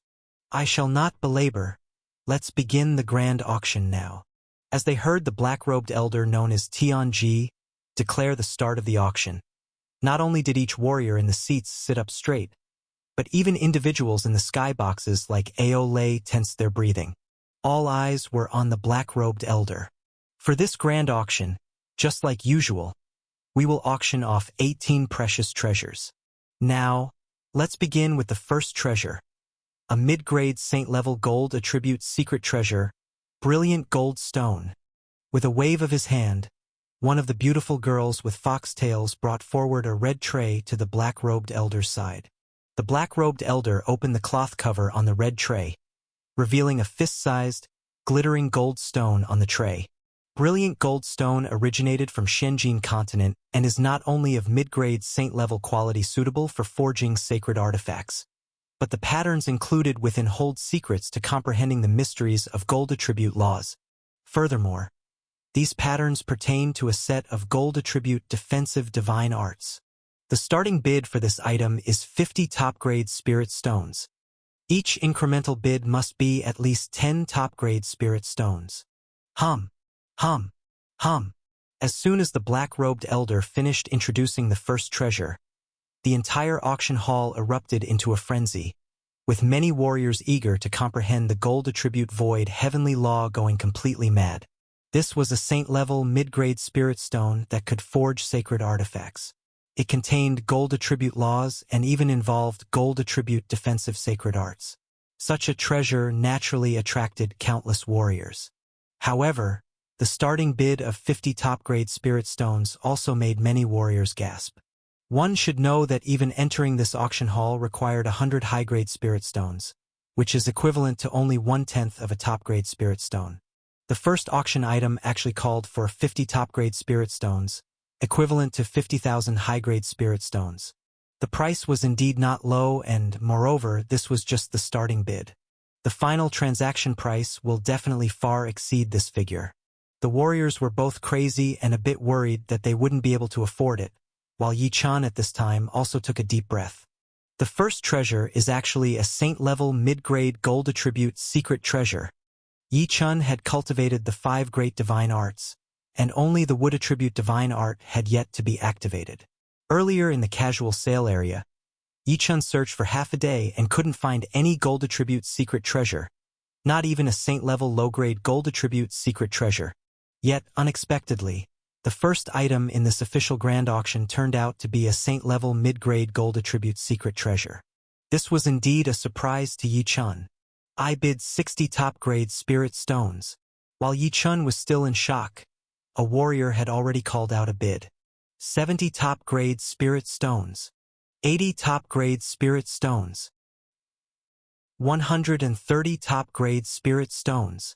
I shall not belabor. Let's begin the grand auction now. As they heard the black-robed elder known as Tianji declare the start of the auction, not only did each warrior in the seats sit up straight, but even individuals in the skyboxes like Ao Lei tensed their breathing. All eyes were on the black-robed elder. For this grand auction, just like usual, we will auction off 18 precious treasures. Now, let's begin with the first treasure, a mid-grade saint-level gold attribute secret treasure, brilliant gold stone. With a wave of his hand, one of the beautiful girls with foxtails brought forward a red tray to the black-robed elder's side. The black-robed elder opened the cloth cover on the red tray, revealing a fist-sized, glittering gold stone on the tray. Brilliant gold stone originated from Shenjin continent and is not only of mid-grade saint-level quality suitable for forging sacred artifacts, but the patterns included within hold secrets to comprehending the mysteries of gold attribute laws. Furthermore, these patterns pertain to a set of gold attribute defensive divine arts. The starting bid for this item is 50 top-grade spirit stones. Each incremental bid must be at least 10 top-grade spirit stones. Hum, hum, hum. As soon as the black-robed elder finished introducing the first treasure, the entire auction hall erupted into a frenzy, with many warriors eager to comprehend the gold attribute void heavenly law going completely mad. This was a saint-level mid-grade spirit stone that could forge sacred artifacts. It contained gold attribute laws and even involved gold attribute defensive sacred arts. Such a treasure naturally attracted countless warriors. However, the starting bid of 50 top-grade spirit stones also made many warriors gasp. One should know that even entering this auction hall required 100 high-grade spirit stones, which is equivalent to only 1/10 of a top-grade spirit stone. The first auction item actually called for 50 top-grade spirit stones, equivalent to 50,000 high-grade spirit stones. The price was indeed not low and, moreover, this was just the starting bid. The final transaction price will definitely far exceed this figure. The warriors were both crazy and a bit worried that they wouldn't be able to afford it, while Yi-chan at this time also took a deep breath. The first treasure is actually a saint-level mid-grade gold attribute secret treasure. Yi-chun had cultivated the 5 great divine arts, and only the wood attribute divine art had yet to be activated. Earlier in the casual sale area, Yi-chun searched for half a day and couldn't find any gold attribute secret treasure, not even a saint-level low-grade gold attribute secret treasure. Yet, unexpectedly, the first item in this official grand auction turned out to be a saint-level mid-grade gold attribute secret treasure. This was indeed a surprise to Yi-chun. I bid 60 top-grade spirit stones. While Yi-chun was still in shock, a warrior had already called out a bid. 70 top-grade spirit stones. 80 top-grade spirit stones. 130 top-grade spirit stones.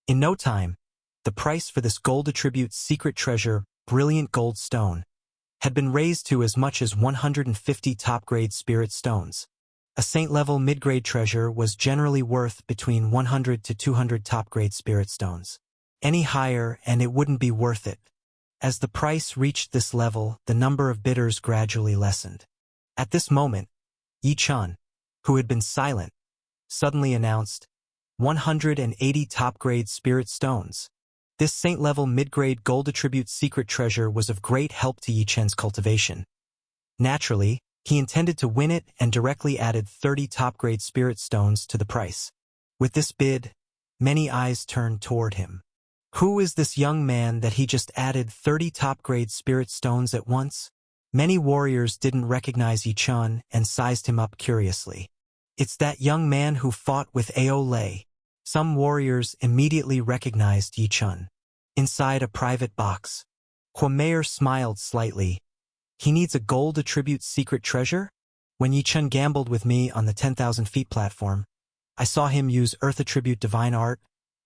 In no time, the price for this gold attribute secret treasure, brilliant gold stone, had been raised to as much as 150 top-grade spirit stones. A saint-level mid-grade treasure was generally worth between 100 to 200 top-grade spirit stones. Any higher and it wouldn't be worth it. As the price reached this level, the number of bidders gradually lessened. At this moment, Yi Chun, who had been silent, suddenly announced, 180 top-grade spirit stones. This saint-level mid-grade gold attribute secret treasure was of great help to Yi Chen's cultivation. Naturally, he intended to win it and directly added 30 top-grade spirit stones to the price. With this bid, many eyes turned toward him. Who is this young man that he just added 30 top-grade spirit stones at once? Many warriors didn't recognize Yi Chun and sized him up curiously. It's that young man who fought with Ao Lei. Some warriors immediately recognized Yi Chun. Inside a private box, Huameyer smiled slightly. He needs a gold attribute secret treasure? When Yi Chun gambled with me on the 10,000 feet platform, I saw him use earth attribute divine art,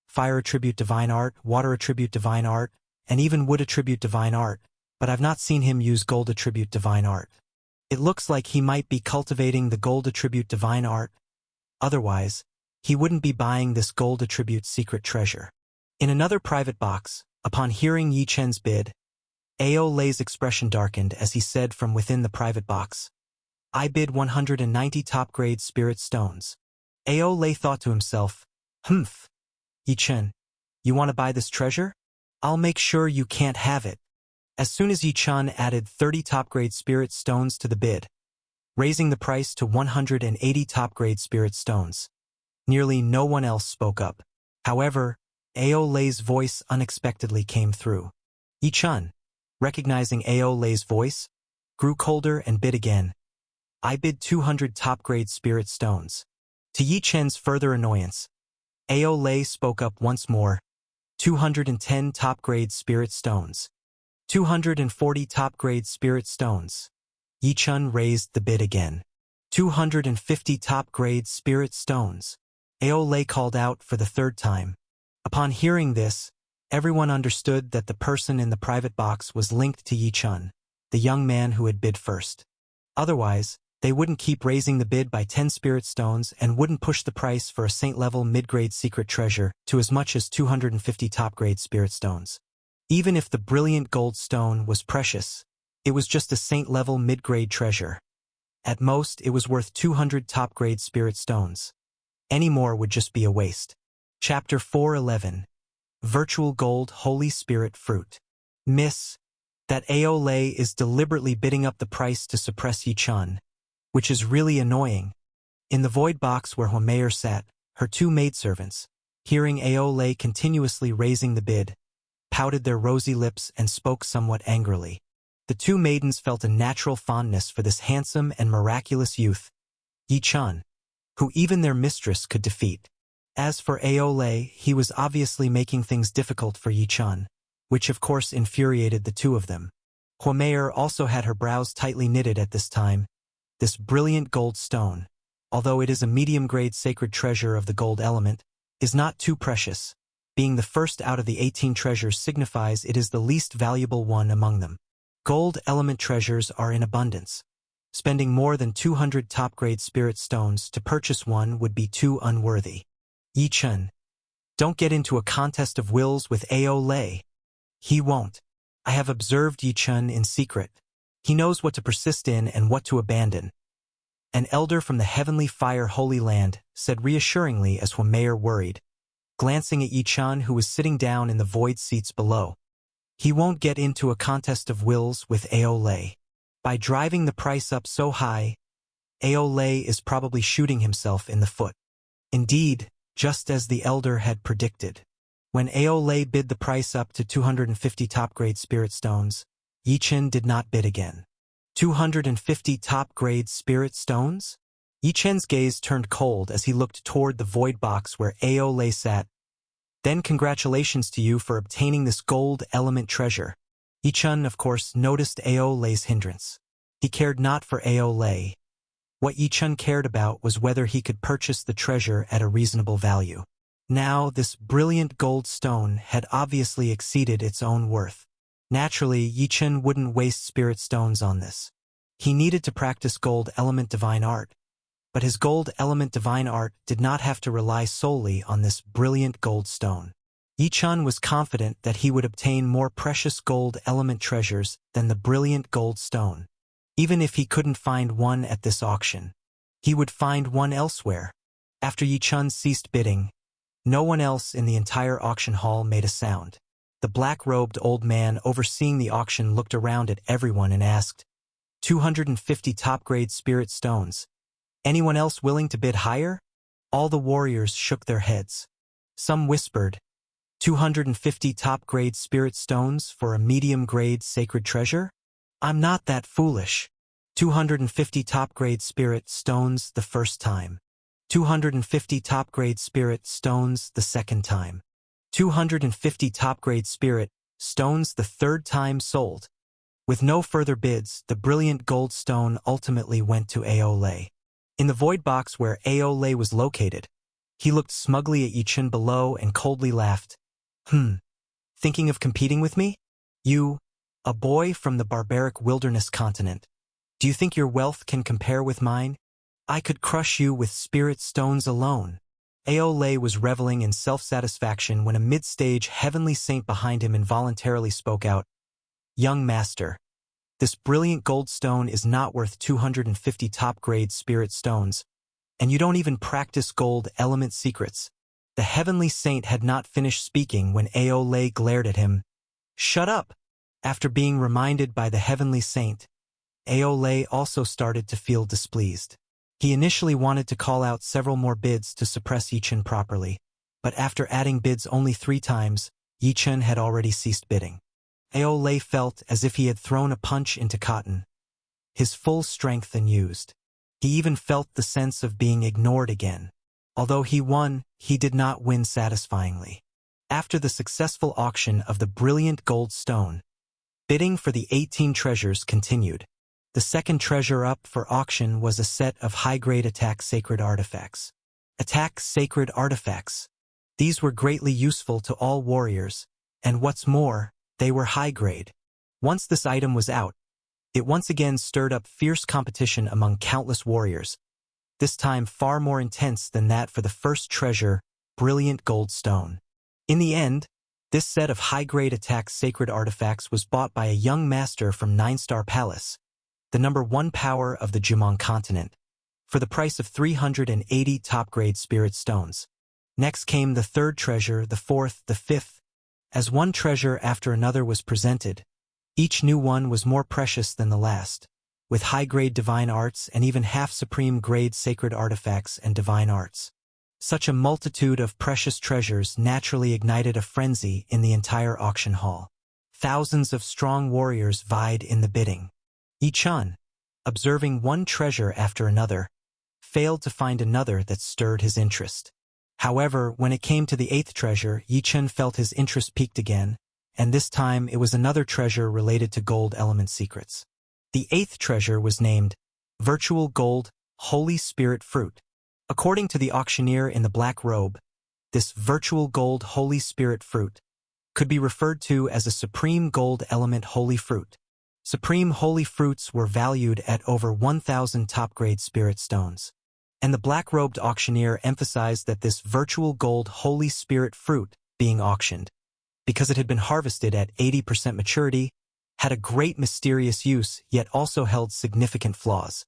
fire attribute divine art, water attribute divine art, and even wood attribute divine art, but I've not seen him use gold attribute divine art. It looks like he might be cultivating the gold attribute divine art. Otherwise, he wouldn't be buying this gold attribute secret treasure. In another private box, upon hearing Yi Chen's bid, Ao Lei's expression darkened as he said from within the private box, I bid 190 top-grade spirit stones. Ao Lei thought to himself, Humph. Yi Chen, you want to buy this treasure? I'll make sure you can't have it. As soon as Yi Chun added 30 top-grade spirit stones to the bid, raising the price to 180 top-grade spirit stones, nearly no one else spoke up. However, Ao Lei's voice unexpectedly came through. Yi Chun, recognizing Ao Lei's voice, grew colder and bid again. I bid 200 top-grade spirit stones. To Yi Chen's further annoyance, Ao Lei spoke up once more. 210 top-grade spirit stones. 240 top-grade spirit stones. Yi Chun raised the bid again. 250 top-grade spirit stones. Ao Lei called out for the third time. Upon hearing this, everyone understood that the person in the private box was linked to Yi Chun, the young man who had bid first. Otherwise, they wouldn't keep raising the bid by 10 spirit stones and wouldn't push the price for a saint-level mid-grade secret treasure to as much as 250 top-grade spirit stones. Even if the brilliant gold stone was precious, it was just a saint-level mid-grade treasure. At most, it was worth 200 top-grade spirit stones. Any more would just be a waste. Chapter 4:11. Virtual Gold Holy Spirit Fruit. Miss, that Ao Lei is deliberately bidding up the price to suppress Yi Chun, which is really annoying. In the void box where Huameyer sat, her two maidservants, hearing Ao Lei continuously raising the bid, pouted their rosy lips and spoke somewhat angrily. The two maidens felt a natural fondness for this handsome and miraculous youth, Yi Chun, who even their mistress could defeat. As for Ao Lei, he was obviously making things difficult for Yi Chun, which of course infuriated the two of them. Huameyer also had her brows tightly knitted at this time. This brilliant gold stone, although it is a medium-grade sacred treasure of the gold element, is not too precious. Being the first out of the 18 treasures signifies it is the least valuable one among them. Gold element treasures are in abundance. Spending more than 200 top-grade spirit stones to purchase one would be too unworthy. Yi Chun, don't get into a contest of wills with Ao Lei. He won't. I have observed Yi Chun in secret. He knows what to persist in and what to abandon. An elder from the heavenly fire holy land said reassuringly as Huameyer worried, glancing at Yi Chun who was sitting down in the void seats below. He won't get into a contest of wills with Ao Lei. By driving the price up so high, Ao Lei is probably shooting himself in the foot. Indeed, just as the elder had predicted. When Ao Lei bid the price up to 250 top-grade spirit stones, Yi Chun did not bid again. 250 top-grade spirit stones? Yi Chun's gaze turned cold as he looked toward the void box where Ao Lei sat. Then congratulations to you for obtaining this gold element treasure. Yi-chun, of course, noticed Ao-Lei's hindrance. He cared not for Ao-Lei. What Yi-chun cared about was whether he could purchase the treasure at a reasonable value. Now, this brilliant gold stone had obviously exceeded its own worth. Naturally, Yi-chun wouldn't waste spirit stones on this. He needed to practice gold element divine art. But his gold element divine art did not have to rely solely on this brilliant gold stone. Yi-chun was confident that he would obtain more precious gold element treasures than the brilliant gold stone. Even if he couldn't find one at this auction, he would find one elsewhere. After Yi-chun ceased bidding, no one else in the entire auction hall made a sound. The black-robed old man overseeing the auction looked around at everyone and asked, 250 top-grade spirit stones. Anyone else willing to bid higher? All the warriors shook their heads. Some whispered, 250 top-grade spirit stones for a medium-grade sacred treasure? I'm not that foolish. 250 top-grade spirit stones the first time. 250 top-grade spirit stones the second time. 250 top-grade spirit stones the third time sold. With no further bids, the brilliant gold stone ultimately went to Ao-Lei. In the void box where Ao-Lei was located, he looked smugly at Yi-chun below and coldly laughed. Thinking of competing with me? You, a boy from the barbaric wilderness continent. Do you think your wealth can compare with mine? I could crush you with spirit stones alone. Ao-Lei was reveling in self-satisfaction when a mid-stage heavenly saint behind him involuntarily spoke out. Young master, this brilliant gold stone is not worth 250 top-grade spirit stones, and you don't even practice gold element secrets. The heavenly saint had not finished speaking when Ao-Lei glared at him. Shut up! After being reminded by the heavenly saint, Ao-Lei also started to feel displeased. He initially wanted to call out several more bids to suppress Yi-chun properly, but after adding bids only 3 times, Yi-chun had already ceased bidding. Ao-Lei felt as if he had thrown a punch into cotton, his full strength unused. He even felt the sense of being ignored again. Although he won, he did not win satisfyingly. After the successful auction of the brilliant gold stone, bidding for the 18 treasures continued. The second treasure up for auction was a set of high-grade attack sacred artifacts. Attack sacred artifacts. These were greatly useful to all warriors, and what's more, they were high-grade. Once this item was out, it once again stirred up fierce competition among countless warriors, this time far more intense than that for the first treasure, brilliant gold stone. In the end, this set of high-grade attack sacred artifacts was bought by a young master from 9-Star Palace, the #1 power of the Jumong continent, for the price of 380 top-grade spirit stones. Next came the third treasure, the fourth, the fifth. As one treasure after another was presented, each new one was more precious than the last, with high-grade divine arts and even half-supreme-grade sacred artifacts and divine arts. Such a multitude of precious treasures naturally ignited a frenzy in the entire auction hall. Thousands of strong warriors vied in the bidding. Yi-chun, observing one treasure after another, failed to find another that stirred his interest. However, when it came to the 8th treasure, Yi-chun felt his interest peaked again, and this time it was another treasure related to gold element secrets. The 8th treasure was named Virtual Gold Holy Spirit Fruit. According to the auctioneer in the black robe, this virtual gold Holy Spirit Fruit could be referred to as a supreme gold element holy fruit. Supreme holy fruits were valued at over 1,000 top-grade spirit stones. And the black-robed auctioneer emphasized that this virtual gold holy spirit fruit being auctioned, because it had been harvested at 80% maturity, had a great mysterious use yet also held significant flaws.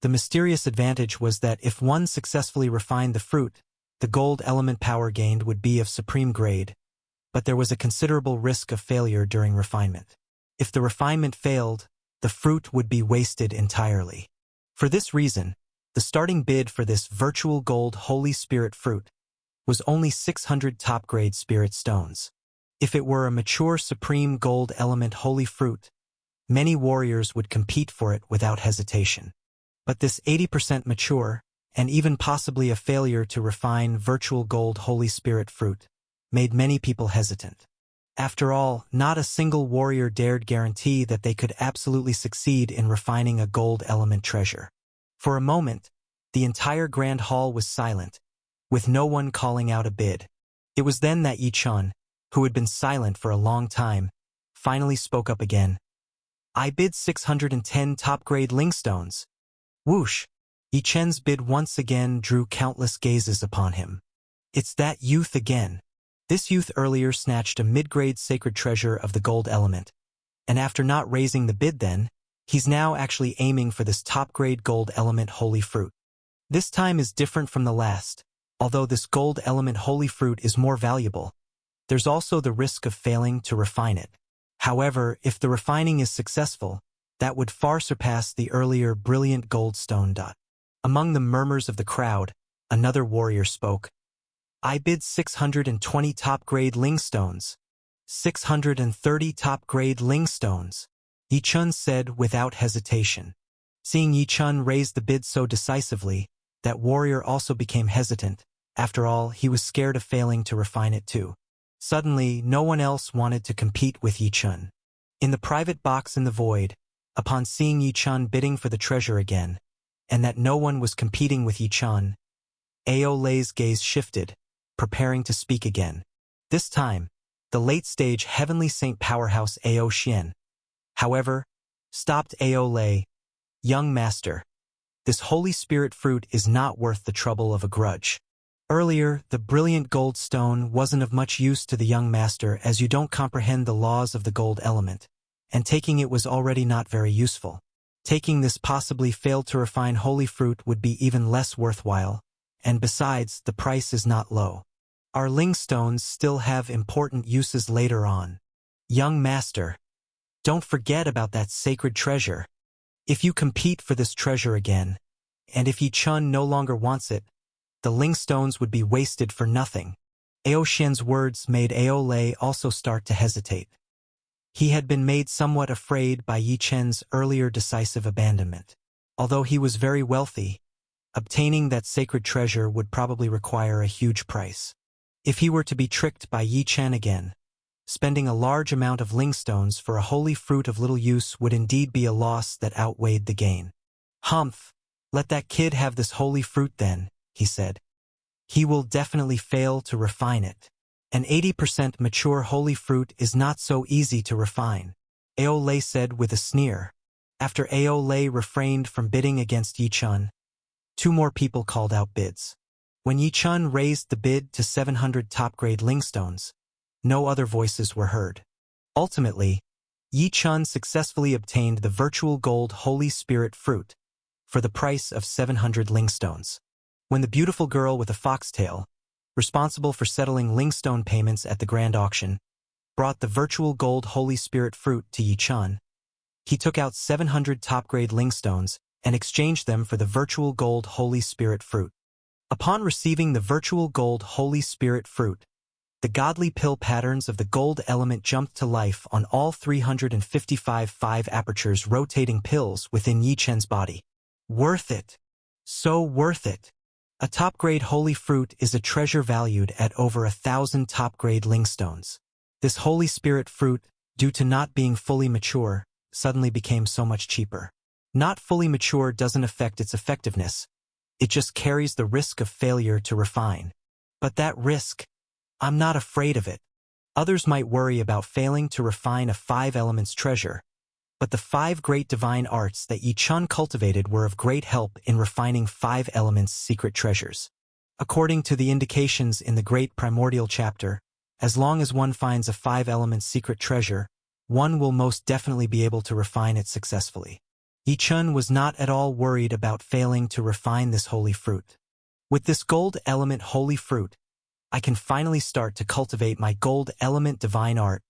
The mysterious advantage was that if one successfully refined the fruit, the gold element power gained would be of supreme grade, but there was a considerable risk of failure during refinement. If the refinement failed, the fruit would be wasted entirely. For this reason, the starting bid for this virtual gold Holy Spirit fruit was only 600 top-grade spirit stones. If it were a mature supreme gold element holy fruit, many warriors would compete for it without hesitation. But this 80% mature, and even possibly a failure to refine virtual gold Holy Spirit fruit, made many people hesitant. After all, not a single warrior dared guarantee that they could absolutely succeed in refining a gold element treasure. For a moment, the entire grand hall was silent, with no one calling out a bid. It was then that Yi Chun, who had been silent for a long time, finally spoke up again. "I bid 610 top-grade lingstones." Whoosh! Yi Chen's bid once again drew countless gazes upon him. It's that youth again. This youth earlier snatched a mid-grade sacred treasure of the gold element, and after not raising the bid then, he's now actually aiming for this top-grade gold element holy fruit. This time is different from the last. Although this gold element holy fruit is more valuable, there's also the risk of failing to refine it. However, if the refining is successful, that would far surpass the earlier brilliant gold stone. Among the murmurs of the crowd, another warrior spoke. "I bid 620 top-grade lingstones." 630 top-grade lingstones, Yi Chun said without hesitation. Seeing Yi Chun raise the bid so decisively, that warrior also became hesitant. After all, he was scared of failing to refine it too. Suddenly, no one else wanted to compete with Yi Chun. In the private box in the void, upon seeing Yi Chun bidding for the treasure again, and that no one was competing with Yi Chun, Ao Lei's gaze shifted, preparing to speak again. This time, the late-stage Heavenly Saint powerhouse Ao Xian, however, stopped Ao Lei. "Young master, this Holy Spirit fruit is not worth the trouble of a grudge. Earlier, the brilliant gold stone wasn't of much use to the young master as you don't comprehend the laws of the gold element, and taking it was already not very useful. Taking this possibly failed to refine holy fruit would be even less worthwhile, and besides, the price is not low. Our ling stones still have important uses later on. Young master, don't forget about that sacred treasure. If you compete for this treasure again, and if Yi Chun no longer wants it, the ling stones would be wasted for nothing." Ao Xian's words made Ao Lei also start to hesitate. He had been made somewhat afraid by Yi Chen's earlier decisive abandonment. Although he was very wealthy, obtaining that sacred treasure would probably require a huge price. If he were to be tricked by Yi Chen again, spending a large amount of ling stones for a holy fruit of little use would indeed be a loss that outweighed the gain. "Humph, let that kid have this holy fruit then," he said. "He will definitely fail to refine it. An 80% mature holy fruit is not so easy to refine," Ao Lei said with a sneer. After Ao Lei refrained from bidding against Yi Chun, two more people called out bids. When Yi Chun raised the bid to 700 top-grade lingstones, no other voices were heard. Ultimately, Yi Chun successfully obtained the virtual gold Holy Spirit fruit for the price of 700 lingstones. When the beautiful girl with a foxtail, responsible for settling lingstone payments at the grand auction, brought the virtual gold Holy Spirit fruit to Yi Chun, he took out 700 top-grade lingstones and exchanged them for the virtual gold Holy Spirit fruit. Upon receiving the virtual gold Holy Spirit fruit, the godly pill patterns of the gold element jumped to life on all 355 5-apertures rotating pills within Yi Chen's body. Worth it. So worth it. A top-grade holy fruit is a treasure valued at over 1,000 top-grade lingstones. This Holy Spirit fruit, due to not being fully mature, suddenly became so much cheaper. Not fully mature doesn't affect its effectiveness. It just carries the risk of failure to refine. But that risk, I'm not afraid of it. Others might worry about failing to refine a 5 elements treasure, but the 5 great divine arts that Yi Chun cultivated were of great help in refining 5 elements secret treasures. According to the indications in the great primordial chapter, as long as one finds a 5 elements secret treasure, one will most definitely be able to refine it successfully. Yi Chun was not at all worried about failing to refine this holy fruit. With this gold element holy fruit, I can finally start to cultivate my gold element divine art,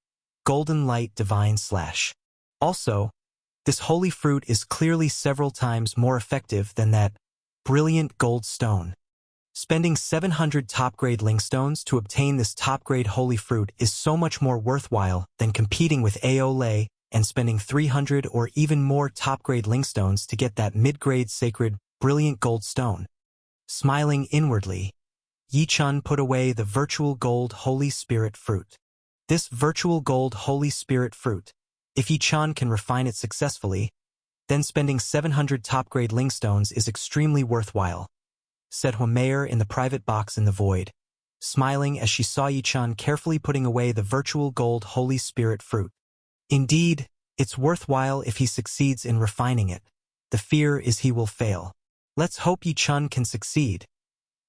golden light divine slash. Also, this holy fruit is clearly several times more effective than that brilliant gold stone. Spending 700 top-grade lingstones to obtain this top-grade holy fruit is so much more worthwhile than competing with Ao Lei and spending 300 or even more top-grade lingstones to get that mid-grade sacred, brilliant gold stone. Smiling inwardly, Yi Chun put away the virtual gold Holy Spirit fruit. This virtual gold Holy Spirit fruit, if Yi-chan can refine it successfully, then spending 700 top-grade linkstones is extremely worthwhile, said Hwameyer in the private box in the void, smiling as she saw Yi-chan carefully putting away the virtual gold Holy Spirit fruit. Indeed, it's worthwhile if he succeeds in refining it. The fear is he will fail. Let's hope Yi-chan can succeed,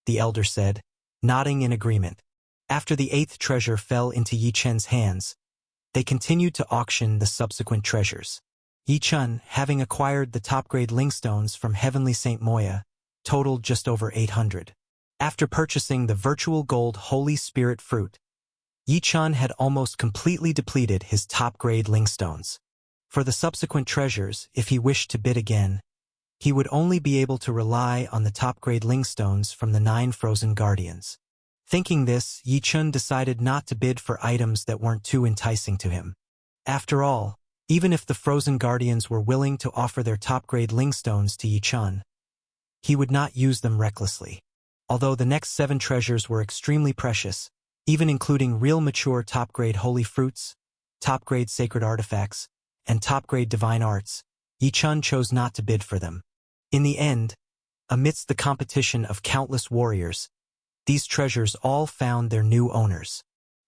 the elder said, nodding in agreement. After the 8th treasure fell into Yi-chan's hands, they continued to auction the subsequent treasures. Yi-chan, having acquired the top-grade linkstones from Heavenly Saint Moya, totaled just over 800. After purchasing the virtual gold Holy Spirit fruit, Yi-chan had almost completely depleted his top-grade linkstones. For the subsequent treasures, if he wished to bid again, he would only be able to rely on the top-grade linkstones from the 9 frozen guardians. Thinking this, Yi-chan decided not to bid for items that weren't too enticing to him. After all, even if the frozen guardians were willing to offer their top-grade linkstones to Yi-chan, he would not use them recklessly. Although the next 7 treasures were extremely precious, even including real mature top-grade holy fruits, top-grade sacred artifacts, and top-grade divine arts, Yi-chan chose not to bid for them. In the end, amidst the competition of countless warriors, these treasures all found their new owners.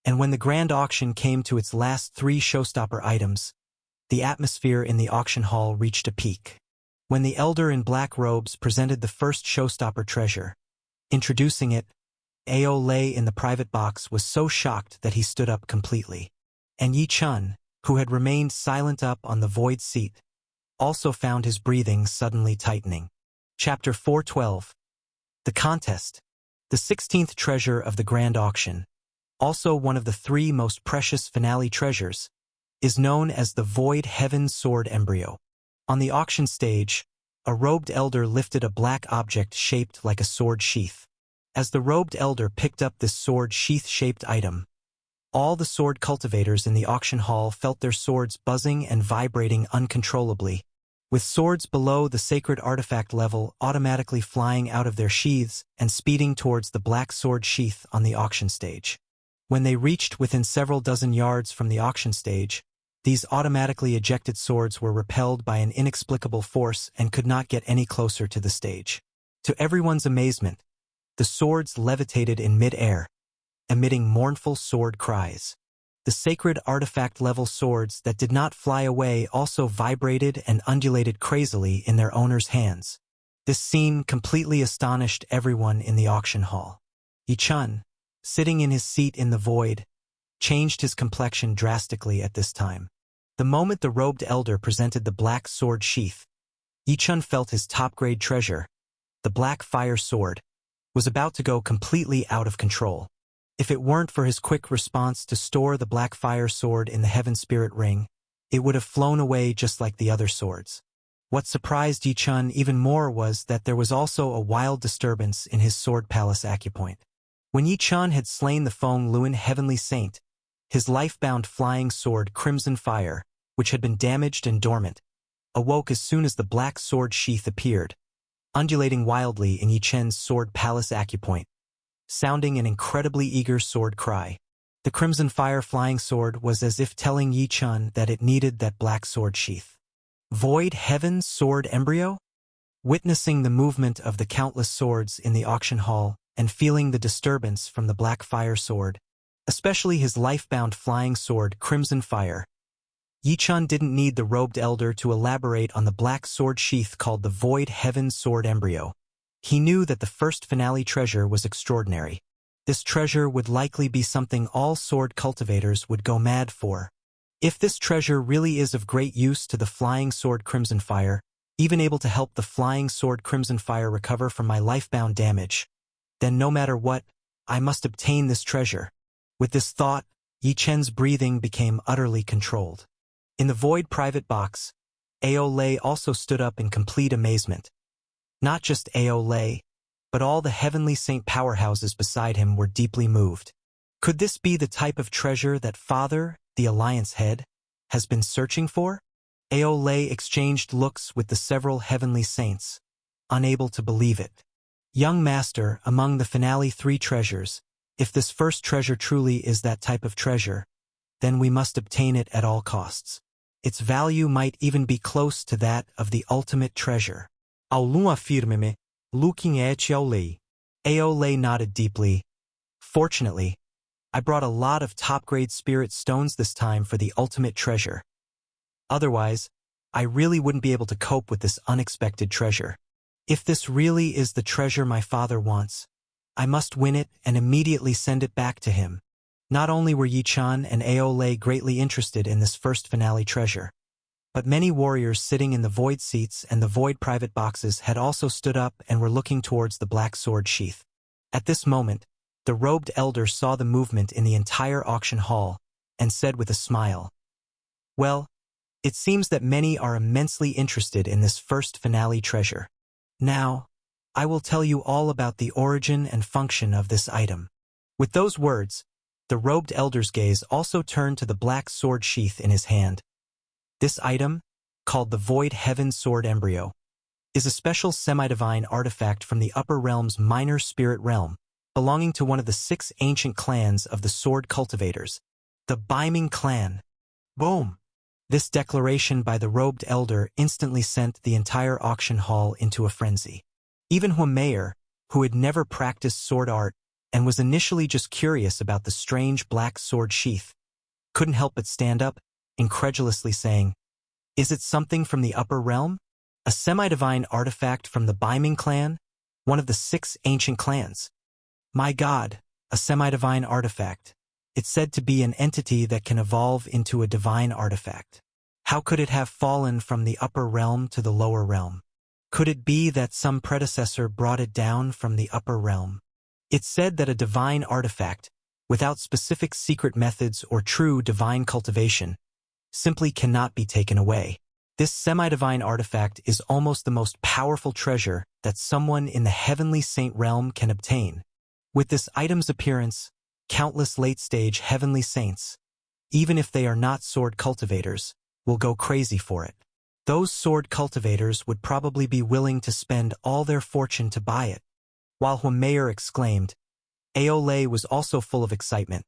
And when the grand auction came to its last 3 showstopper items, the atmosphere in the auction hall reached a peak. When the elder in black robes presented the first showstopper treasure, introducing it, Ao Lei in the private box was so shocked that he stood up completely. And Yi-chan, who had remained silent up on the void seat, also found his breathing suddenly tightening. Chapter 412. The Contest. The 16th treasure of the Grand Auction, also one of the 3 most precious finale treasures, is known as the Void Heaven Sword Embryo. On the auction stage, a robed elder lifted a black object shaped like a sword sheath. As the robed elder picked up this sword sheath-shaped item, all the sword cultivators in the auction hall felt their swords buzzing and vibrating uncontrollably, with swords below the sacred artifact level automatically flying out of their sheaths and speeding towards the black sword sheath on the auction stage. When they reached within several dozen yards from the auction stage, these automatically ejected swords were repelled by an inexplicable force and could not get any closer to the stage. To everyone's amazement, the swords levitated in mid-air, emitting mournful sword cries. The sacred artifact-level swords that did not fly away also vibrated and undulated crazily in their owner's hands. This scene completely astonished everyone in the auction hall. Yi-chan, sitting in his seat in the void, changed his complexion drastically at this time. The moment the robed elder presented the black sword sheath, Yi-chan felt his top-grade treasure, the black fire sword, was about to go completely out of control. If it weren't for his quick response to store the black fire sword in the Heaven Spirit Ring, it would have flown away just like the other swords. What surprised Yi-chan even more was that there was also a wild disturbance in his sword palace acupoint. When Yi-chan had slain the Feng Luan Heavenly Saint, his life-bound flying sword Crimson Fire, which had been damaged and dormant, awoke as soon as the black sword sheath appeared, undulating wildly in Yi-chan's sword palace acupoint, sounding an incredibly eager sword cry. The Crimson Fire flying sword was as if telling Yi-chan that it needed that black sword sheath. Void Heaven Sword Embryo? Witnessing the movement of the countless swords in the auction hall and feeling the disturbance from the black fire sword, especially his life-bound flying sword Crimson Fire, Yi-chan didn't need the robed elder to elaborate on the black sword sheath called the Void Heaven Sword Embryo. He knew that the first finale treasure was extraordinary. This treasure would likely be something all sword cultivators would go mad for. If this treasure really is of great use to the flying sword Crimson Fire, even able to help the flying sword Crimson Fire recover from my life-bound damage, then no matter what, I must obtain this treasure. With this thought, Yi-chen's breathing became utterly controlled. In the void private box, Ao Lei also stood up in complete amazement. Not just Ao Lei, but all the Heavenly Saint powerhouses beside him were deeply moved. Could this be the type of treasure that Father, the Alliance head, has been searching for? Ao Lei exchanged looks with the several Heavenly Saints, unable to believe it. Young Master, among the finale 3 treasures, if this first treasure truly is that type of treasure, then we must obtain it at all costs. Its value might even be close to that of the ultimate treasure. Aulun afirme-me, looking at Aolei. Aolei nodded deeply. Fortunately, I brought a lot of top-grade spirit stones this time for the ultimate treasure. Otherwise, I really wouldn't be able to cope with this unexpected treasure. If this really is the treasure my father wants, I must win it and immediately send it back to him. Not only were Yi-chan and Aolei greatly interested in this first finale treasure, but many warriors sitting in the void seats and the void private boxes had also stood up and were looking towards the black sword sheath. At this moment, the robed elder saw the movement in the entire auction hall and said with a smile, "Well, it seems that many are immensely interested in this first finale treasure. Now, I will tell you all about the origin and function of this item." With those words, the robed elder's gaze also turned to the black sword sheath in his hand. This item, called the Void Heaven Sword Embryo, is a special semi-divine artifact from the upper realm's minor spirit realm, belonging to one of the 6 ancient clans of the sword cultivators, the Baiming clan. Boom! This declaration by the robed elder instantly sent the entire auction hall into a frenzy. Even Huameyer, who had never practiced sword art and was initially just curious about the strange black sword sheath, couldn't help but stand up, incredulously saying, "Is it something from the upper realm? A semi-divine artifact from the Baiming clan? One of the 6 ancient clans? My God, a semi-divine artifact. It's said to be an entity that can evolve into a divine artifact. How could it have fallen from the upper realm to the lower realm? Could it be that some predecessor brought it down from the upper realm?" It's said that a divine artifact, without specific secret methods or true divine cultivation, simply cannot be taken away. This semi-divine artifact is almost the most powerful treasure that someone in the heavenly saint realm can obtain. With this item's appearance, countless late-stage heavenly saints, even if they are not sword cultivators, will go crazy for it. Those sword cultivators would probably be willing to spend all their fortune to buy it. While Huameyer exclaimed, Aolei was also full of excitement.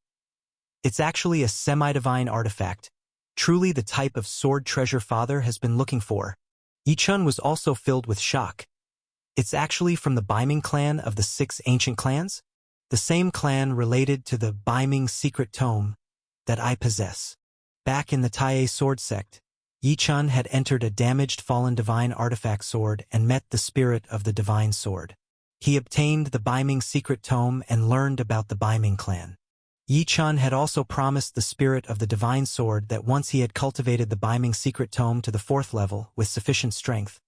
It's actually a semi-divine artifact, truly the type of sword treasure father has been looking for. Yi-chun was also filled with shock. It's actually from the Baiming clan of the 6 ancient clans? The same clan related to the Baiming secret tome that I possess. Back in the Taie sword sect, Yi-chun had entered a damaged fallen divine artifact sword and met the spirit of the divine sword. He obtained the Baiming secret tome and learned about the Baiming clan. Yi-chun had also promised the spirit of the divine sword that once he had cultivated the Baiming secret tome to the 4th level with sufficient strength,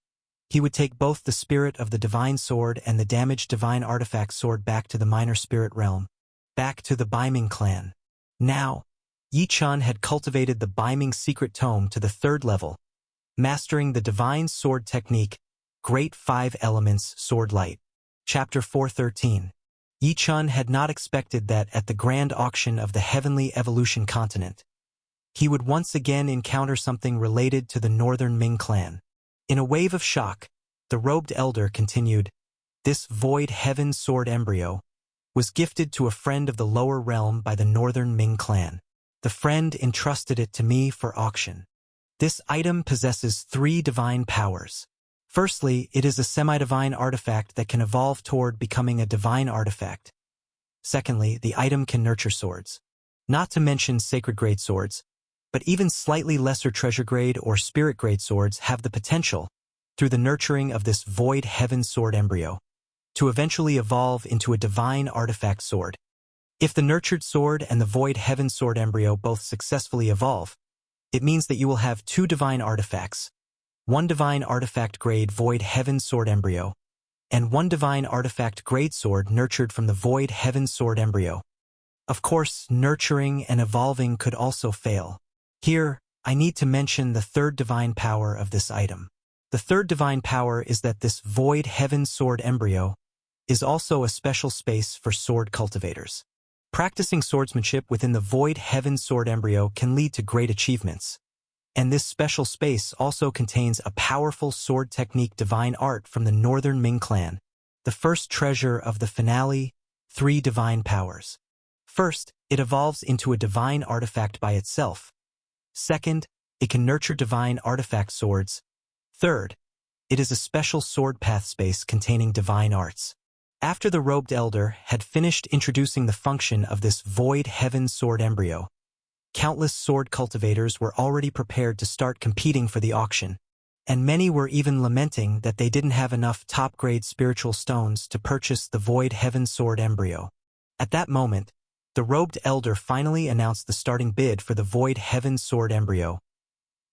he would take both the spirit of the divine sword and the damaged divine artifact sword back to the minor spirit realm, back to the Baiming clan. Now, Yi-chun had cultivated the Baiming secret tome to the 3rd level, mastering the divine sword technique, Great 5 Elements Sword Light. Chapter 413. Yi-chun had not expected that at the grand auction of the Heavenly Evolution continent, he would once again encounter something related to the Northern Ming clan. In a wave of shock, the robed elder continued, "This Void Heaven Sword Embryo was gifted to a friend of the lower realm by the Northern Ming clan. The friend entrusted it to me for auction. This item possesses 3 divine powers. Firstly, it is a semi-divine artifact that can evolve toward becoming a divine artifact. Secondly, the item can nurture swords. Not to mention sacred grade swords, but even slightly lesser treasure grade or spirit grade swords have the potential, through the nurturing of this Void Heaven Sword Embryo, to eventually evolve into a divine artifact sword. If the nurtured sword and the Void Heaven Sword Embryo both successfully evolve, it means that you will have 2 divine artifacts, 1 divine artifact grade Void Heaven Sword Embryo, and 1 divine artifact grade sword nurtured from the Void Heaven Sword Embryo. Of course, nurturing and evolving could also fail. Here, I need to mention the 3rd divine power of this item. The 3rd divine power is that this Void Heaven Sword Embryo is also a special space for sword cultivators. Practicing swordsmanship within the Void Heaven Sword Embryo can lead to great achievements. And this special space also contains a powerful sword technique divine art from the Northern Ming clan, the first treasure of the finale, 3 divine powers. First, it evolves into a divine artifact by itself. Second, it can nurture divine artifact swords. Third, it is a special sword path space containing divine arts. After the robed elder had finished introducing the function of this void heaven sword embryo, countless sword cultivators were already prepared to start competing for the auction, and many were even lamenting that they didn't have enough top-grade spiritual stones to purchase the void heaven sword embryo. At that moment, the robed elder finally announced the starting bid for the void heaven sword embryo.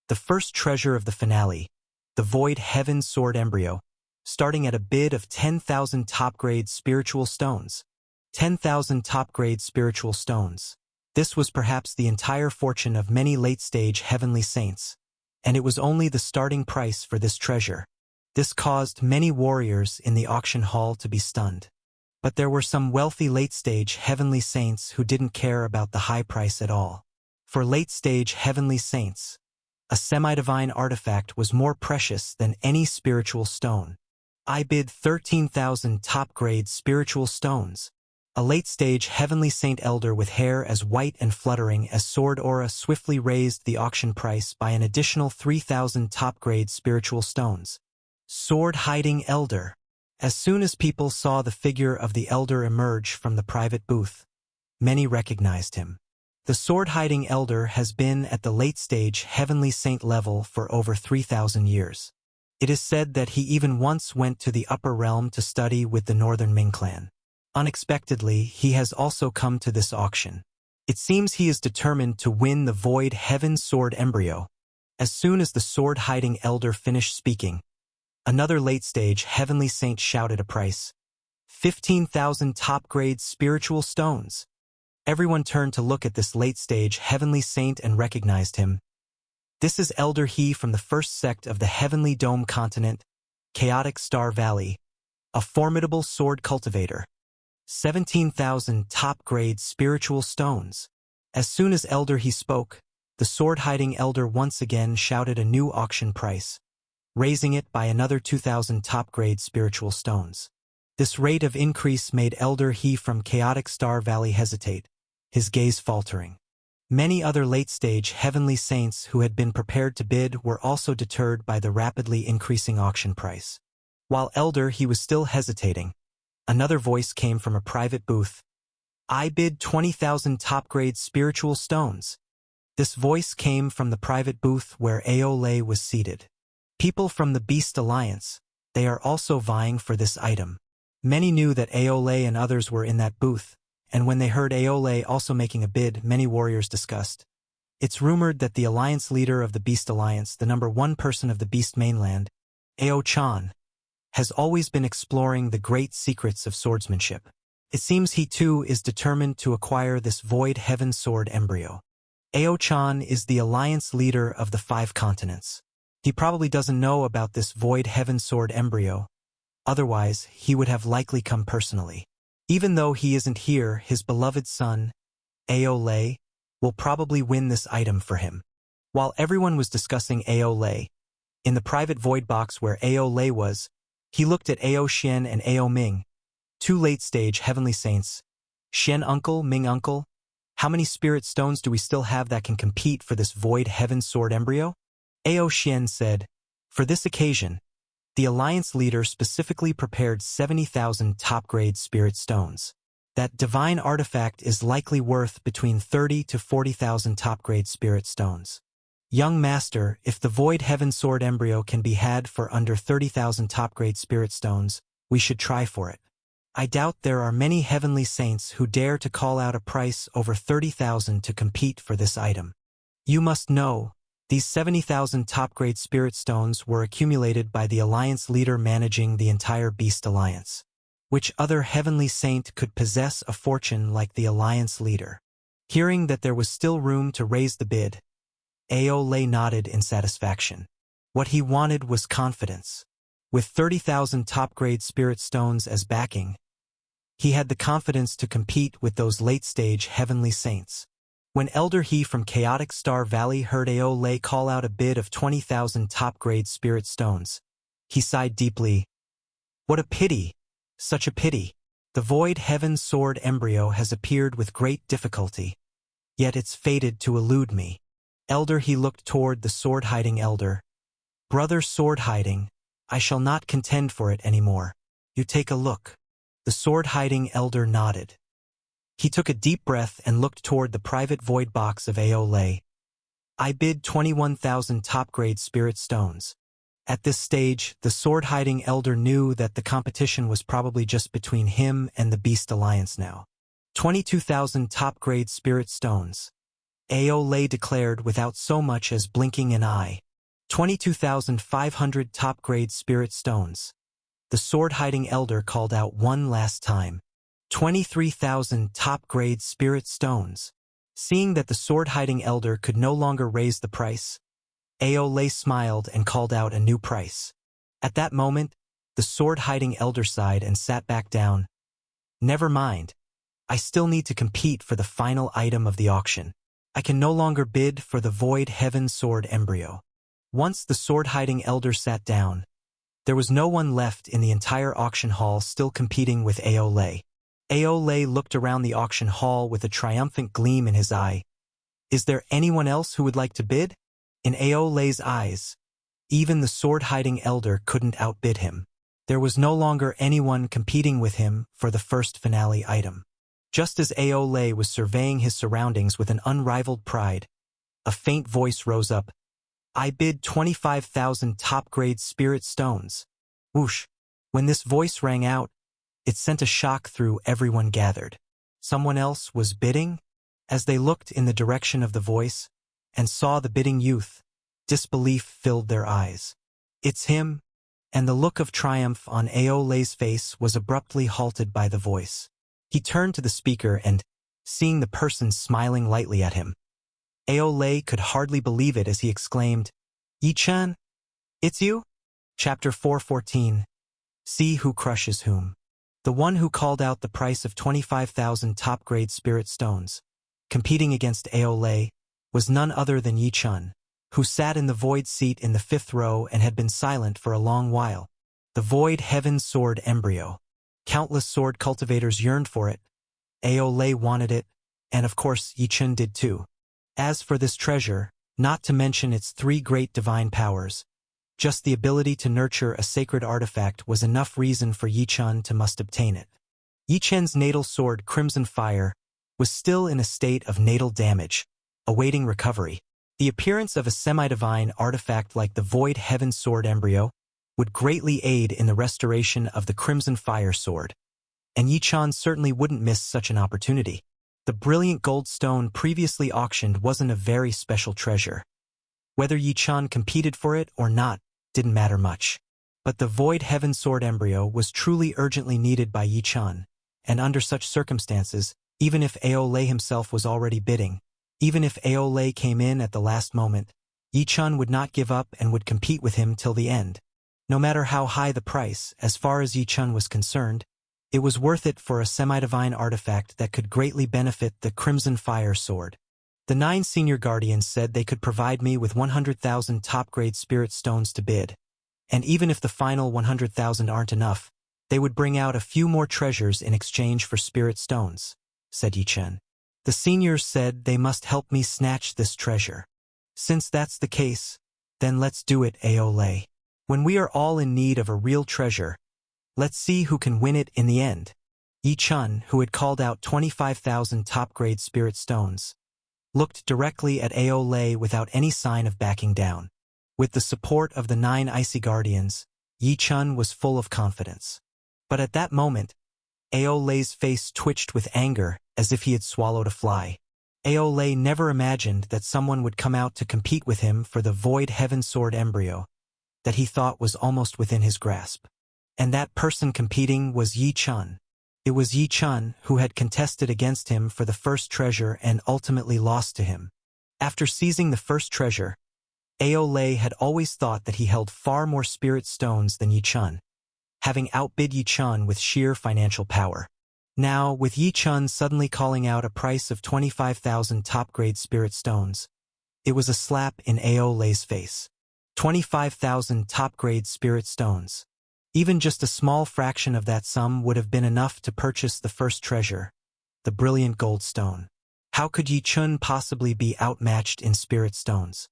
The first treasure of the finale, the void heaven sword embryo, starting at a bid of 10,000 top-grade spiritual stones. 10,000 top-grade spiritual stones. This was perhaps the entire fortune of many late-stage heavenly saints, and it was only the starting price for this treasure. This caused many warriors in the auction hall to be stunned. But there were some wealthy late-stage heavenly saints who didn't care about the high price at all. For late-stage heavenly saints, a semi-divine artifact was more precious than any spiritual stone. I bid 13,000 top-grade spiritual stones. A late-stage heavenly saint elder with hair as white and fluttering as sword aura swiftly raised the auction price by an additional 3,000 top-grade spiritual stones. Sword-hiding elder. As soon as people saw the figure of the elder emerge from the private booth, many recognized him. The sword-hiding elder has been at the late-stage heavenly saint level for over 3,000 years. It is said that he even once went to the upper realm to study with the Northern Ming clan. Unexpectedly, he has also come to this auction. It seems he is determined to win the void heaven sword embryo. As soon as the sword-hiding elder finished speaking, another late-stage heavenly saint shouted a price. 15,000 top-grade spiritual stones. Everyone turned to look at this late-stage heavenly saint and recognized him. This is Elder He from the first sect of the Heavenly Dome continent, Chaotic Star Valley, a formidable sword cultivator. 17,000 top-grade spiritual stones. As soon as Elder He spoke, the sword-hiding elder once again shouted a new auction price, raising it by another 2,000 top-grade spiritual stones. This rate of increase made Elder He from Chaotic Star Valley hesitate, his gaze faltering. Many other late-stage heavenly saints who had been prepared to bid were also deterred by the rapidly increasing auction price. While Elder He was still hesitating, another voice came from a private booth. I bid 20,000 top-grade spiritual stones. This voice came from the private booth where Aole was seated. People from the Beast Alliance, they are also vying for this item. Many knew that Aole and others were in that booth, and when they heard Aole also making a bid, many warriors discussed. It's rumored that the alliance leader of the Beast Alliance, the #1 person of the Beast mainland, Ao-chan, has always been exploring the great secrets of swordsmanship. It seems he too is determined to acquire this void heaven sword embryo. Ao-chan is the alliance leader of the 5 continents. He probably doesn't know about this void heaven sword embryo. Otherwise, he would have likely come personally. Even though he isn't here, his beloved son, Aole, will probably win this item for him. While everyone was discussing Aole, in the private void box where Aole was, he looked at Ao Xian and Ao Ming, 2 late-stage heavenly saints. Xian uncle, Ming uncle, how many spirit stones do we still have that can compete for this void heaven sword embryo? Ao Xian said, for this occasion, the alliance leader specifically prepared 70,000 top-grade spirit stones. That divine artifact is likely worth between 30 to 40,000 top-grade spirit stones. Young master, if the void heaven sword embryo can be had for under 30,000 top-grade spirit stones, we should try for it. I doubt there are many heavenly saints who dare to call out a price over 30,000 to compete for this item. You must know, these 70,000 top-grade spirit stones were accumulated by the alliance leader managing the entire Beast Alliance. Which other heavenly saint could possess a fortune like the alliance leader? Hearing that there was still room to raise the bid, Aole nodded in satisfaction. What he wanted was confidence. With 30,000 top-grade spirit stones as backing, he had the confidence to compete with those late-stage heavenly saints. When Elder He from Chaotic Star Valley heard Aole call out a bid of 20,000 top-grade spirit stones, he sighed deeply. What a pity! Such a pity! The Void Heaven Sword embryo has appeared with great difficulty, yet it's fated to elude me. Elder, he looked toward the sword-hiding elder. Brother sword-hiding, I shall not contend for it anymore. You take a look. The sword-hiding elder nodded. He took a deep breath and looked toward the private void box of Aole. I bid 21,000 top-grade spirit stones. At this stage, the sword-hiding elder knew that the competition was probably just between him and the Beast Alliance now. 22,000 top-grade spirit stones. Aole declared without so much as blinking an eye. 22,500 top-grade spirit stones. The sword-hiding elder called out one last time. 23,000 top-grade spirit stones. Seeing that the sword-hiding elder could no longer raise the price, Aole smiled and called out a new price. At that moment, the sword-hiding elder sighed and sat back down. Never mind. I still need to compete for the final item of the auction. I can no longer bid for the Void Heaven Sword embryo. Once the sword-hiding elder sat down, there was no one left in the entire auction hall still competing with Aole. Aole looked around the auction hall with a triumphant gleam in his eye. Is there anyone else who would like to bid? In Aole's eyes, even the sword-hiding elder couldn't outbid him. There was no longer anyone competing with him for the first finale item. Just as Aole was surveying his surroundings with an unrivaled pride, a faint voice rose up. I bid 25,000 top-grade spirit stones. Whoosh! When this voice rang out, it sent a shock through everyone gathered. Someone else was bidding? As they looked in the direction of the voice and saw the bidding youth, disbelief filled their eyes. It's him, and the look of triumph on Aole's face was abruptly halted by the voice. He turned to the speaker and, seeing the person smiling lightly at him, Aole could hardly believe it as he exclaimed, Yi-chan, it's you? Chapter 414. See who crushes whom. The one who called out the price of 25,000 top-grade spirit stones, competing against Aole, was none other than Yi-chan, who sat in the void seat in the 5th row and had been silent for a long while. The Void Heaven Sword embryo. Countless sword cultivators yearned for it. Aole wanted it, and of course Yi-chan did too. As for this treasure, not to mention its 3 great divine powers, just the ability to nurture a sacred artifact was enough reason for Yi-chan to must obtain it. Yi-chan's natal sword, Crimson Fire, was still in a state of natal damage, awaiting recovery. The appearance of a semi-divine artifact like the Void Heaven Sword embryo would greatly aid in the restoration of the Crimson Fire sword, and Yi-chan certainly wouldn't miss such an opportunity. The brilliant gold stone previously auctioned wasn't a very special treasure. Whether Yi-chan competed for it or not didn't matter much. But the Void Heaven Sword embryo was truly urgently needed by Yi-chan, and under such circumstances, even if Aole himself was already bidding, even if Aole came in at the last moment, Yi-chan would not give up and would compete with him till the end. No matter how high the price, as far as Yi-chan was concerned, it was worth it for a semi-divine artifact that could greatly benefit the Crimson Fire sword. The 9 senior guardians said they could provide me with 100,000 top-grade spirit stones to bid, and even if the final 100,000 aren't enough, they would bring out a few more treasures in exchange for spirit stones, said Yi-chan. The seniors said they must help me snatch this treasure. Since that's the case, then let's do it, Aole. When we are all in need of a real treasure, let's see who can win it in the end. Yi-chan, who had called out 25,000 top-grade spirit stones, looked directly at Aole without any sign of backing down. With the support of the 9 icy guardians, Yi-chan was full of confidence. But at that moment, Aole's face twitched with anger as if he had swallowed a fly. Aole never imagined that someone would come out to compete with him for the Void Heaven Sword embryo that he thought was almost within his grasp. And that person competing was Yi-chan. It was Yi-chan who had contested against him for the first treasure and ultimately lost to him. After seizing the first treasure, Aole had always thought that he held far more spirit stones than Yi-chan, having outbid Yi-chan with sheer financial power. Now, with Yi-chan suddenly calling out a price of 25,000 top-grade spirit stones, it was a slap in Aole's face. 25,000 top-grade spirit stones. Even just a small fraction of that sum would have been enough to purchase the first treasure, the brilliant gold stone. How could Yi Chun possibly be outmatched in spirit stones?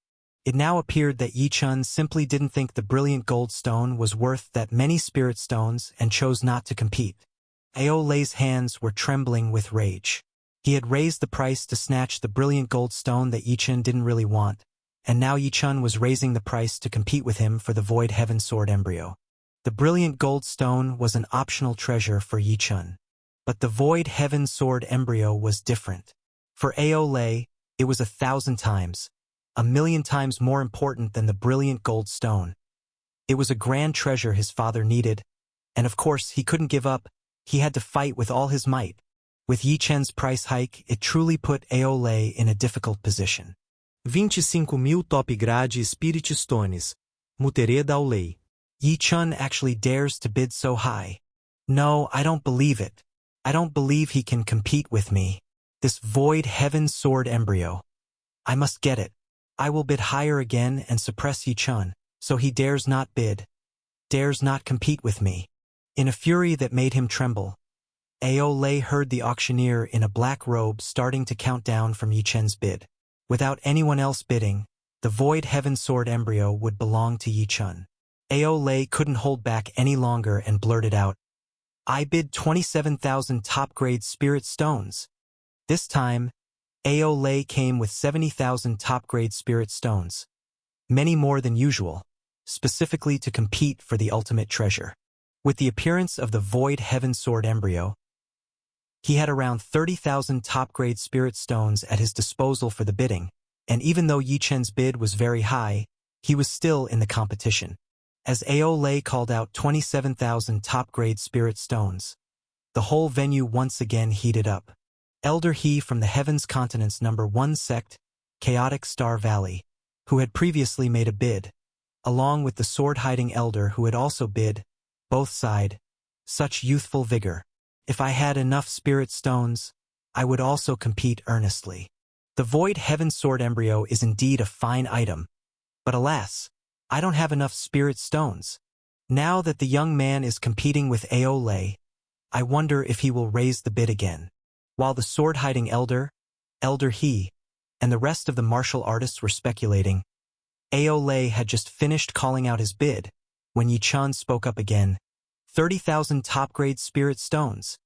It now appeared that Yi Chun simply didn't think the brilliant gold stone was worth that many spirit stones and chose not to compete. Ao Lei's hands were trembling with rage. He had raised the price to snatch the brilliant gold stone that Yi Chun didn't really want, and now Yi Chun was raising the price to compete with him for the Void Heaven Sword embryo. The brilliant gold stone was an optional treasure for Yi Chun. But the Void Heaven Sword embryo was different. For Ao Lei, it was 1,000 times, 1,000,000 times more important than the brilliant gold stone. It was a grand treasure his father needed, and of course he couldn't give up. He had to fight with all his might. With Yi Chun's price hike, it truly put Ao Lei in a difficult position. 25.000 top grade Spirit Stones. Mutereda ao Lei. Yi Chun actually dares to bid so high. No, I don't believe it. I don't believe he can compete with me. This Void Heaven Sword embryo. I must get it. I will bid higher again and suppress Yi Chun, so he dares not bid, dares not compete with me. In a fury that made him tremble, Ao Lei heard the auctioneer in a black robe starting to count down from Yi Chun's bid. Without anyone else bidding, the Void Heaven Sword embryo would belong to Yi Chun. Ao Lei couldn't hold back any longer and blurted out, I bid 27,000 top-grade spirit stones. This time, Ao Lei came with 70,000 top-grade spirit stones, many more than usual, specifically to compete for the ultimate treasure. With the appearance of the Void Heaven Sword embryo, he had around 30,000 top-grade spirit stones at his disposal for the bidding, and even though Yi Chun's bid was very high, he was still in the competition. As Ao Lei called out 27,000 top-grade spirit stones, the whole venue once again heated up. Elder He from the Heavens Continent's #1 sect, Chaotic Star Valley, who had previously made a bid, along with the sword-hiding elder who had also bid, both sighed, such youthful vigor. If I had enough spirit stones, I would also compete earnestly. The Void Heaven Sword embryo is indeed a fine item, but alas, I don't have enough spirit stones. Now that the young man is competing with Ao Lei, I wonder if he will raise the bid again. While the sword-hiding elder, Elder He, and the rest of the martial artists were speculating, Ao Lei had just finished calling out his bid when Yi Chun spoke up again. 30,000 top-grade spirit stones.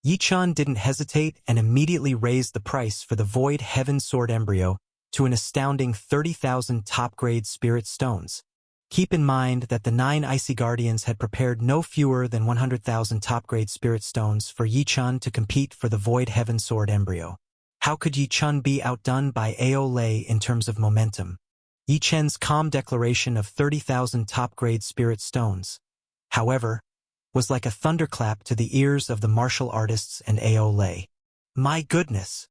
Yi Chun didn't hesitate and immediately raised the price for the Void Heaven Sword embryo to an astounding 30,000 top-grade spirit stones. Keep in mind that the 9 Icy Guardians had prepared no fewer than 100,000 top-grade spirit stones for Yi Chun to compete for the Void Heaven Sword embryo. How could Yi Chun be outdone by Ao Lei in terms of momentum? Yi Chun's calm declaration of 30,000 top-grade spirit stones, however, was like a thunderclap to the ears of the martial artists and Ao Lei. My goodness!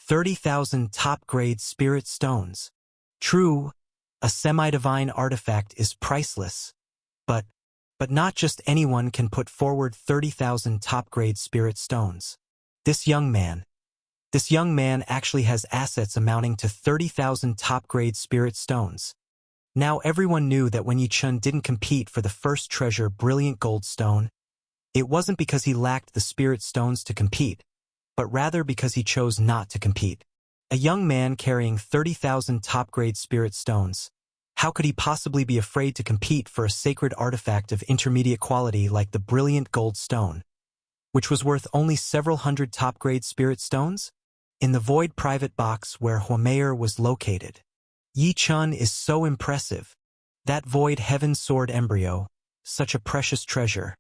30,000 top-grade spirit stones. True, a semi-divine artifact is priceless, but not just anyone can put forward 30,000 top-grade spirit stones. This young man actually has assets amounting to 30,000 top-grade spirit stones. Now everyone knew that when Yi Chun didn't compete for the first treasure brilliant gold stone, it wasn't because he lacked the spirit stones to compete, but rather because he chose not to compete. A young man carrying 30,000 top-grade spirit stones. How could he possibly be afraid to compete for a sacred artifact of intermediate quality like the brilliant gold stone, which was worth only several hundred top-grade spirit stones? In the void private box where Huameyer was located, Yi Chun is so impressive. That Void Heaven Sword embryo, such a precious treasure.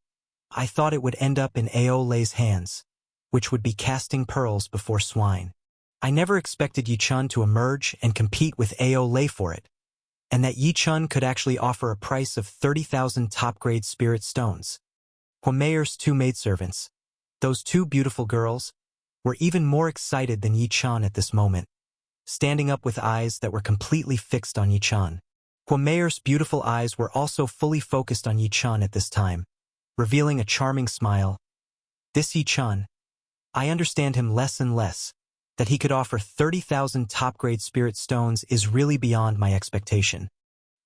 I thought it would end up in Ao Lei's hands, which would be casting pearls before swine. I never expected Yi Chun to emerge and compete with Ao Lei for it, and that Yi Chun could actually offer a price of 30,000 top-grade spirit stones. Huameyer's 2 maidservants, those 2 beautiful girls, were even more excited than Yi Chun at this moment, standing up with eyes that were completely fixed on Yi Chun. Huameyer's beautiful eyes were also fully focused on Yi Chun at this time, revealing a charming smile. This Yi Chun, I understand him less and less. That he could offer 30,000 top-grade spirit stones is really beyond my expectation.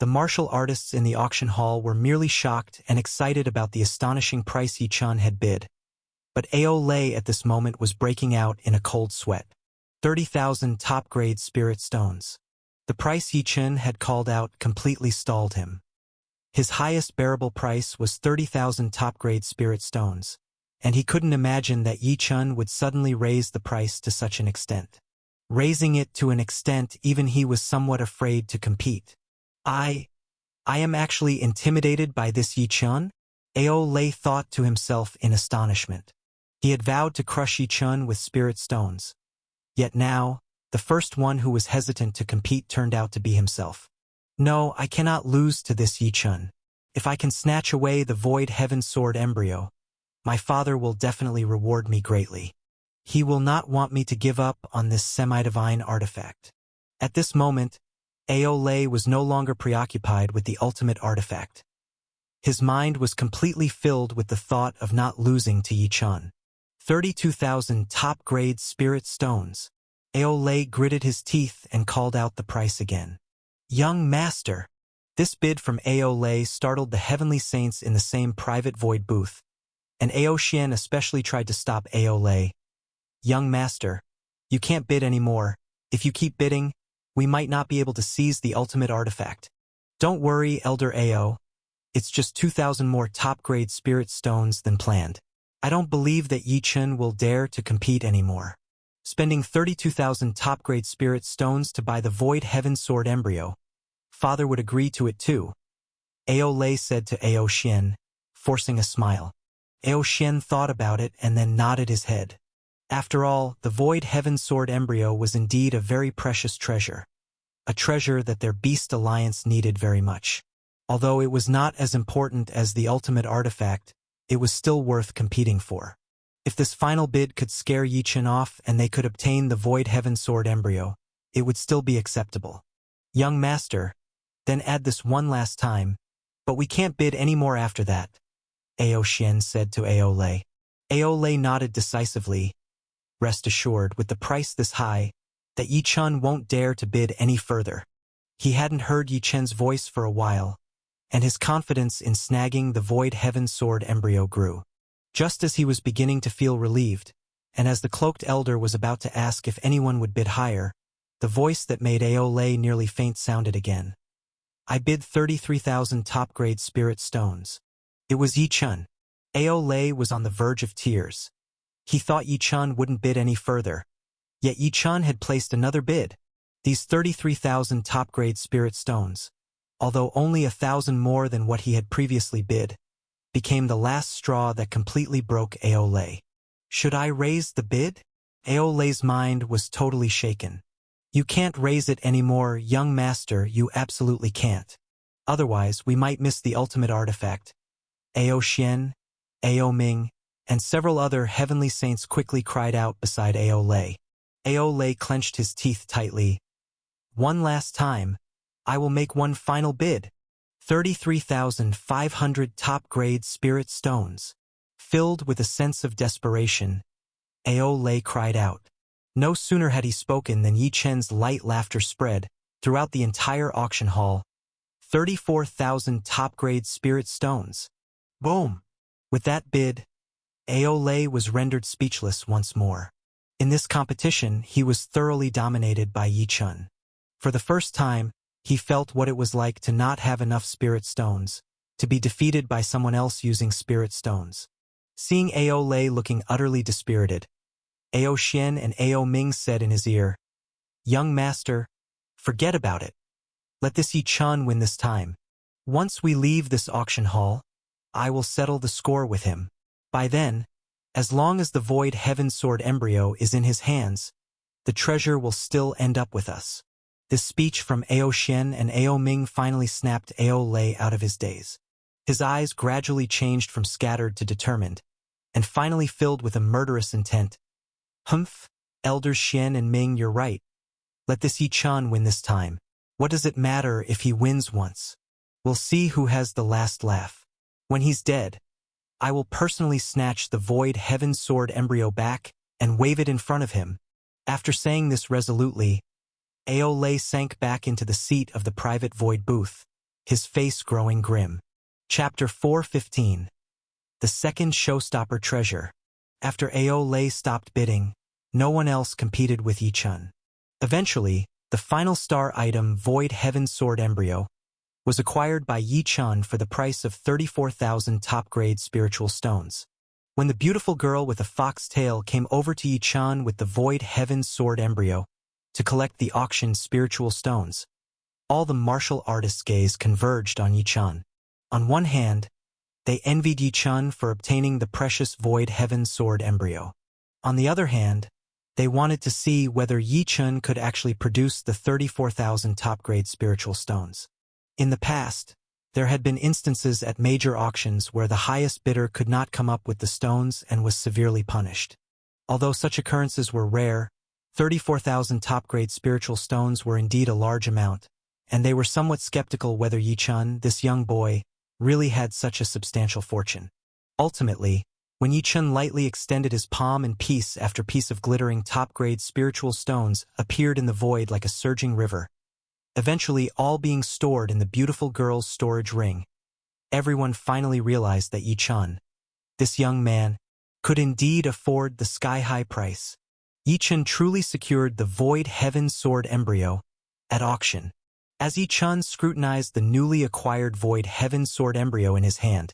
The martial artists in the auction hall were merely shocked and excited about the astonishing price Yi Chun had bid. But Ao Lei at this moment was breaking out in a cold sweat. 30,000 top-grade spirit stones. The price Yi Chun had called out completely stalled him. His highest bearable price was 30,000 top-grade spirit stones, and he couldn't imagine that Yi Chun would suddenly raise the price to such an extent. Raising it to an extent even he was somewhat afraid to compete. I am actually intimidated by this Yi Chun? Ao Lei thought to himself in astonishment. He had vowed to crush Yi Chun with spirit stones. Yet now, the first one who was hesitant to compete turned out to be himself. No, I cannot lose to this Yi Chun. If I can snatch away the Void Heaven Sword embryo, my father will definitely reward me greatly. He will not want me to give up on this semi-divine artifact. At this moment, Ao Lei was no longer preoccupied with the ultimate artifact. His mind was completely filled with the thought of not losing to Yi Chun. 32,000 top-grade spirit stones. Ao Lei gritted his teeth and called out the price again. Young master! This bid from Ao Lei startled the heavenly saints in the same private void booth, and Ao Xian especially tried to stop Ao Lei. Young master, you can't bid anymore. If you keep bidding, we might not be able to seize the ultimate artifact. Don't worry, Elder Ao. It's just 2,000 more top-grade spirit stones than planned. I don't believe that Yi Chun will dare to compete anymore. Spending 32,000 top-grade spirit stones to buy the Void Heaven Sword embryo. Father would agree to it too. Ao Lei said to Ao Xian, forcing a smile. Ao Xian thought about it and then nodded his head. After all, the Void Heaven Sword embryo was indeed a very precious treasure. A treasure that their beast alliance needed very much. Although it was not as important as the ultimate artifact, it was still worth competing for. If this final bid could scare Yi Chun off and they could obtain the Void Heaven Sword embryo, it would still be acceptable. Young master, then add this one last time, but we can't bid any more after that, Ao Xian said to Ao Lei. Ao Lei nodded decisively. Rest assured, with the price this high, that Yi Chun won't dare to bid any further. He hadn't heard Yi Chun's voice for a while, and his confidence in snagging the Void Heaven Sword embryo grew. Just as he was beginning to feel relieved, and as the cloaked elder was about to ask if anyone would bid higher, the voice that made Ao Lei nearly faint sounded again. I bid 33,000 top-grade spirit stones. It was Yi Chun. Ao Lei was on the verge of tears. He thought Yi Chun wouldn't bid any further. Yet Yi Chun had placed another bid. These 33,000 top-grade spirit stones, although only 1,000 more than what he had previously bid, became the last straw that completely broke Ao Lei. Should I raise the bid? Ao Lei's mind was totally shaken. You can't raise it anymore, young master, you absolutely can't. Otherwise, we might miss the ultimate artifact. Ao Xian, Ao Ming, and several other heavenly saints quickly cried out beside Ao Lei. Ao Lei clenched his teeth tightly. One last time, I will make one final bid. 33,500 top-grade spirit stones. Filled with a sense of desperation, Ao Lei cried out. No sooner had he spoken than Yi Chen's light laughter spread throughout the entire auction hall. 34,000 top-grade spirit stones. Boom! With that bid, Ao Lei was rendered speechless once more. In this competition, he was thoroughly dominated by Yi Chun. For the first time, he felt what it was like to not have enough spirit stones, to be defeated by someone else using spirit stones. Seeing Ao Lei looking utterly dispirited, Ao Xian and Ao Ming said in his ear, Young master, forget about it. Let this Yi Chun win this time. Once we leave this auction hall, I will settle the score with him. By then, as long as the Void Heaven Sword embryo is in his hands, the treasure will still end up with us. This speech from Ao Xian and Ao Ming finally snapped Ao Lei out of his daze. His eyes gradually changed from scattered to determined, and finally filled with a murderous intent. Humph, Elders Xian and Ming, you're right. Let this Yi Chun win this time. What does it matter if he wins once? We'll see who has the last laugh. When he's dead, I will personally snatch the Void Heaven Sword embryo back and wave it in front of him. After saying this resolutely, Ao Lei sank back into the seat of the private void booth. his face growing grim. Chapter 4:15. The second showstopper treasure. After Ao Lei stopped bidding, no one else competed with Yi Chun. Eventually, the final star item, Void Heaven Sword Embryo, was acquired by Yi Chun for the price of 34,000 top-grade spiritual stones. When the beautiful girl with a fox tail came over to Yi Chun with the Void Heaven Sword Embryo to collect the auctioned spiritual stones, all the martial artists' gaze converged on Yi Chun. On one hand, they envied Yi Chun for obtaining the precious Void Heaven Sword Embryo. On the other hand, they wanted to see whether Yi Chun could actually produce the 34,000 top-grade spiritual stones. In the past, there had been instances at major auctions where the highest bidder could not come up with the stones and was severely punished. Although such occurrences were rare, 34,000 top-grade spiritual stones were indeed a large amount, and they were somewhat skeptical whether Yi Chun, this young boy, really had such a substantial fortune. Ultimately, when Yi Chun lightly extended his palm and piece after piece of glittering top-grade spiritual stones appeared in the void like a surging river, eventually all being stored in the beautiful girl's storage ring, everyone finally realized that Yi Chun, this young man, could indeed afford the sky-high price. Yi Chun truly secured the Void Heaven Sword Embryo at auction. As Yi Chun scrutinized the newly acquired Void Heaven Sword Embryo in his hand,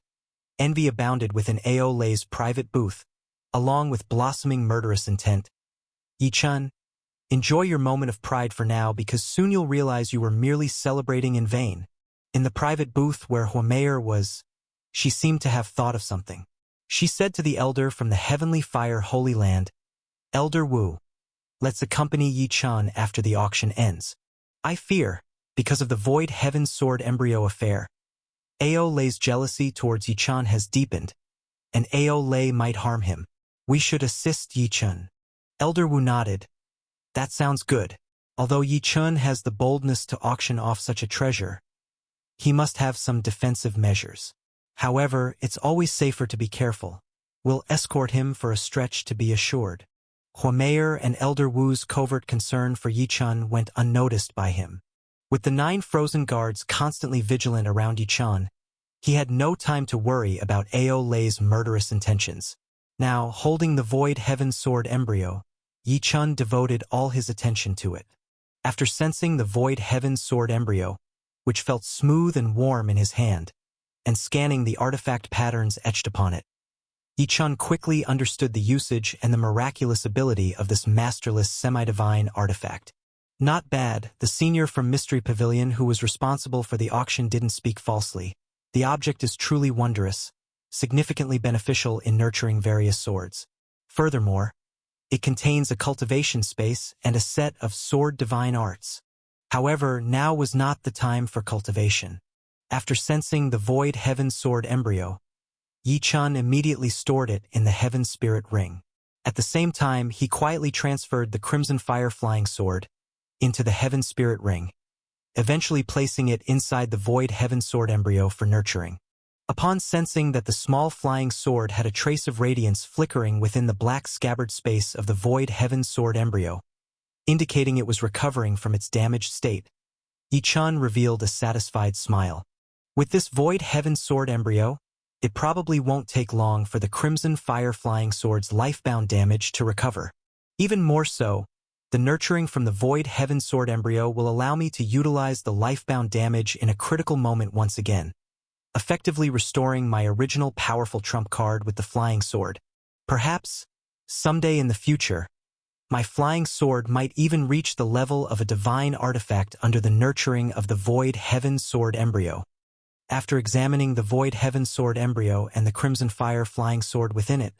envy abounded within Ao Lei's private booth, along with blossoming murderous intent. Yi Chun, enjoy your moment of pride for now, because soon you'll realize you were merely celebrating in vain. In the private booth where Huameyer was, she seemed to have thought of something. She said to the elder from the Heavenly Fire Holy Land, "Elder Wu, let's accompany Yi Chun after the auction ends. I fear, because of the Void Heaven Sword Embryo affair, Ao Lei's jealousy towards Yi Chun has deepened, and Ao Lei might harm him. We should assist Yi Chun." Elder Wu nodded. That sounds good. Although Yi Chun has the boldness to auction off such a treasure, he must have some defensive measures. However, it's always safer to be careful. We'll escort him for a stretch to be assured. Huameyer and Elder Wu's covert concern for Yi Chun went unnoticed by him. With the 9 frozen guards constantly vigilant around Yi Chun, he had no time to worry about Ao Lei's murderous intentions. Now, holding the Void Heaven Sword Embryo, Yi Chun devoted all his attention to it. After sensing the Void Heaven Sword Embryo, which felt smooth and warm in his hand, and scanning the artifact patterns etched upon it, Yi Chun quickly understood the usage and the miraculous ability of this masterless semi-divine artifact. Not bad, the senior from Mystery Pavilion who was responsible for the auction didn't speak falsely. The object is truly wondrous, significantly beneficial in nurturing various swords. Furthermore, it contains a cultivation space and a set of sword divine arts. However, now was not the time for cultivation. After sensing the Void Heaven Sword Embryo, Yi Chun immediately stored it in the Heaven Spirit Ring. At the same time, he quietly transferred the Crimson Fire Flying Sword into the Heaven Spirit Ring, eventually placing it inside the Void Heaven Sword Embryo for nurturing. Upon sensing that the small flying sword had a trace of radiance flickering within the black scabbard space of the Void Heaven Sword Embryo, indicating it was recovering from its damaged state, Yi Chun revealed a satisfied smile. With this Void Heaven Sword Embryo, it probably won't take long for the Crimson Fire Flying Sword's lifebound damage to recover. Even more so, the nurturing from the Void Heaven Sword Embryo will allow me to utilize the lifebound damage in a critical moment once again, effectively restoring my original powerful trump card with the flying sword. Perhaps, someday in the future, my flying sword might even reach the level of a divine artifact under the nurturing of the Void Heaven Sword Embryo. After examining the Void Heaven Sword Embryo and the Crimson Fire Flying Sword within it,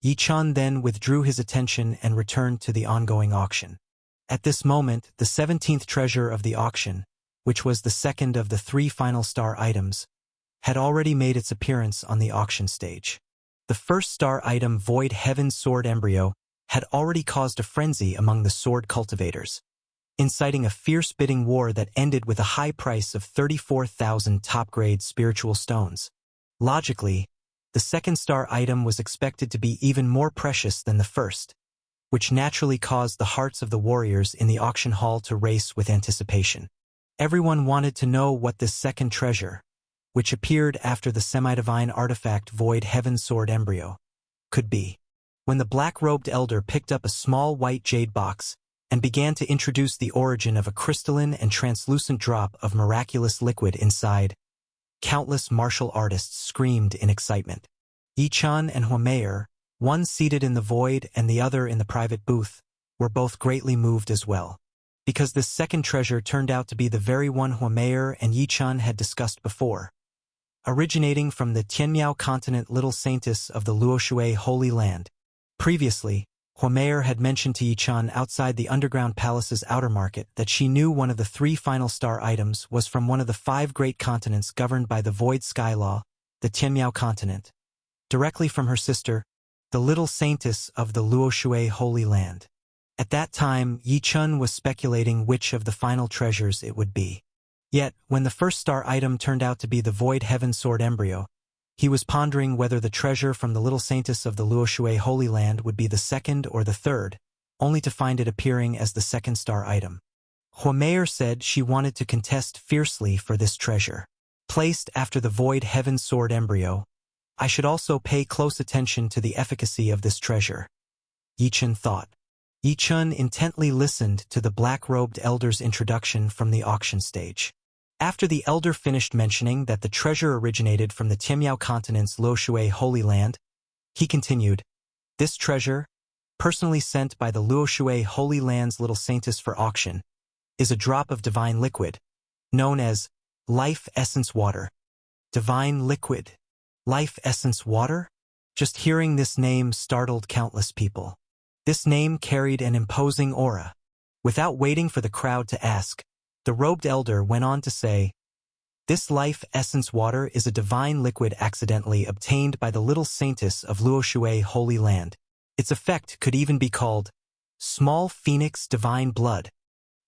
Yi Chun then withdrew his attention and returned to the ongoing auction. At this moment, the 17th treasure of the auction, which was the second of the 3 final star items, had already made its appearance on the auction stage. The first star item, Void Heaven Sword Embryo, had already caused a frenzy among the sword cultivators, inciting a fierce bidding war that ended with a high price of 34,000 top-grade spiritual stones. Logically, the second star item was expected to be even more precious than the first, which naturally caused the hearts of the warriors in the auction hall to race with anticipation. Everyone wanted to know what this second treasure, which appeared after the semi-divine artifact Void Heaven Sword Embryo, could be. When the black-robed elder picked up a small white jade box and began to introduce the origin of a crystalline and translucent drop of miraculous liquid inside, countless martial artists screamed in excitement. Yi-chan and Huameyer, one seated in the void and the other in the private booth, were both greatly moved as well, because this second treasure turned out to be the very one Huameyer and Yi-chan had discussed before. Originating from the Tianmiao continent Little Saintess of the Luoshui Holy Land. Previously, Huameyer had mentioned to Yi-chan outside the underground palace's outer market that she knew one of the 3 final star items was from one of the 5 great continents governed by the Void Sky Law, the Tianmiao continent, directly from her sister, the Little Saintess of the Luoshui Holy Land. At that time, Yi-chan was speculating which of the final treasures it would be. Yet, when the first star item turned out to be the Void Heaven Sword Embryo, he was pondering whether the treasure from the Little Saintess of the Luoshui Holy Land would be the second or the third, only to find it appearing as the second star item. Huameyer said she wanted to contest fiercely for this treasure. Placed after the Void Heaven Sword Embryo, I should also pay close attention to the efficacy of this treasure, Yi-chan thought. Yi-chan intently listened to the black-robed elder's introduction from the auction stage. After the elder finished mentioning that the treasure originated from the Tianmiao continent's Luoshui Holy Land, he continued, "This treasure, personally sent by the Luoshui Holy Land's Little Saintess for auction, is a drop of divine liquid, known as life essence water." Divine liquid? Life essence water? Just hearing this name startled countless people. This name carried an imposing aura. Without waiting for the crowd to ask, the robed elder went on to say, "This life essence water is a divine liquid accidentally obtained by the Little Saintess of Luoshui Holy Land. Its effect could even be called small phoenix divine blood."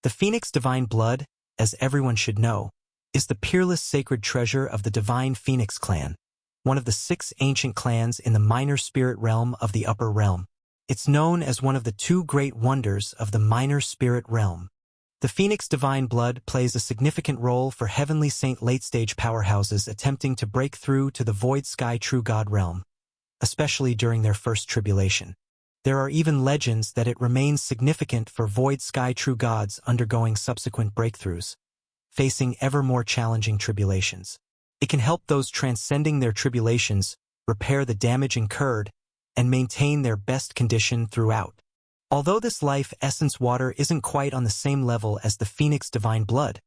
The phoenix divine blood, as everyone should know, is the peerless sacred treasure of the divine phoenix clan, one of the 6 ancient clans in the minor spirit realm of the upper realm. It's known as one of the 2 great wonders of the minor spirit realm. The Phoenix Divine Blood plays a significant role for Heavenly Saint late-stage powerhouses attempting to break through to the Void Sky True God realm, especially during their first tribulation. There are even legends that it remains significant for Void Sky True Gods undergoing subsequent breakthroughs, facing ever more challenging tribulations. It can help those transcending their tribulations repair the damage incurred and maintain their best condition throughout. Although this life essence water isn't quite on the same level as the Phoenix Divine Blood,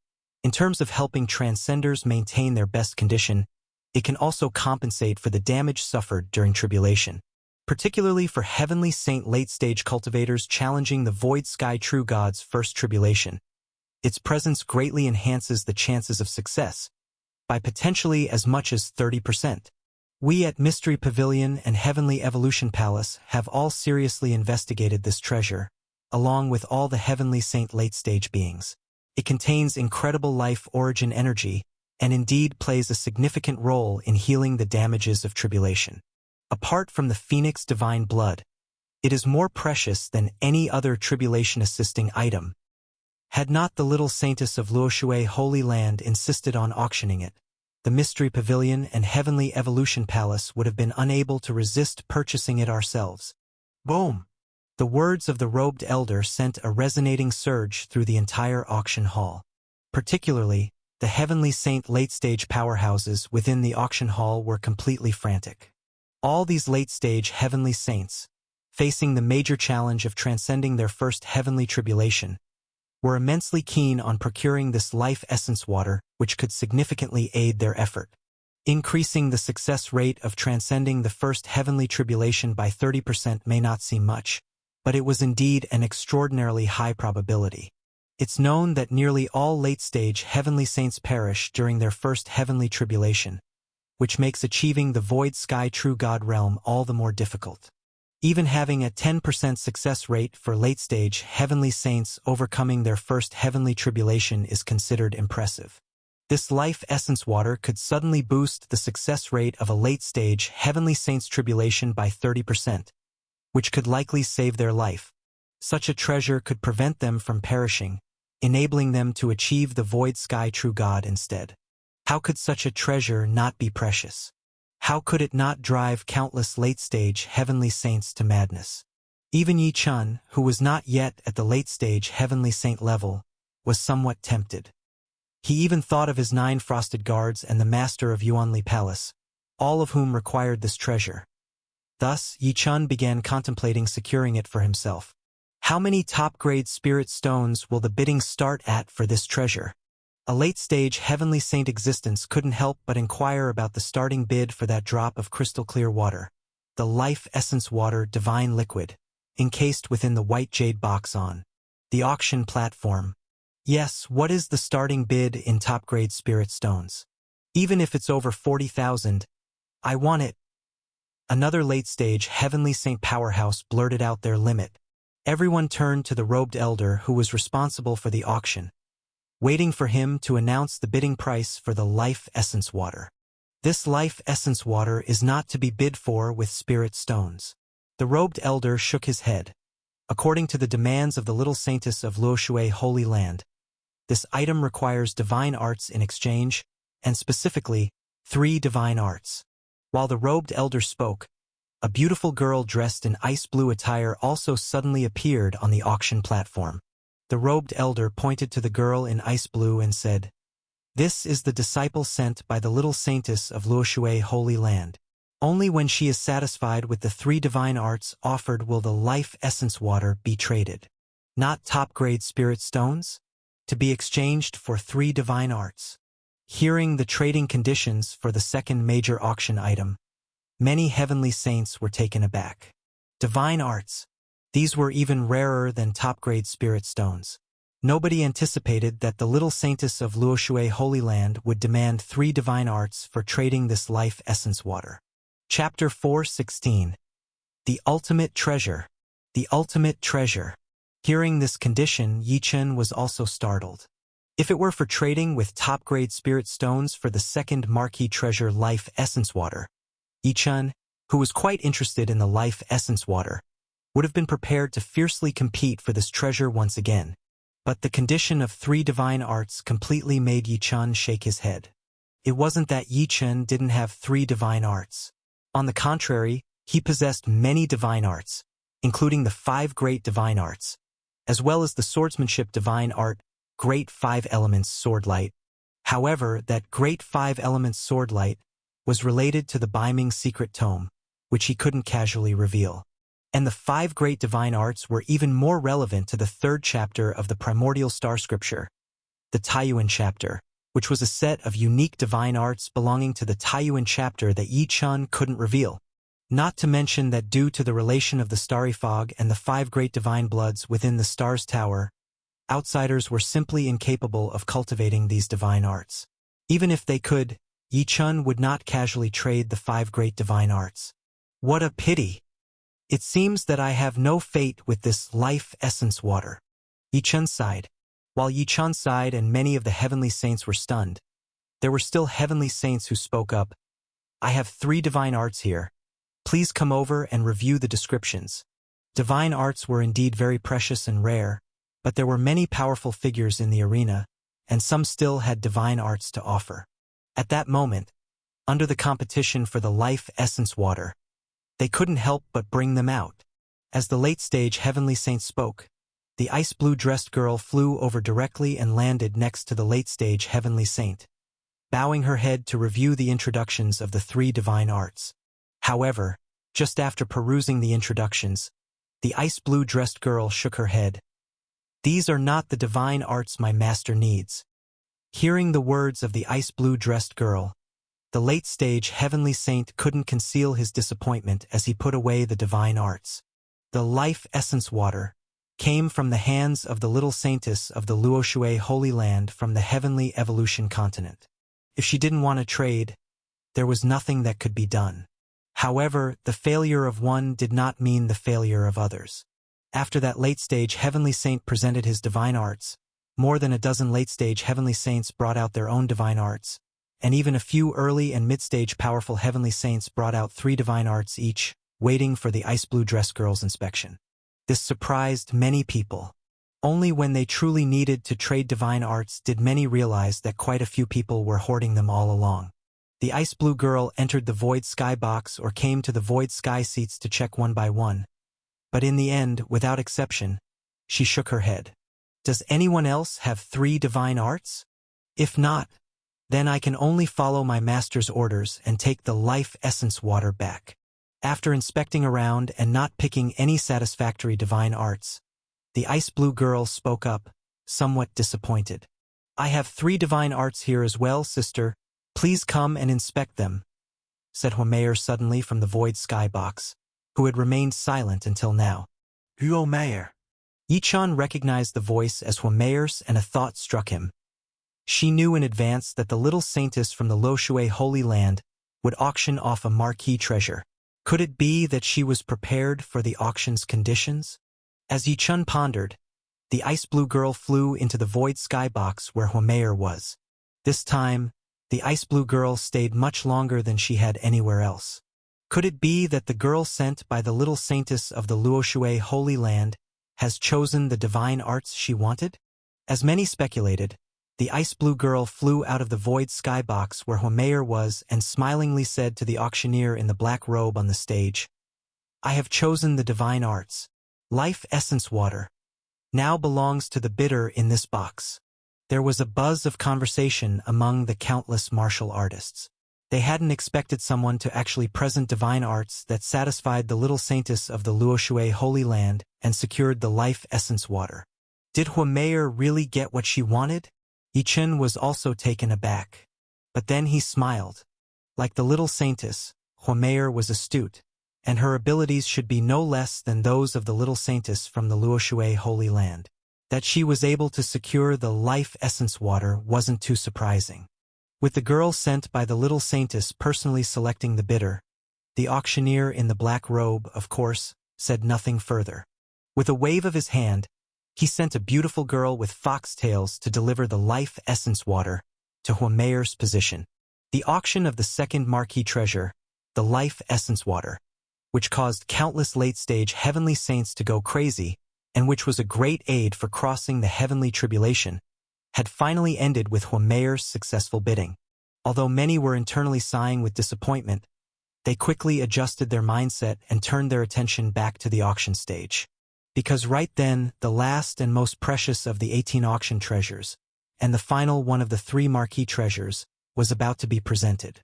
in terms of helping transcenders maintain their best condition, it can also compensate for the damage suffered during tribulation, particularly for Heavenly Saint late-stage cultivators challenging the Void Sky True God's first tribulation. Its presence greatly enhances the chances of success, by potentially as much as 30%. We at Mystery Pavilion and Heavenly Evolution Palace have all seriously investigated this treasure, along with all the Heavenly Saint late-stage beings. It contains incredible life origin energy, and indeed plays a significant role in healing the damages of tribulation. Apart from the Phoenix Divine Blood, it is more precious than any other tribulation-assisting item. Had not the Little Saintess of Luoshui Holy Land insisted on auctioning it, the Mystery Pavilion and Heavenly Evolution Palace would have been unable to resist purchasing it ourselves. Boom! The words of the robed elder sent a resonating surge through the entire auction hall. Particularly, the Heavenly Saint late-stage powerhouses within the auction hall were completely frantic. All these late-stage Heavenly Saints, facing the major challenge of transcending their first heavenly tribulation, were immensely keen on procuring this life essence water, which could significantly aid their effort. Increasing the success rate of transcending the first heavenly tribulation by 30% may not seem much, but it was indeed an extraordinarily high probability. It's known that nearly all late-stage Heavenly Saints perish during their first heavenly tribulation, which makes achieving the Void Sky True God realm all the more difficult. Even having a 10% success rate for late-stage Heavenly Saints overcoming their first heavenly tribulation is considered impressive. This life essence water could suddenly boost the success rate of a late-stage Heavenly Saints tribulation by 30%, which could likely save their life. Such a treasure could prevent them from perishing, enabling them to achieve the void sky true God instead. How could such a treasure not be precious? How could it not drive countless late-stage heavenly saints to madness? Even Yi Chun, who was not yet at the late-stage heavenly saint level, was somewhat tempted. He even thought of his 9 frosted guards and the master of Yuanli Palace, all of whom required this treasure. Thus, Yi Chun began contemplating securing it for himself. How many top-grade spirit stones will the bidding start at for this treasure? A late-stage heavenly saint existence couldn't help but inquire about the starting bid for that drop of crystal-clear water, the life essence water divine liquid, encased within the white jade box on the auction platform. Yes, what is the starting bid in top-grade spirit stones? Even if it's over 40,000, I want it. Another late-stage heavenly saint powerhouse blurted out their limit. Everyone turned to the robed elder who was responsible for the auction, waiting for him to announce the bidding price for the life essence water. This life essence water is not to be bid for with spirit stones. The robed elder shook his head. According to the demands of the little saintess of Luoshui Holy Land, this item requires divine arts in exchange, and specifically, 3 divine arts. While the robed elder spoke, a beautiful girl dressed in ice blue attire also suddenly appeared on the auction platform. The robed elder pointed to the girl in ice blue and said, "This is the disciple sent by the little saintess of Luoshui Holy Land. Only when she is satisfied with the 3 divine arts offered will the life essence water be traded. Not top-grade spirit stones, to be exchanged for 3 divine arts." Hearing the trading conditions for the second major auction item, many heavenly saints were taken aback. Divine arts. These were even rarer than top-grade spirit stones. Nobody anticipated that the little saintess of Luoshui Holy Land would demand 3 divine arts for trading this life essence water. Chapter 4:16. The Ultimate Treasure. The Ultimate Treasure. Hearing this condition, Yi Chun was also startled. If it were for trading with top-grade spirit stones for the second marquee treasure life essence water, Yi Chun, who was quite interested in the life essence water, would have been prepared to fiercely compete for this treasure once again. But the condition of 3 divine arts completely made Yi Chun shake his head. It wasn't that Yi Chun didn't have 3 divine arts. On the contrary, he possessed many divine arts, including the 5 great divine arts, as well as the swordsmanship divine art, Great 5 Elements Sword Light. However, that Great 5 Elements Sword Light was related to the Baiming secret tome, which he couldn't casually reveal. And the 5 great divine arts were even more relevant to the 3rd chapter of the primordial star scripture, the Taiyuan chapter, which was a set of unique divine arts belonging to the Taiyuan chapter that Yi Chun couldn't reveal. Not to mention that due to the relation of the starry fog and the 5 great divine bloods within the star's tower, outsiders were simply incapable of cultivating these divine arts. Even if they could, Yi Chun would not casually trade the 5 great divine arts. What a pity! It seems that I have no fate with this life essence water. Yi Chun sighed. While Yi Chun sighed and many of the heavenly saints were stunned, there were still heavenly saints who spoke up. "I have 3 divine arts here. Please come over and review the descriptions." Divine arts were indeed very precious and rare, but there were many powerful figures in the arena, and some still had divine arts to offer. At that moment, under the competition for the life essence water, they couldn't help but bring them out. As the late-stage heavenly saint spoke, the ice blue-dressed girl flew over directly and landed next to the late-stage heavenly saint, bowing her head to review the introductions of the 3 divine arts. However, just after perusing the introductions, the ice blue-dressed girl shook her head. "These are not the divine arts my master needs." Hearing the words of the ice blue-dressed girl, the late-stage heavenly saint couldn't conceal his disappointment as he put away the divine arts. The life essence water came from the hands of the little saintess of the Luoshui Holy Land from the heavenly evolution continent. If she didn't want to trade, there was nothing that could be done. However, the failure of one did not mean the failure of others. After that late-stage heavenly saint presented his divine arts, more than a dozen late-stage heavenly saints brought out their own divine arts, and even a few early and mid-stage powerful heavenly saints brought out 3 divine arts each, waiting for the ice blue dress girl's inspection. This surprised many people. Only when they truly needed to trade divine arts did many realize that quite a few people were hoarding them all along. The ice blue girl entered the void sky box or came to the void sky seats to check one by one. But in the end, without exception, she shook her head. Does anyone else have 3 divine arts? If not, then I can only follow my master's orders and take the life essence water back. After inspecting around and not picking any satisfactory divine arts, the ice blue girl spoke up, somewhat disappointed. I have 3 divine arts here as well, sister. Please come and inspect them, said Homer suddenly from the void skybox, who had remained silent until now. Homer. Yi-chan recognized the voice as Homer's, and a thought struck him. She knew in advance that the little saintess from the Luoshui Holy Land would auction off a marquee treasure. Could it be that she was prepared for the auction's conditions? As Yi-chan pondered, the ice blue girl flew into the void skybox where Homer was. This time, the ice blue girl stayed much longer than she had anywhere else. Could it be that the girl sent by the little saintess of the Luoshui Holy Land has chosen the divine arts she wanted? As many speculated, the ice blue girl flew out of the void skybox where Homer was and smilingly said to the auctioneer in the black robe on the stage, I have chosen the divine arts. Life essence water now belongs to the bidder in this box. There was a buzz of conversation among the countless martial artists. They hadn't expected someone to actually present divine arts that satisfied the little saintess of the Luoshui Holy Land and secured the life essence water. Did Homer really get what she wanted? Yi-chan was also taken aback. But then he smiled. Like the little saintess, Homer was astute, and her abilities should be no less than those of the little saintess from the Luoshui Holy Land. That she was able to secure the life essence water wasn't too surprising. With the girl sent by the little saintess personally selecting the bidder, the auctioneer in the black robe, of course, said nothing further. With a wave of his hand, he sent a beautiful girl with foxtails to deliver the life essence water to Homer's position. The auction of the second marquee treasure, the life essence water, which caused countless late-stage heavenly saints to go crazy, and which was a great aid for crossing the heavenly tribulation, had finally ended with Homer's successful bidding. Although many were internally sighing with disappointment, they quickly adjusted their mindset and turned their attention back to the auction stage. Because right then, the last and most precious of the 18 auction treasures, and the final one of the 3 marquee treasures, was about to be presented.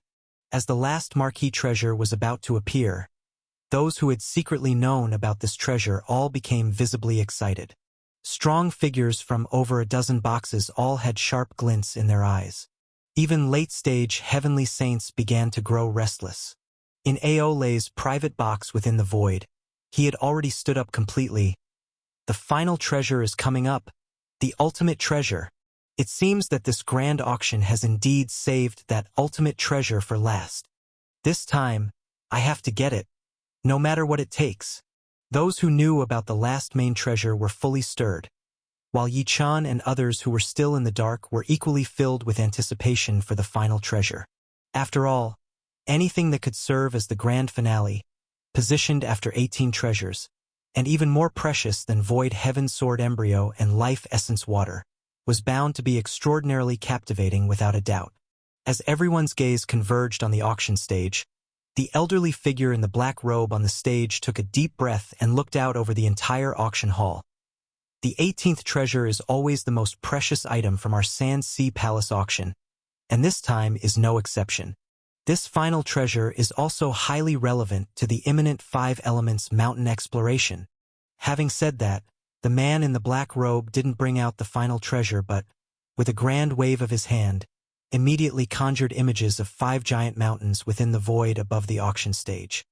As the last marquee treasure was about to appear, those who had secretly known about this treasure all became visibly excited. Strong figures from over a dozen boxes all had sharp glints in their eyes. Even late-stage heavenly saints began to grow restless. In Aole's private box within the void, he had already stood up completely. The final treasure is coming up, the ultimate treasure. It seems that this grand auction has indeed saved that ultimate treasure for last. This time, I have to get it, no matter what it takes. Those who knew about the last main treasure were fully stirred, while Yi-chan and others who were still in the dark were equally filled with anticipation for the final treasure. After all, anything that could serve as the grand finale, positioned after 18 treasures, and even more precious than Void Heaven Sword Embryo and Life Essence Water, was bound to be extraordinarily captivating without a doubt. As everyone's gaze converged on the auction stage, the elderly figure in the black robe on the stage took a deep breath and looked out over the entire auction hall. The 18th treasure is always the most precious item from our Sand Sea Palace auction, and this time is no exception. This final treasure is also highly relevant to the imminent 5 Elements mountain exploration. Having said that, the man in the black robe didn't bring out the final treasure but, with a grand wave of his hand, immediately conjured images of 5 giant mountains within the void above the auction stage.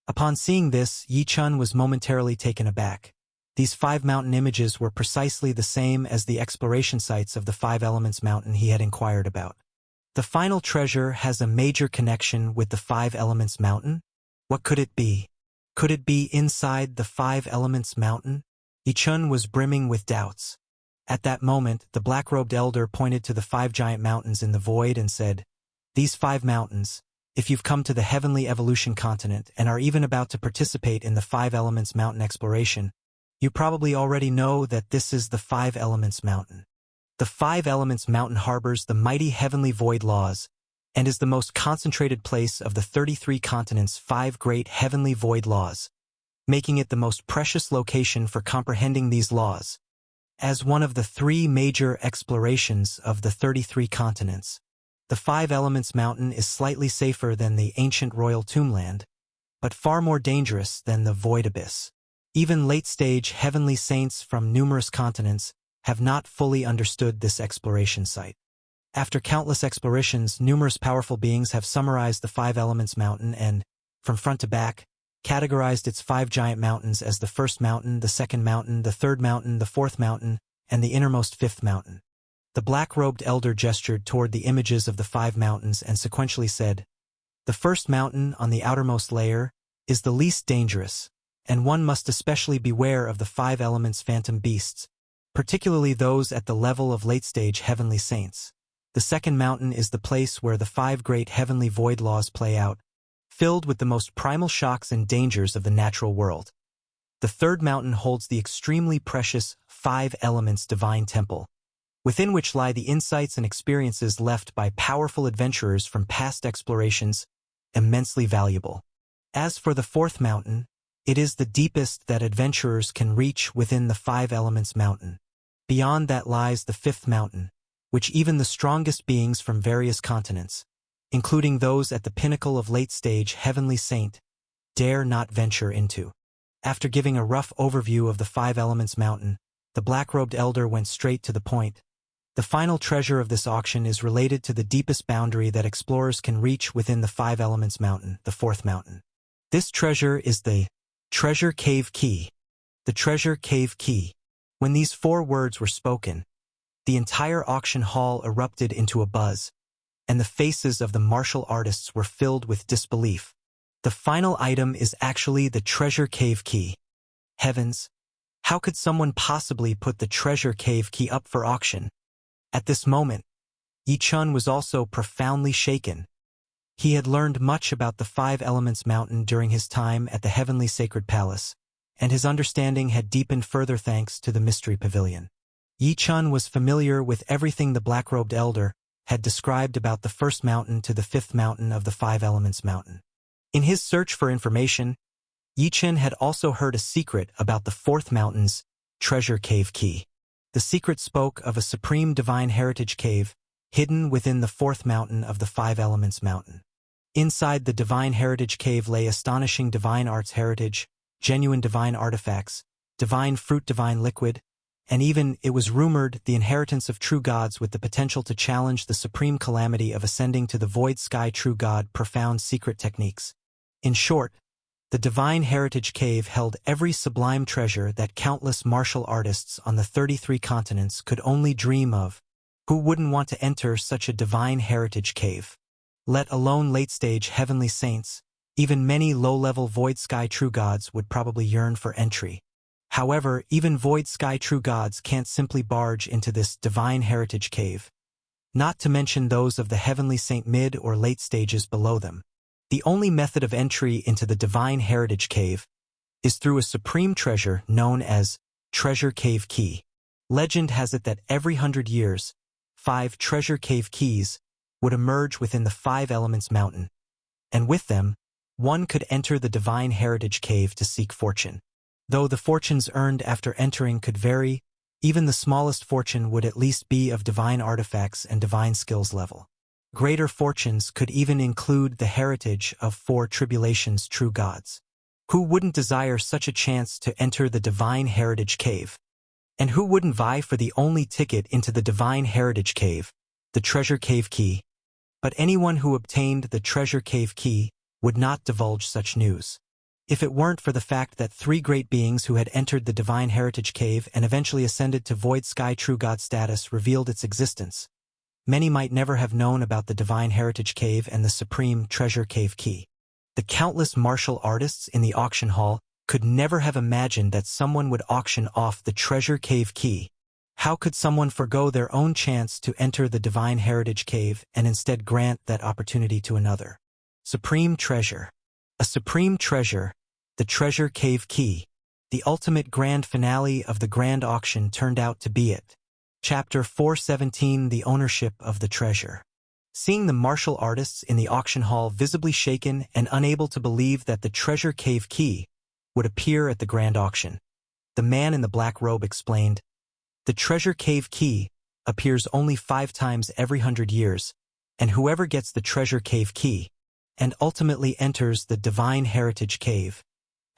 Upon seeing this, Yi-chan was momentarily taken aback. These 5 mountain images were precisely the same as the exploration sites of the 5 Elements mountain he had inquired about. The final treasure has a major connection with the 5 Elements mountain? What could it be? Could it be inside the 5 Elements mountain? Yi-chan was brimming with doubts. At that moment, the black-robed elder pointed to the 5 giant mountains in the void and said, "These 5 mountains, if you've come to the Heavenly Evolution continent and are even about to participate in the 5 Elements mountain exploration, You probably already know that this is the Five Elements Mountain. The Five Elements Mountain harbors the mighty heavenly void laws and is the most concentrated place of the 33 continents' 5 great heavenly void laws, making it the most precious location for comprehending these laws. As one of the 3 major explorations of the 33 continents, the Five Elements Mountain is slightly safer than the ancient royal tombland, but far more dangerous than the void abyss. Even late-stage heavenly saints from numerous continents have not fully understood this exploration site. After countless explorations, numerous powerful beings have summarized the Five Elements Mountain and, from front to back, categorized its 5 giant mountains as the first mountain, the second mountain, the third mountain, the fourth mountain, and the innermost 5th mountain. The black-robed elder gestured toward the images of the 5 mountains and sequentially said, "The first mountain on the outermost layer is the least dangerous, and one must especially beware of the 5 elements phantom beasts, particularly those at the level of late-stage heavenly saints. The second mountain is the place where the 5 great heavenly void laws play out, filled with the most primal shocks and dangers of the natural world. The third mountain holds the extremely precious 5 elements divine temple, within which lie the insights and experiences left by powerful adventurers from past explorations, immensely valuable. As for the fourth mountain, it is the deepest that adventurers can reach within the 5 elements mountain. Beyond that lies the 5th mountain, which even the strongest beings from various continents, including those at the pinnacle of late-stage heavenly saint, dare not venture into." After giving a rough overview of the 5 elements mountain, the black-robed elder went straight to the point. The final treasure of this auction is related to the deepest boundary that explorers can reach within the 5 elements mountain, the 4th mountain. This treasure is the Treasure Cave Key. The Treasure Cave Key. When these 4 words were spoken, the entire auction hall erupted into a buzz, and the faces of the martial artists were filled with disbelief. The final item is actually the Treasure Cave Key. Heavens! How could someone possibly put the Treasure Cave Key up for auction? At this moment, Yi Chun was also profoundly shaken. He had learned much about the 5 Elements Mountain during his time at the Heavenly Sacred Palace, and his understanding had deepened further thanks to the Mystery Pavilion. Yi Chun was familiar with everything the black-robed elder had described about the first mountain to the 5th mountain of the 5 Elements Mountain. In his search for information, Yi Chun had also heard a secret about the 4th mountain's Treasure Cave Key. The secret spoke of a supreme divine heritage cave hidden within the 4th mountain of the 5 Elements Mountain. Inside the divine heritage cave lay astonishing divine arts heritage, genuine divine artifacts, divine fruit, divine liquid, and even, it was rumored, the inheritance of true gods with the potential to challenge the supreme calamity of ascending to the void sky. True god, profound secret techniques. In short, the divine heritage cave held every sublime treasure that countless martial artists on the 33 continents could only dream of. Who wouldn't want to enter such a divine heritage cave? Let alone late-stage heavenly saints, even many low-level void sky true gods would probably yearn for entry. However, even void sky true gods can't simply barge into this divine heritage cave, not to mention those of the heavenly saint mid or late stages below them. The only method of entry into the divine heritage cave is through a supreme treasure known as Treasure Cave Key. Legend has it that every 100 years, 5 Treasure Cave Keys would emerge within the 5 Elements Mountain, and with them, one could enter the divine heritage cave to seek fortune. Though the fortunes earned after entering could vary, even the smallest fortune would at least be of divine artifacts and divine skills level. Greater fortunes could even include the heritage of 4 tribulations true gods. Who wouldn't desire such a chance to enter the divine heritage cave? And who wouldn't vie for the only ticket into the divine heritage cave, the Treasure Cave Key? But anyone who obtained the Treasure Cave Key would not divulge such news. If it weren't for the fact that 3 great beings who had entered the divine heritage cave and eventually ascended to void sky true god status revealed its existence, many might never have known about the divine heritage cave and the supreme Treasure Cave Key. The countless martial artists in the auction hall could never have imagined that someone would auction off the Treasure Cave Key. How could someone forgo their own chance to enter the divine heritage cave and instead grant that opportunity to another? Supreme treasure. A supreme treasure, the Treasure Cave Key. The ultimate grand finale of the grand auction turned out to be it. Chapter 417, The Ownership of the Treasure. Seeing the martial artists in the auction hall visibly shaken and unable to believe that the treasure cave key would appear at the grand auction, the man in the black robe explained, "The treasure cave key appears only 5 times every 100 years, and whoever gets the treasure cave key and ultimately enters the divine heritage cave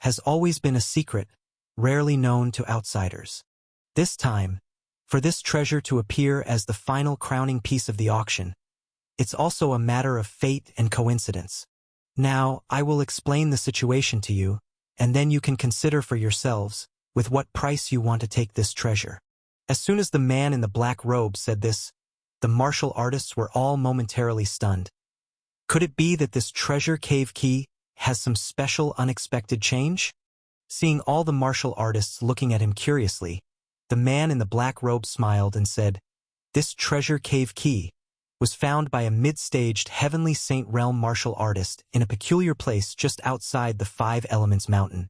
has always been a secret, rarely known to outsiders. This time, for this treasure to appear as the final crowning piece of the auction, it's also a matter of fate and coincidence. Now, I will explain the situation to you, and then you can consider for yourselves with what price you want to take this treasure." As soon as the man in the black robe said this, the martial artists were all momentarily stunned. Could it be that this treasure cave key has some special unexpected change? Seeing all the martial artists looking at him curiously, the man in the black robe smiled and said, "This treasure cave key was found by a mid-staged Heavenly Saint Realm martial artist in a peculiar place just outside the Five Elements Mountain.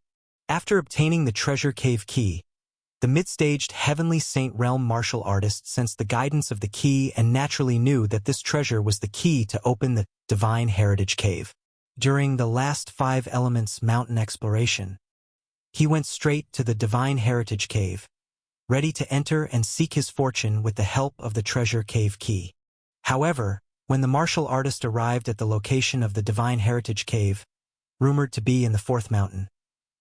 After obtaining the treasure cave key, the mid-staged Heavenly Saint Realm martial artist sensed the guidance of the key and naturally knew that this treasure was the key to open the Divine Heritage Cave. During the last Five Elements Mountain exploration, he went straight to the Divine Heritage Cave, ready to enter and seek his fortune with the help of the treasure cave key. However, when the martial artist arrived at the location of the Divine Heritage Cave, rumored to be in the 4th mountain,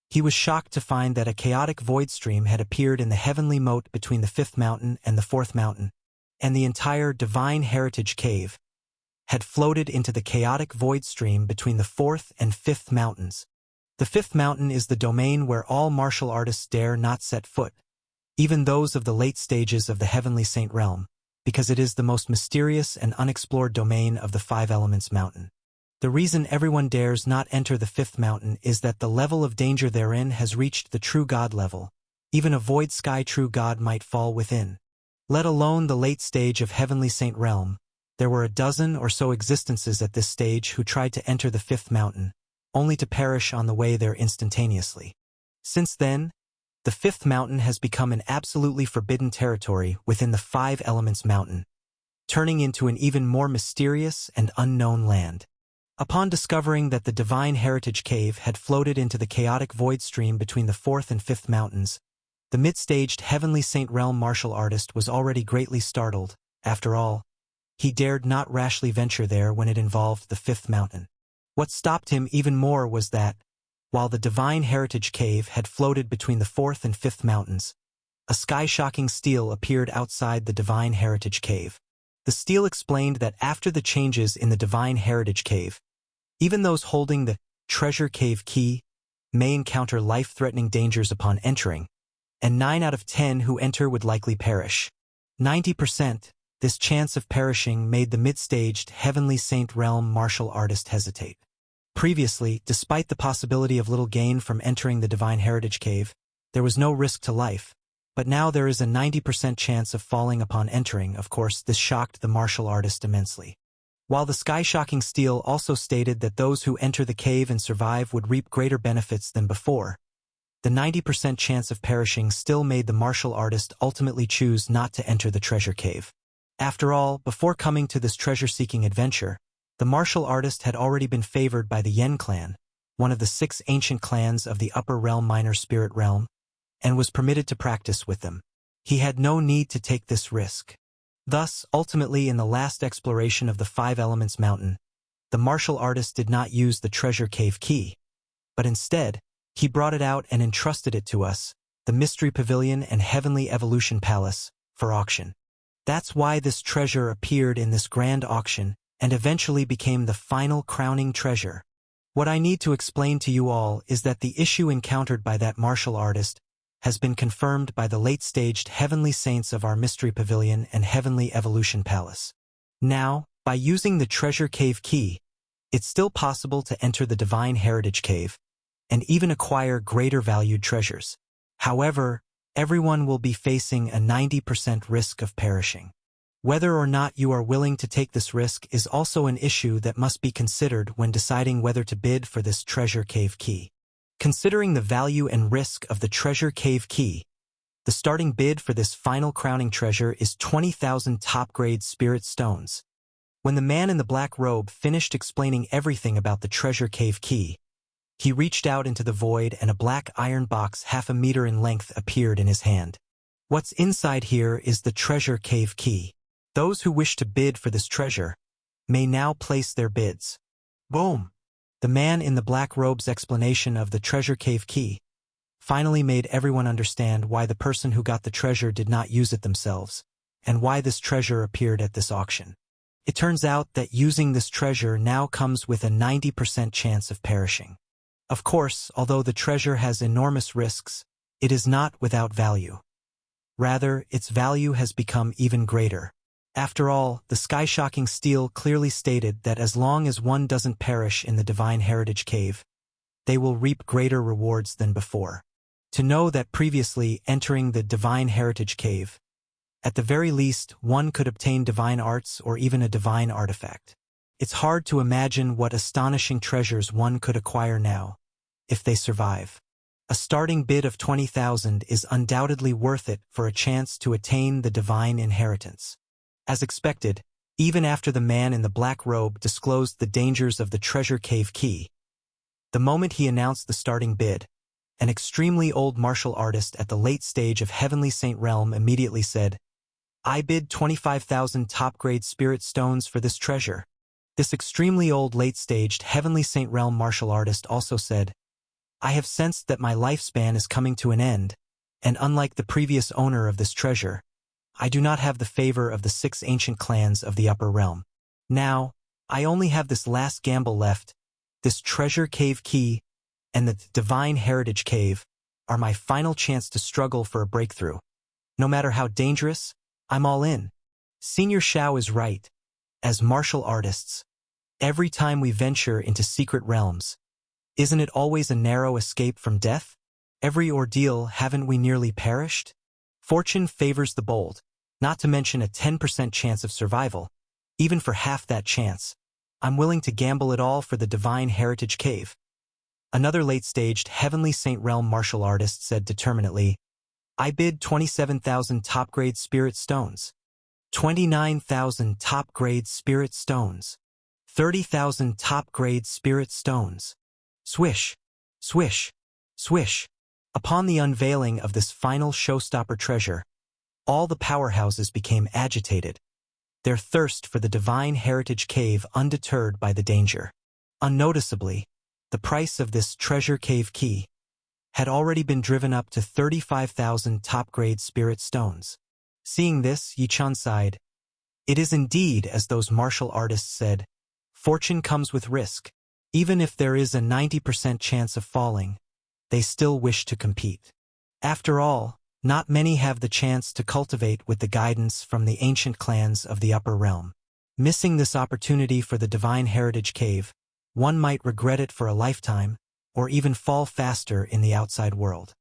he was shocked to find that a chaotic void stream had appeared in the heavenly moat between the 5th mountain and the 4th mountain, and the entire Divine Heritage Cave had floated into the chaotic void stream between the 4th and 5th mountains. The 5th mountain is the domain where all martial artists dare not set foot, even those of the late stages of the Heavenly Saint Realm, because it is the most mysterious and unexplored domain of the Five Elements Mountain. The reason everyone dares not enter the 5th mountain is that the level of danger therein has reached the true God level. Even a void sky true God might fall within. Let alone the late stage of Heavenly Saint Realm, there were a dozen or so existences at this stage who tried to enter the 5th mountain, only to perish on the way there instantaneously. Since then, the 5th mountain has become an absolutely forbidden territory within the Five Elements Mountain, turning into an even more mysterious and unknown land. Upon discovering that the Divine Heritage Cave had floated into the chaotic void stream between the 4th and 5th mountains, the mid-staged Heavenly Saint Realm martial artist was already greatly startled. After all, he dared not rashly venture there when it involved the 5th mountain. What stopped him even more was that, while the Divine Heritage Cave had floated between the 4th and 5th mountains, a sky-shocking stele appeared outside the Divine Heritage Cave. The stele explained that after the changes in the Divine Heritage Cave, even those holding the treasure cave key may encounter life-threatening dangers upon entering, and 9 out of 10 who enter would likely perish. 90%, this chance of perishing made the mid-staged Heavenly Saint Realm martial artist hesitate. Previously, despite the possibility of little gain from entering the Divine Heritage Cave, there was no risk to life, but now there is a 90% chance of falling upon entering. Of course, this shocked the martial artist immensely. While the sky-shocking stele also stated that those who enter the cave and survive would reap greater benefits than before, the 90% chance of perishing still made the martial artist ultimately choose not to enter the treasure cave. After all, before coming to this treasure-seeking adventure, the martial artist had already been favored by the Yen clan, one of the 6 ancient clans of the Upper Realm Minor Spirit Realm, and was permitted to practice with them. He had no need to take this risk. Thus, ultimately in the last exploration of the Five Elements Mountain, the martial artist did not use the treasure cave key, but instead, he brought it out and entrusted it to us, the Mystery Pavilion and Heavenly Evolution Palace, for auction. That's why this treasure appeared in this grand auction and eventually became the final crowning treasure. What I need to explain to you all is that the issue encountered by that martial artist has been confirmed by the late-staged Heavenly Saints of our Mystery Pavilion and Heavenly Evolution Palace. Now, by using the treasure cave key, it's still possible to enter the Divine Heritage Cave and even acquire greater valued treasures. However, everyone will be facing a 90% risk of perishing. Whether or not you are willing to take this risk is also an issue that must be considered when deciding whether to bid for this treasure cave key. Considering the value and risk of the treasure cave key, the starting bid for this final crowning treasure is 20,000 top-grade spirit stones. When the man in the black robe finished explaining everything about the treasure cave key, he reached out into the void and a black iron box half a meter in length appeared in his hand. What's inside here is the treasure cave key. Those who wish to bid for this treasure may now place their bids. Boom! The man in the black robe's explanation of the treasure cave key finally made everyone understand why the person who got the treasure did not use it themselves, and why this treasure appeared at this auction. It turns out that using this treasure now comes with a 90% chance of perishing. Of course, although the treasure has enormous risks, it is not without value. Rather, its value has become even greater. After all, the sky-shocking stele clearly stated that as long as one doesn't perish in the Divine Heritage Cave, they will reap greater rewards than before. To know that previously entering the Divine Heritage Cave, at the very least, one could obtain divine arts or even a divine artifact. It's hard to imagine what astonishing treasures one could acquire now, if they survive. A starting bid of 20,000 is undoubtedly worth it for a chance to attain the divine inheritance. As expected, even after the man in the black robe disclosed the dangers of the treasure cave key, the moment he announced the starting bid, an extremely old martial artist at the late stage of Heavenly Saint Realm immediately said, "I bid 25,000 top-grade spirit stones for this treasure." This extremely old late-staged Heavenly Saint Realm martial artist also said, "I have sensed that my lifespan is coming to an end, and unlike the previous owner of this treasure, I do not have the favor of the 6 ancient clans of the Upper Realm. Now, I only have this last gamble left. This treasure cave key and the Divine Heritage Cave are my final chance to struggle for a breakthrough. No matter how dangerous, I'm all in." Senior Shao is right. As martial artists, every time we venture into secret realms, isn't it always a narrow escape from death? Every ordeal, haven't we nearly perished? Fortune favors the bold, not to mention a 10% chance of survival. Even for half that chance, I'm willing to gamble it all for the Divine Heritage Cave. Another late-staged Heavenly Saint Realm martial artist said determinedly, "I bid 27,000 top-grade spirit stones. 29,000 top-grade spirit stones. 30,000 top-grade spirit stones." Swish, swish, swish. Upon the unveiling of this final showstopper treasure, all the powerhouses became agitated, their thirst for the Divine Heritage Cave undeterred by the danger. Unnoticeably, the price of this treasure cave key had already been driven up to 35,000 top-grade spirit stones. Seeing this, Yichun sighed. It is indeed as those martial artists said, fortune comes with risk. Even if there is a 90% chance of falling, they still wish to compete. After all, not many have the chance to cultivate with the guidance from the ancient clans of the Upper Realm. Missing this opportunity for the Divine Heritage Cave, one might regret it for a lifetime, or even fall faster in the outside world.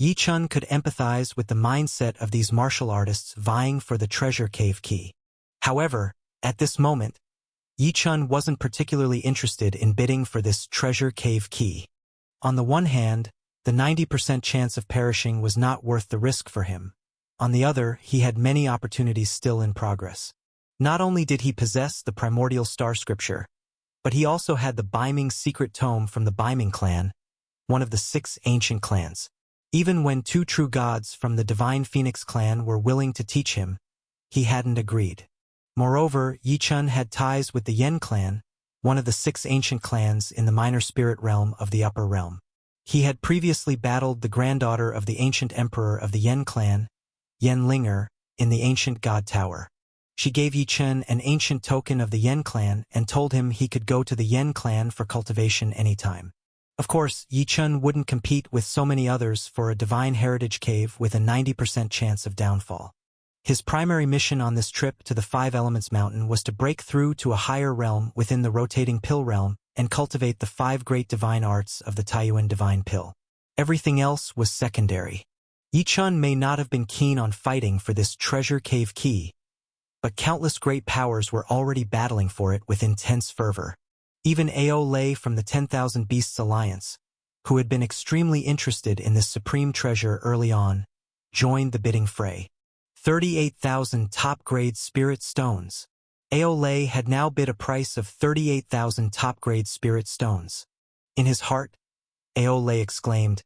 Yichun could empathize with the mindset of these martial artists vying for the treasure cave key. However, at this moment, Yichun wasn't particularly interested in bidding for this treasure cave key. On the one hand, the 90% chance of perishing was not worth the risk for him. On the other, he had many opportunities still in progress. Not only did he possess the primordial star scripture, but he also had the Baiming secret tome from the Baiming clan, one of the 6 ancient clans. Even when 2 true gods from the Divine Phoenix clan were willing to teach him, he hadn't agreed. Moreover, Yichun had ties with the Yen clan, one of the 6 ancient clans in the minor spirit realm of the Upper Realm. He had previously battled the granddaughter of the ancient emperor of the Yen clan, Yen Linger, in the ancient god tower. She gave Yichun an ancient token of the Yen clan and told him he could go to the Yen clan for cultivation anytime. Of course, Yichun wouldn't compete with so many others for a Divine Heritage Cave with a 90% chance of downfall. His primary mission on this trip to the 5 Elements Mountain was to break through to a higher realm within the rotating pill realm and cultivate the 5 great divine arts of the Taiyuan divine pill. Everything else was secondary. Yichun may not have been keen on fighting for this treasure cave key, but countless great powers were already battling for it with intense fervor. Even Ao Lei from the 10,000 Beasts Alliance, who had been extremely interested in this supreme treasure early on, joined the bidding fray. 38,000 top-grade spirit stones. Aole had now bid a price of 38,000 top-grade spirit stones. In his heart, Aole exclaimed,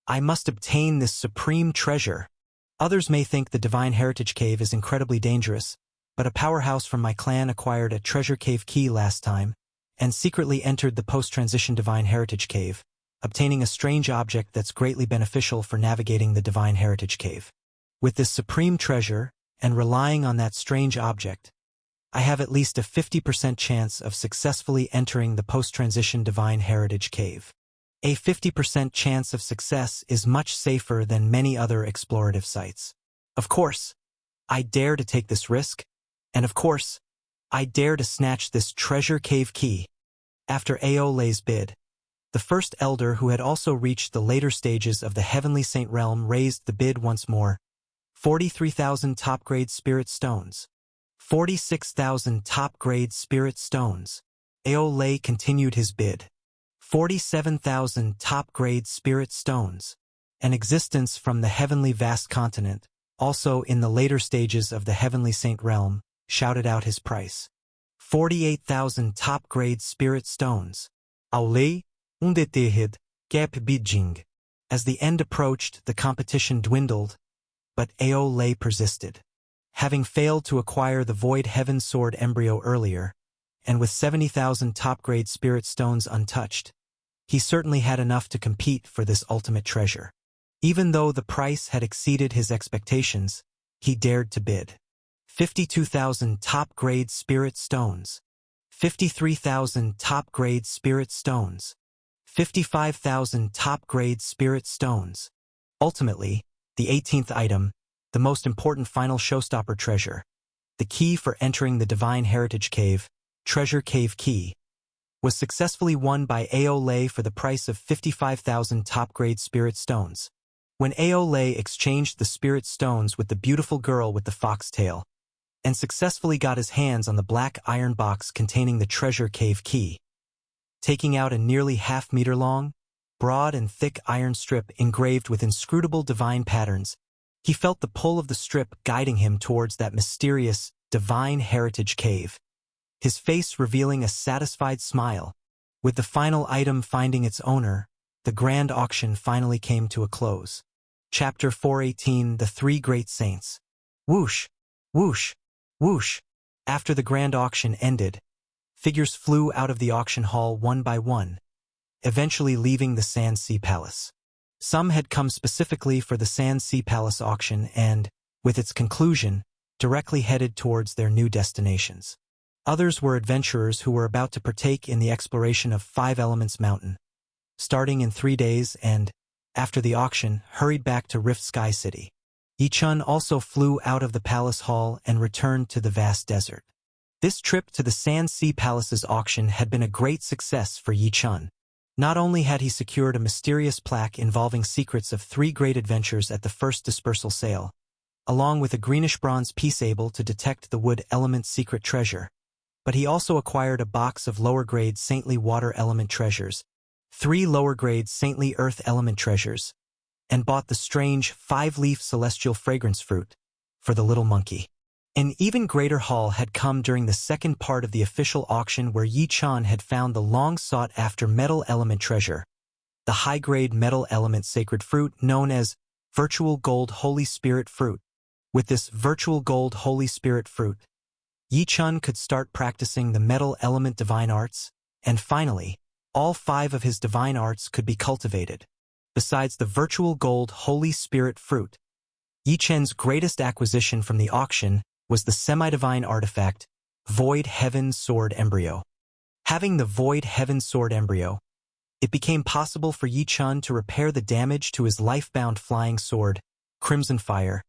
"I must obtain this supreme treasure." Others may think the Divine Heritage Cave is incredibly dangerous, but a powerhouse from my clan acquired a treasure cave key last time and secretly entered the post-transition Divine Heritage Cave, obtaining a strange object that's greatly beneficial for navigating the Divine Heritage Cave. With this supreme treasure, and relying on that strange object, I have at least a 50% chance of successfully entering the post-transition Divine Heritage Cave. A 50% chance of success is much safer than many other explorative sites. Of course, I dare to take this risk, and of course, I dare to snatch this treasure cave key. After Aole's bid, the first elder who had also reached the later stages of the Heavenly Saint Realm raised the bid once more. 43,000 top-grade spirit stones. 46,000 top-grade spirit stones. Aole continued his bid. 47,000 top-grade spirit stones. An existence from the heavenly vast continent, also in the later stages of the Heavenly Saint Realm, shouted out his price. 48,000 top-grade spirit stones. Aole, undeterred, gap bidding. As the end approached, the competition dwindled, but Aole persisted. Having failed to acquire the Void Heaven Sword embryo earlier, and with 70,000 top-grade spirit stones untouched, he certainly had enough to compete for this ultimate treasure. Even though the price had exceeded his expectations, he dared to bid. 52,000 top-grade spirit stones. 53,000 top-grade spirit stones. 55,000 top-grade spirit stones. Ultimately, the 18th item, the most important final showstopper treasure, the key for entering the Divine Heritage Cave, Treasure Cave Key, was successfully won by Aole for the price of 55,000 top-grade spirit stones. When Aole exchanged the spirit stones with the beautiful girl with the foxtail, and successfully got his hands on the black iron box containing the Treasure Cave Key, taking out a nearly half-meter-long, broad and thick iron strip engraved with inscrutable divine patterns, he felt the pull of the strip guiding him towards that mysterious Divine Heritage Cave, his face revealing a satisfied smile. With the final item finding its owner, the grand auction finally came to a close. Chapter 418, The Three Great Saints. Whoosh, whoosh, whoosh. After the grand auction ended, figures flew out of the auction hall one by one, eventually leaving the Sand Sea Palace. Some had come specifically for the Sand Sea Palace auction and, with its conclusion, directly headed towards their new destinations. Others were adventurers who were about to partake in the exploration of Five Elements Mountain, starting in 3 days and, after the auction, hurried back to Rift Sky City. Yichun also flew out of the palace hall and returned to the vast desert. This trip to the Sand Sea Palace's auction had been a great success for Yichun. Not only had he secured a mysterious plaque involving secrets of 3 great adventures at the first dispersal sale, along with a greenish bronze piece able to detect the wood element secret treasure, but he also acquired a box of lower-grade saintly water element treasures, 3 lower-grade saintly earth element treasures, and bought the strange 5-leaf celestial fragrance fruit for the little monkey. An even greater haul had come during the second part of the official auction where Yichun had found the long-sought-after metal element treasure, the high-grade metal element sacred fruit known as Virtual Gold Holy Spirit Fruit. With this Virtual Gold Holy Spirit Fruit, Yichun could start practicing the metal element divine arts, and finally, all 5 of his divine arts could be cultivated. Besides the Virtual Gold Holy Spirit Fruit, Yichun's greatest acquisition from the auction was the semi-divine artifact, Void Heaven Sword Embryo. Having the Void Heaven Sword Embryo, it became possible for Yichun to repair the damage to his life-bound flying sword, Crimson Fire,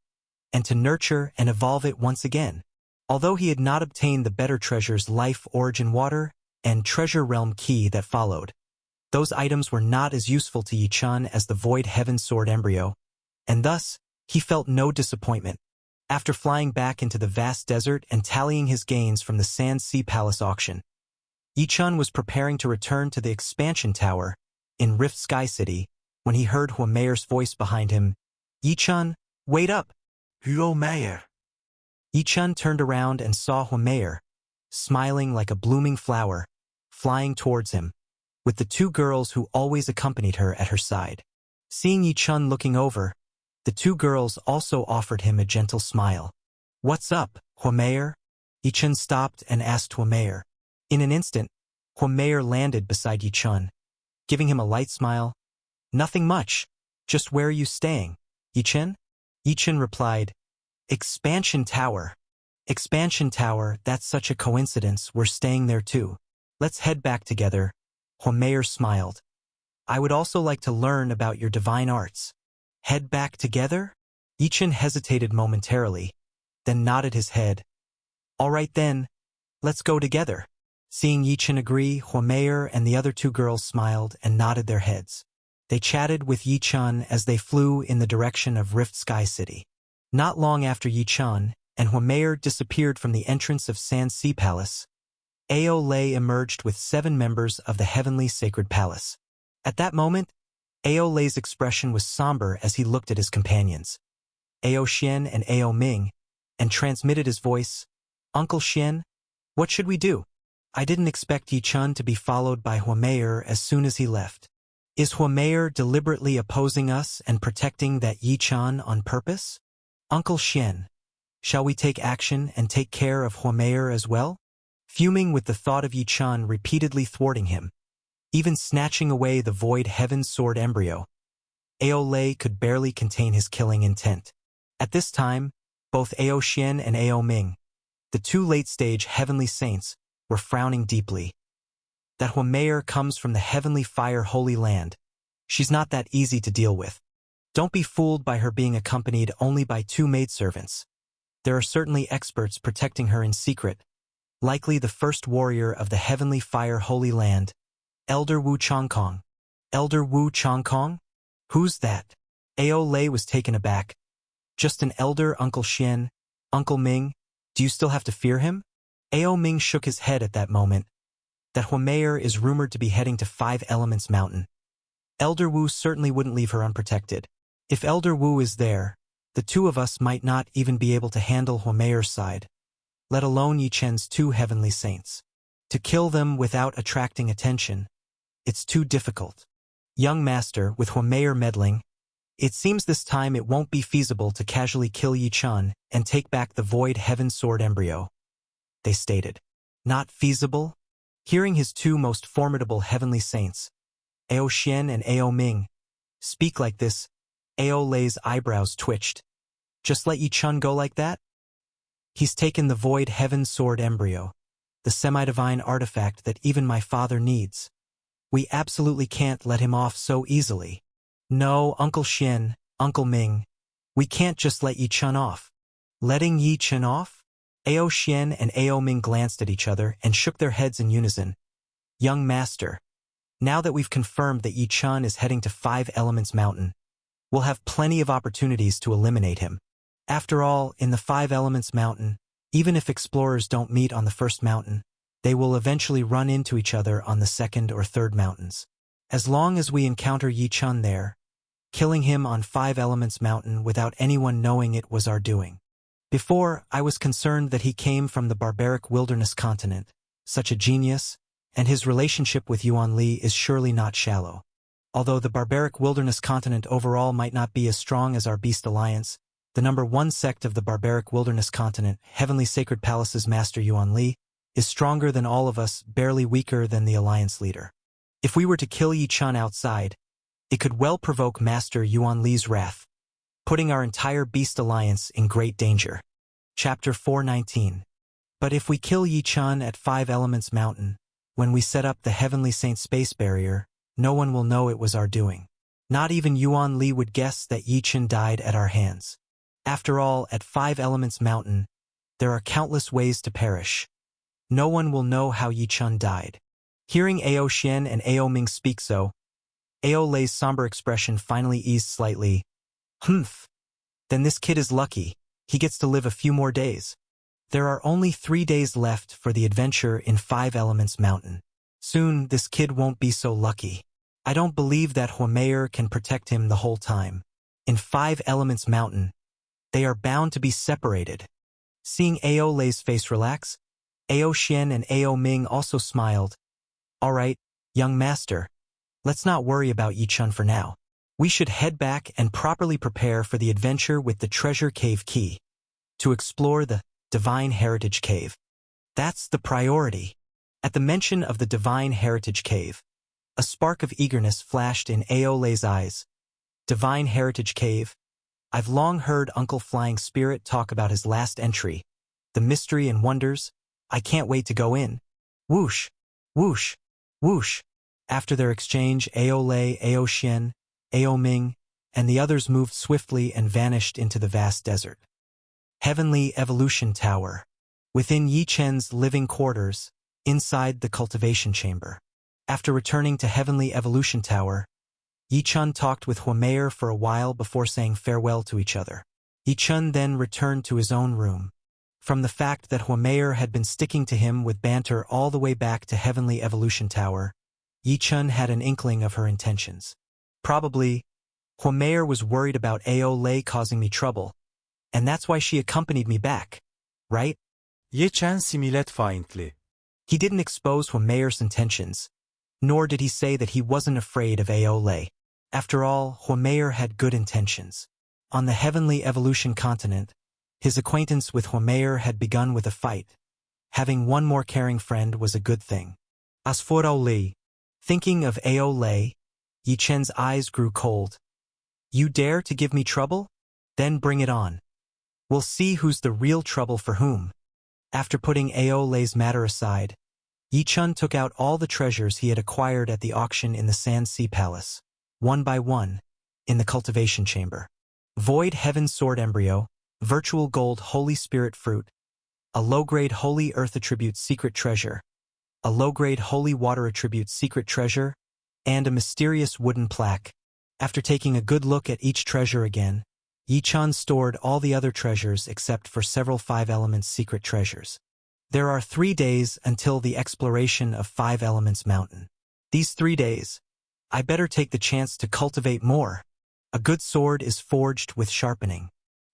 and to nurture and evolve it once again. Although he had not obtained the better treasures Life Origin Water and Treasure Realm Key that followed, those items were not as useful to Yichun as the Void Heaven Sword Embryo, and thus, he felt no disappointment. After flying back into the vast desert and tallying his gains from the Sand Sea Palace auction, Yichun was preparing to return to the expansion tower in Rift Sky City, when he heard Huameir's voice behind him. Yi-chun, wait up! Huameir. Yi-chun turned around and saw Huameir, smiling like a blooming flower, flying towards him, with the two girls who always accompanied her at her side. Seeing Yi-chun looking over, the two girls also offered him a gentle smile. What's up, Huameir? Yi-chun stopped and asked Huameir. In an instant, Huameir landed beside Yi-chun, giving him a light smile. Nothing much, just where are you staying, Yi-chun? Yi-chun replied, Expansion Tower. Expansion Tower, that's such a coincidence, we're staying there too. Let's head back together. Huameir smiled. I would also like to learn about your divine arts. Head back together? Yi-chun hesitated momentarily, then nodded his head. All right then, let's go together. Seeing Yi-chun agree, Huameir and the other two girls smiled and nodded their heads. They chatted with Yi-chun as they flew in the direction of Rift Sky City. Not long after Yi-chun and Huameir disappeared from the entrance of Sand Sea Palace, Ao Lei emerged with 7 members of the Heavenly Sacred Palace. At that moment, Ao Lei's expression was somber as he looked at his companions, Ao Xian and Ao Ming, and transmitted his voice, Uncle Xian, what should we do? I didn't expect Yi-chun to be followed by Huameir as soon as he left. Is Huameir deliberately opposing us and protecting that Yi-chun on purpose? Uncle Xian, shall we take action and take care of Huameir as well? Fuming with the thought of Yi-chun repeatedly thwarting him, even snatching away the void heaven sword embryo, Ao Lei could barely contain his killing intent. At this time, both Ao Xian and Ao Ming, the two late-stage heavenly saints, were frowning deeply. That Huameir comes from the heavenly fire holy land. She's not that easy to deal with. Don't be fooled by her being accompanied only by 2 maidservants. There are certainly experts protecting her in secret, likely the first warrior of the heavenly fire holy land, Elder Wu Chongkong. Elder Wu Chongkong? Who's that? Ao Lei was taken aback. Just an elder, Uncle Xian. Uncle Ming, do you still have to fear him? Ao Ming shook his head at that moment. That Huameir is rumored to be heading to 5 Elements Mountain. Elder Wu certainly wouldn't leave her unprotected. If Elder Wu is there, the 2 of us might not even be able to handle Huameir's side, let alone Yi-chun's 2 heavenly saints. To kill them without attracting attention, it's too difficult. Young master, with Huameir meddling, it seems this time it won't be feasible to casually kill Yi-chun and take back the void heaven sword embryo, they stated. Not feasible? Hearing his 2 most formidable heavenly saints, Ao Xian and Ao Ming, speak like this, Ao Lei's eyebrows twitched. Just let Yi-chun go like that? He's taken the void heaven sword embryo, the semi-divine artifact that even my father needs. We absolutely can't let him off so easily. No, Uncle Xian, Uncle Ming, we can't just let Yi-chun off. Letting Yi-chun off? Ao Xian and Ao Ming glanced at each other and shook their heads in unison. Young master, now that we've confirmed that Yi-chun is heading to 5 Elements Mountain, we'll have plenty of opportunities to eliminate him. After all, in the 5 Elements Mountain, even if explorers don't meet on the first mountain, they will eventually run into each other on the second or third mountains. As long as we encounter Yi-chun there, killing him on 5 Elements Mountain without anyone knowing it was our doing. Before, I was concerned that he came from the barbaric wilderness continent, such a genius, and his relationship with Yuan Li is surely not shallow. Although the barbaric wilderness continent overall might not be as strong as our Beast Alliance, the number 1 sect of the barbaric wilderness continent, Heavenly Sacred Palace's Master Yuan Li, is stronger than all of us, barely weaker than the Alliance leader. If we were to kill Yi-chun outside, it could well provoke Master Yuan Li's wrath, putting our entire Beast Alliance in great danger. Chapter 419. But if we kill Yi-chun at 5 Elements Mountain, when we set up the Heavenly Saint Space Barrier, no one will know it was our doing. Not even Yuan Li would guess that Yi-chun died at our hands. After all, at 5 Elements Mountain, there are countless ways to perish. No one will know how Yi-chun died. Hearing Ao Xian and Ao Ming speak so, Ao Lei's somber expression finally eased slightly. Humph. Then this kid is lucky. He gets to live a few more days. There are only 3 days left for the adventure in 5 Elements Mountain. Soon, this kid won't be so lucky. I don't believe that Huameyer can protect him the whole time. In 5 Elements Mountain, they are bound to be separated. Seeing Ao Lei's face relax, Ao Xian and Ao Ming also smiled. All right, young master, let's not worry about Yi Chun for now. We should head back and properly prepare for the adventure with the Treasure Cave key, to explore the Divine Heritage Cave. That's the priority. At the mention of the Divine Heritage Cave, a spark of eagerness flashed in Ao Lei's eyes. Divine Heritage Cave. I've long heard Uncle Flying Spirit talk about his last entry, the mystery and wonders. I can't wait to go in. Whoosh, whoosh, whoosh. After their exchange, Ao Lei, Ao Xian, Ao Ming, and the others moved swiftly and vanished into the vast desert. Heavenly Evolution Tower. Within Yi Chen's living quarters, inside the cultivation chamber. After returning to Heavenly Evolution Tower, Yi Chun talked with Huameyer for a while before saying farewell to each other. Yi Chun then returned to his own room. From the fact that Huameyer had been sticking to him with banter all the way back to Heavenly Evolution Tower, Yi Chun had an inkling of her intentions. Probably, Huameyer was worried about Ao Lei causing me trouble, and that's why she accompanied me back, right? Yi Chen similed faintly. He didn't expose Huameyer's intentions, nor did he say that he wasn't afraid of Ao Lei. After all, Huameyer had good intentions. On the Heavenly Evolution continent, his acquaintance with Huameyer had begun with a fight. Having one more caring friend was a good thing. As for Ao Lei, thinking of Ao Lei, Yi Chen's eyes grew cold. You dare to give me trouble? Then bring it on. We'll see who's the real trouble for whom. After putting Ao Lei's matter aside, Yi Chun took out all the treasures he had acquired at the auction in the Sand Sea Palace, one by one, in the cultivation chamber. Void Heaven Sword Embryo, Virtual Gold Holy Spirit Fruit, a low-grade Holy Earth Attribute Secret Treasure, a low-grade Holy Water Attribute Secret Treasure, and a mysterious wooden plaque. After taking a good look at each treasure again, Yi Chun stored all the other treasures except for several 5 Elements secret treasures. There are 3 days until the exploration of 5 Elements Mountain. These 3 days, I better take the chance to cultivate more. A good sword is forged with sharpening.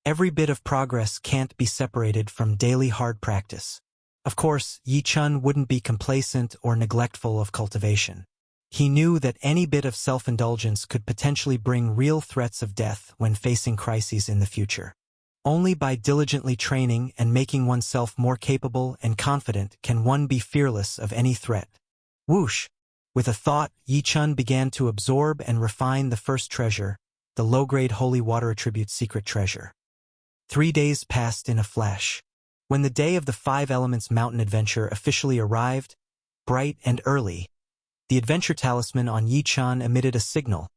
Every bit of progress can't be separated from daily hard practice. Of course, Yi Chun wouldn't be complacent or neglectful of cultivation. He knew that any bit of self-indulgence could potentially bring real threats of death when facing crises in the future. Only by diligently training and making oneself more capable and confident can one be fearless of any threat. Whoosh! With a thought, Yi Chun began to absorb and refine the first treasure, the low-grade Holy Water Attribute Secret Treasure. 3 days passed in a flash. When the day of the 5 Elements Mountain adventure officially arrived, bright and early, the adventure talisman on Yi Chun emitted a signal,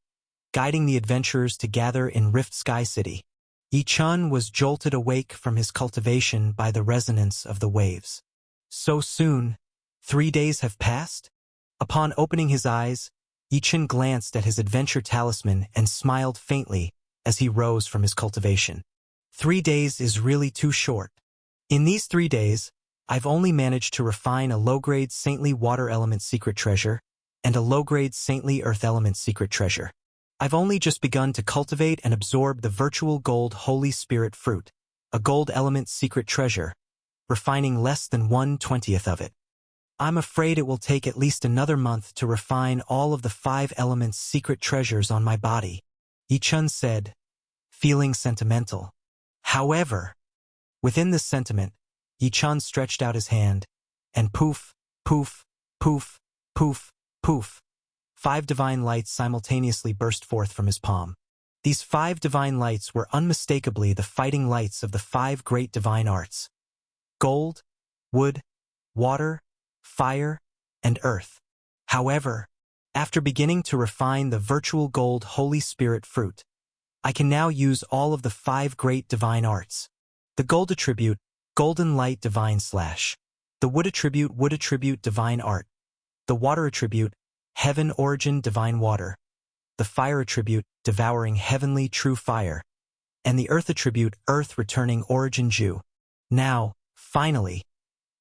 guiding the adventurers to gather in Rift Sky City. Yi Chun was jolted awake from his cultivation by the resonance of the waves. So soon, 3 days have passed? Upon opening his eyes, Yi Chun glanced at his adventure talisman and smiled faintly as he rose from his cultivation. 3 days is really too short. In these 3 days, I've only managed to refine a low-grade Saintly Water Element Secret Treasure and a low-grade Saintly Earth Element Secret Treasure. I've only just begun to cultivate and absorb the Virtual Gold Holy Spirit Fruit, a Gold Element Secret Treasure, refining less than 1/20th of it. I'm afraid it will take at least another month to refine all of the 5 Elements Secret Treasures on my body, Yi Chun said, feeling sentimental. However, within this sentiment, Yi Chun stretched out his hand, and poof, poof, poof, poof, poof, 5 divine lights simultaneously burst forth from his palm. These 5 divine lights were unmistakably the fighting lights of the 5 great divine arts: gold, wood, water, fire, and earth. However, after beginning to refine the Virtual Gold Holy Spirit Fruit, I can now use all of the 5 great divine arts. The gold attribute, Golden Light Divine Slash. The wood attribute Divine Art. The water attribute, Heaven Origin Divine Water. The fire attribute, Devouring Heavenly True Fire. And the earth attribute, Earth Returning Origin Ju. Now, finally,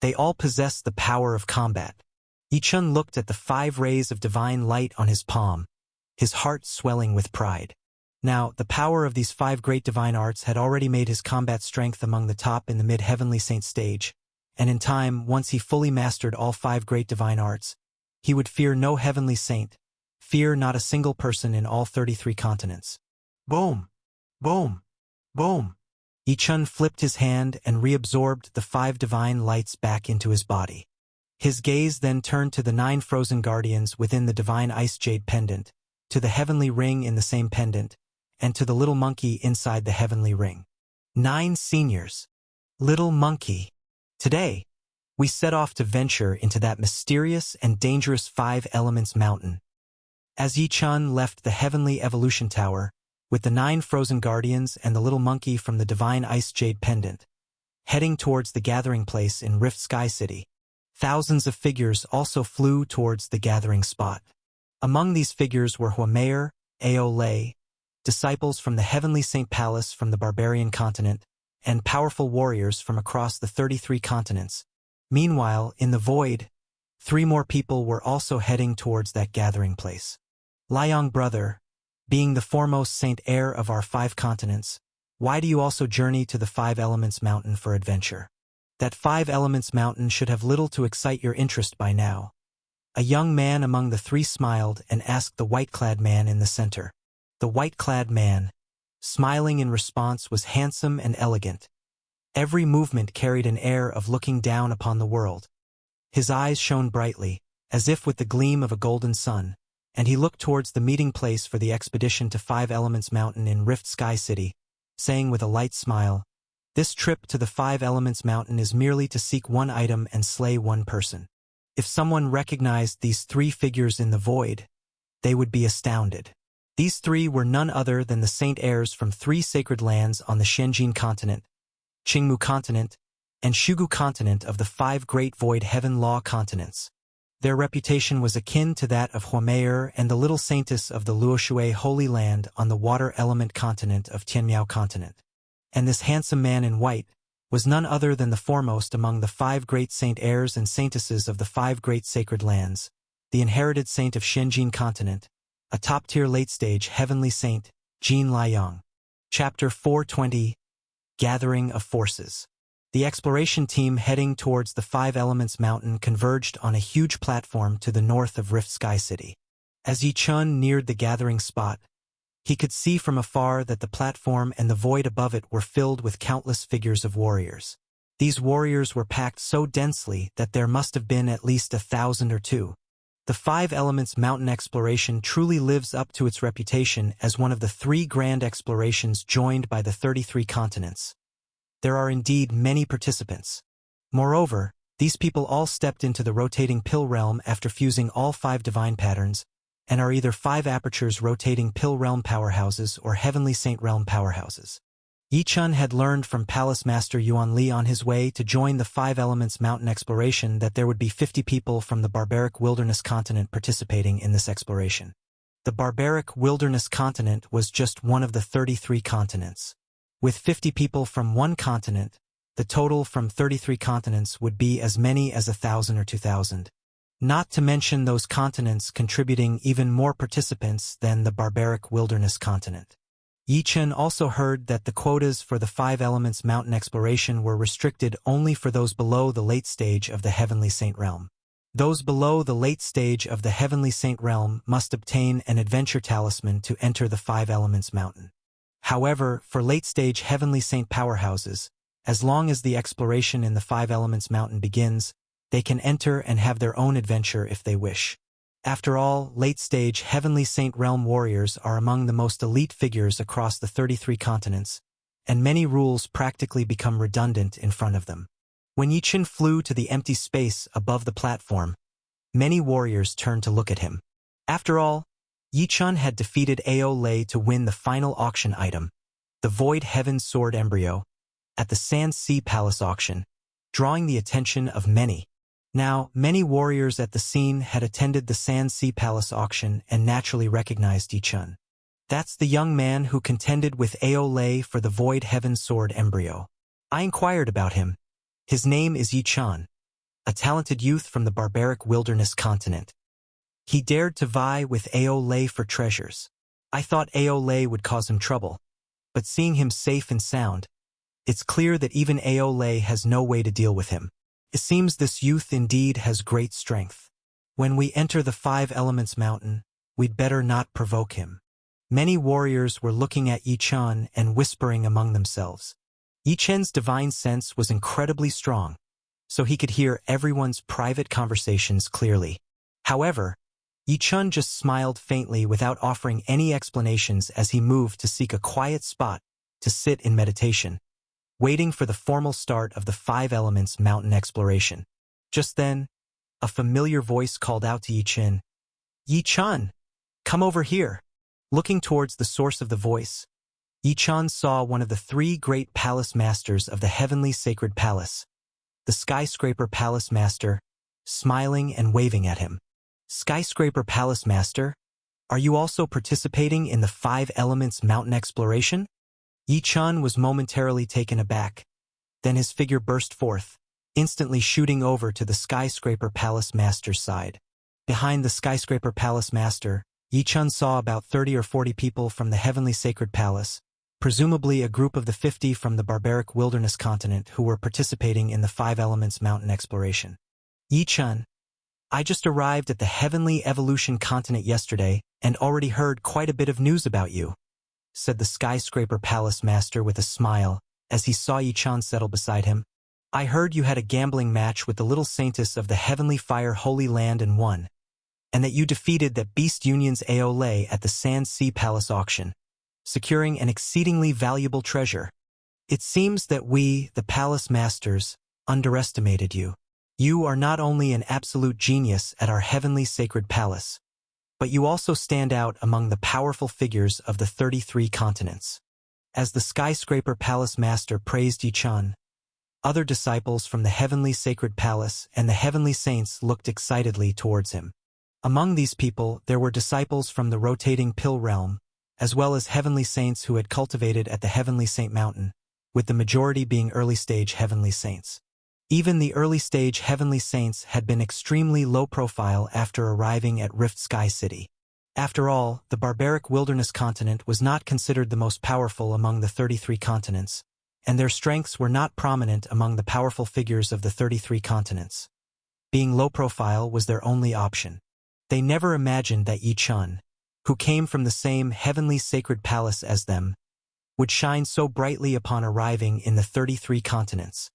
they all possess the power of combat. Yi Chun looked at the 5 rays of divine light on his palm, his heart swelling with pride. Now, the power of these 5 great divine arts had already made his combat strength among the top in the mid-heavenly saint stage, and in time, once he fully mastered all 5 great divine arts, he would fear no heavenly saint, fear not a single person in all 33 continents. Boom! Boom! Boom! Yichun flipped his hand and reabsorbed the 5 divine lights back into his body. His gaze then turned to the 9 frozen guardians within the divine ice jade pendant, to the heavenly ring in the same pendant, and to the little monkey inside the heavenly ring. 9 seniors. Little monkey. Today, we set off to venture into that mysterious and dangerous 5 elements mountain. As Yichun left the heavenly evolution tower, with the 9 frozen guardians and the little monkey from the divine ice jade pendant, heading towards the gathering place in Rift Sky City, thousands of figures also flew towards the gathering spot. Among these figures were Huameyer, Aole, disciples from the heavenly Saint Palace from the barbarian continent, and powerful warriors from across the 33 continents. Meanwhile, in the void, 3 more people were also heading towards that gathering place. Liang brother, being the foremost saint heir of our 5 continents, why do you also journey to the 5 Elements Mountain for adventure? That 5 Elements Mountain should have little to excite your interest by now. A young man among the 3 smiled and asked the white-clad man in the center. The white-clad man, smiling in response, was handsome and elegant. Every movement carried an air of looking down upon the world. His eyes shone brightly, as if with the gleam of a golden sun, and he looked towards the meeting place for the expedition to 5 Elements Mountain in Rift Sky City, saying with a light smile, "This trip to the 5 Elements Mountain is merely to seek 1 item and slay 1 person." If someone recognized these 3 figures in the void, they would be astounded. These 3 were none other than the saint heirs from 3 sacred lands on the Shenjin continent, Qingmu continent, and Shugu continent of the 5 great void heaven law continents. Their reputation was akin to that of Huameyer and the little saintess of the Luoshui Holy Land on the water element continent of Tianmiao continent. And this handsome man in white was none other than the foremost among the 5 great saint heirs and saintesses of the 5 great sacred lands, the inherited saint of Shenjin continent, a top-tier late-stage heavenly saint, Jin Liang. Chapter 420, Gathering of Forces. The exploration team heading towards the 5 Elements Mountain converged on a huge platform to the north of Rift Sky City. As Yichun neared the gathering spot, he could see from afar that the platform and the void above it were filled with countless figures of warriors. These warriors were packed so densely that there must have been at least 1,000 or 2. The 5 Elements Mountain exploration truly lives up to its reputation as one of the 3 grand explorations joined by the 33 continents. There are indeed many participants. Moreover, these people all stepped into the rotating pill realm after fusing all 5 divine patterns, and are either 5 apertures rotating pill realm powerhouses or heavenly saint realm powerhouses. Yichun had learned from Palace Master Yuan Li on his way to join the 5 Elements Mountain exploration that there would be 50 people from the barbaric wilderness continent participating in this exploration. The barbaric wilderness continent was just one of the 33 continents. With 50 people from one continent, the total from 33 continents would be as many as 1,000 or 2,000. Not to mention those continents contributing even more participants than the barbaric wilderness continent. Yichun also heard that the quotas for the 5 Elements Mountain exploration were restricted only for those below the late stage of the Heavenly Saint Realm. Those below the late stage of the Heavenly Saint Realm must obtain an adventure talisman to enter the 5 Elements Mountain. However, for late-stage Heavenly Saint powerhouses, as long as the exploration in the 5 Elements Mountain begins, they can enter and have their own adventure if they wish. After all, late-stage Heavenly Saint Realm warriors are among the most elite figures across the 33 continents, and many rules practically become redundant in front of them. When Yichun flew to the empty space above the platform, many warriors turned to look at him. After all, Yichun had defeated Aole to win the final auction item, the Void Heaven Sword Embryo, at the Sand Sea Palace auction, drawing the attention of many. Now, many warriors at the scene had attended the Sand Sea Palace auction and naturally recognized Yichun. That's the young man who contended with Aole for the Void Heaven Sword Embryo. I inquired about him. His name is Yichun, a talented youth from the barbaric wilderness continent. He dared to vie with Aole for treasures. I thought Aole would cause him trouble, but seeing him safe and sound, it's clear that even Aole has no way to deal with him. It seems this youth indeed has great strength. When we enter the Five Elements Mountain, we'd better not provoke him. Many warriors were looking at Yi Chen and whispering among themselves. Yi Chen's divine sense was incredibly strong, so he could hear everyone's private conversations clearly. However, Yi Chen just smiled faintly without offering any explanations as he moved to seek a quiet spot to sit in meditation, waiting for the formal start of the Five Elements Mountain exploration. Just then, a familiar voice called out to Yi Chen, "Yi Chen, come over here." Looking towards the source of the voice, Yi Chen saw one of the three great palace masters of the heavenly sacred palace, the skyscraper palace master, smiling and waving at him. "Skyscraper palace master, are you also participating in the Five Elements Mountain exploration?" Yi Chen was momentarily taken aback. Then his figure burst forth, instantly shooting over to the skyscraper palace master's side. Behind the skyscraper palace master, Yi Chen saw about 30 or 40 people from the heavenly sacred palace, presumably a group of the 50 from the barbaric wilderness continent who were participating in the Five Elements Mountain exploration. "Yi Chen, I just arrived at the heavenly evolution continent yesterday and already heard quite a bit of news about you," said the skyscraper palace master with a smile as he saw Yi Chen settle beside him. "I heard you had a gambling match with the little saintess of the heavenly fire holy land and won, and that you defeated that beast union's Aole at the Sand Sea Palace auction, securing an exceedingly valuable treasure. It seems that we, the palace masters, underestimated you. You are not only an absolute genius at our heavenly sacred palace, but you also stand out among the powerful figures of the 33 continents." As the skyscraper palace master praised Yi Chen, other disciples from the heavenly sacred palace and the heavenly saints looked excitedly towards him. Among these people, there were disciples from the rotating pill realm, as well as heavenly saints who had cultivated at the heavenly saint mountain, with the majority being early-stage heavenly saints. Even the early-stage heavenly saints had been extremely low-profile after arriving at Rift Sky City. After all, the barbaric wilderness continent was not considered the most powerful among the 33 continents, and their strengths were not prominent among the powerful figures of the 33 continents. Being low-profile was their only option. They never imagined that Yi Chen, who came from the same heavenly sacred palace as them, would shine so brightly upon arriving in the 33 continents.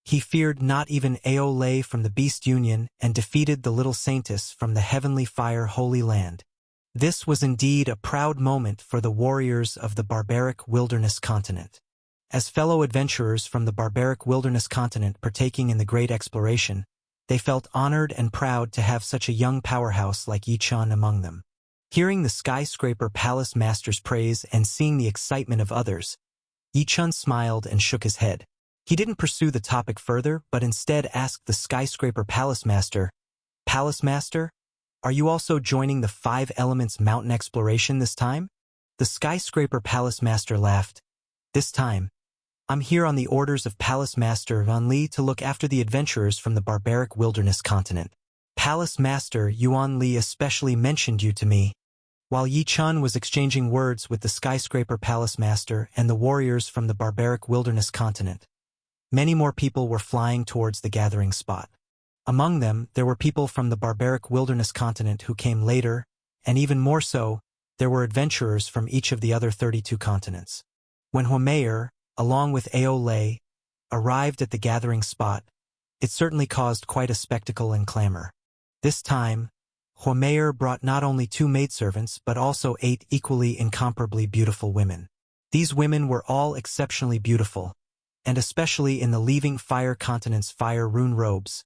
He feared not even Aole from the Beast Union and defeated the little saintess from the heavenly fire holy land. This was indeed a proud moment for the warriors of the barbaric wilderness continent. As fellow adventurers from the barbaric wilderness continent partaking in the great exploration, they felt honored and proud to have such a young powerhouse like Yi Chen among them. Hearing the skyscraper palace master's praise and seeing the excitement of others, Yi Chen smiled and shook his head. He didn't pursue the topic further, but instead asked the skyscraper palace master, "Palace master, are you also joining the Five Elements Mountain exploration this time?" The skyscraper palace master laughed. "This time, I'm here on the orders of Palace Master Van Li to look after the adventurers from the barbaric wilderness continent. Palace Master Yuan Li especially mentioned you to me." While Yi Chen was exchanging words with the skyscraper palace master and the warriors from the barbaric wilderness continent, many more people were flying towards the gathering spot. Among them, there were people from the barbaric wilderness continent who came later, and even more so, there were adventurers from each of the other 32 continents. When Homeyer, along with Aole, arrived at the gathering spot, it certainly caused quite a spectacle and clamor. This time, Homeyer brought not only 2 maidservants but also 8 equally incomparably beautiful women. These women were all exceptionally beautiful, and especially in the leaving fire continent's fire rune robes,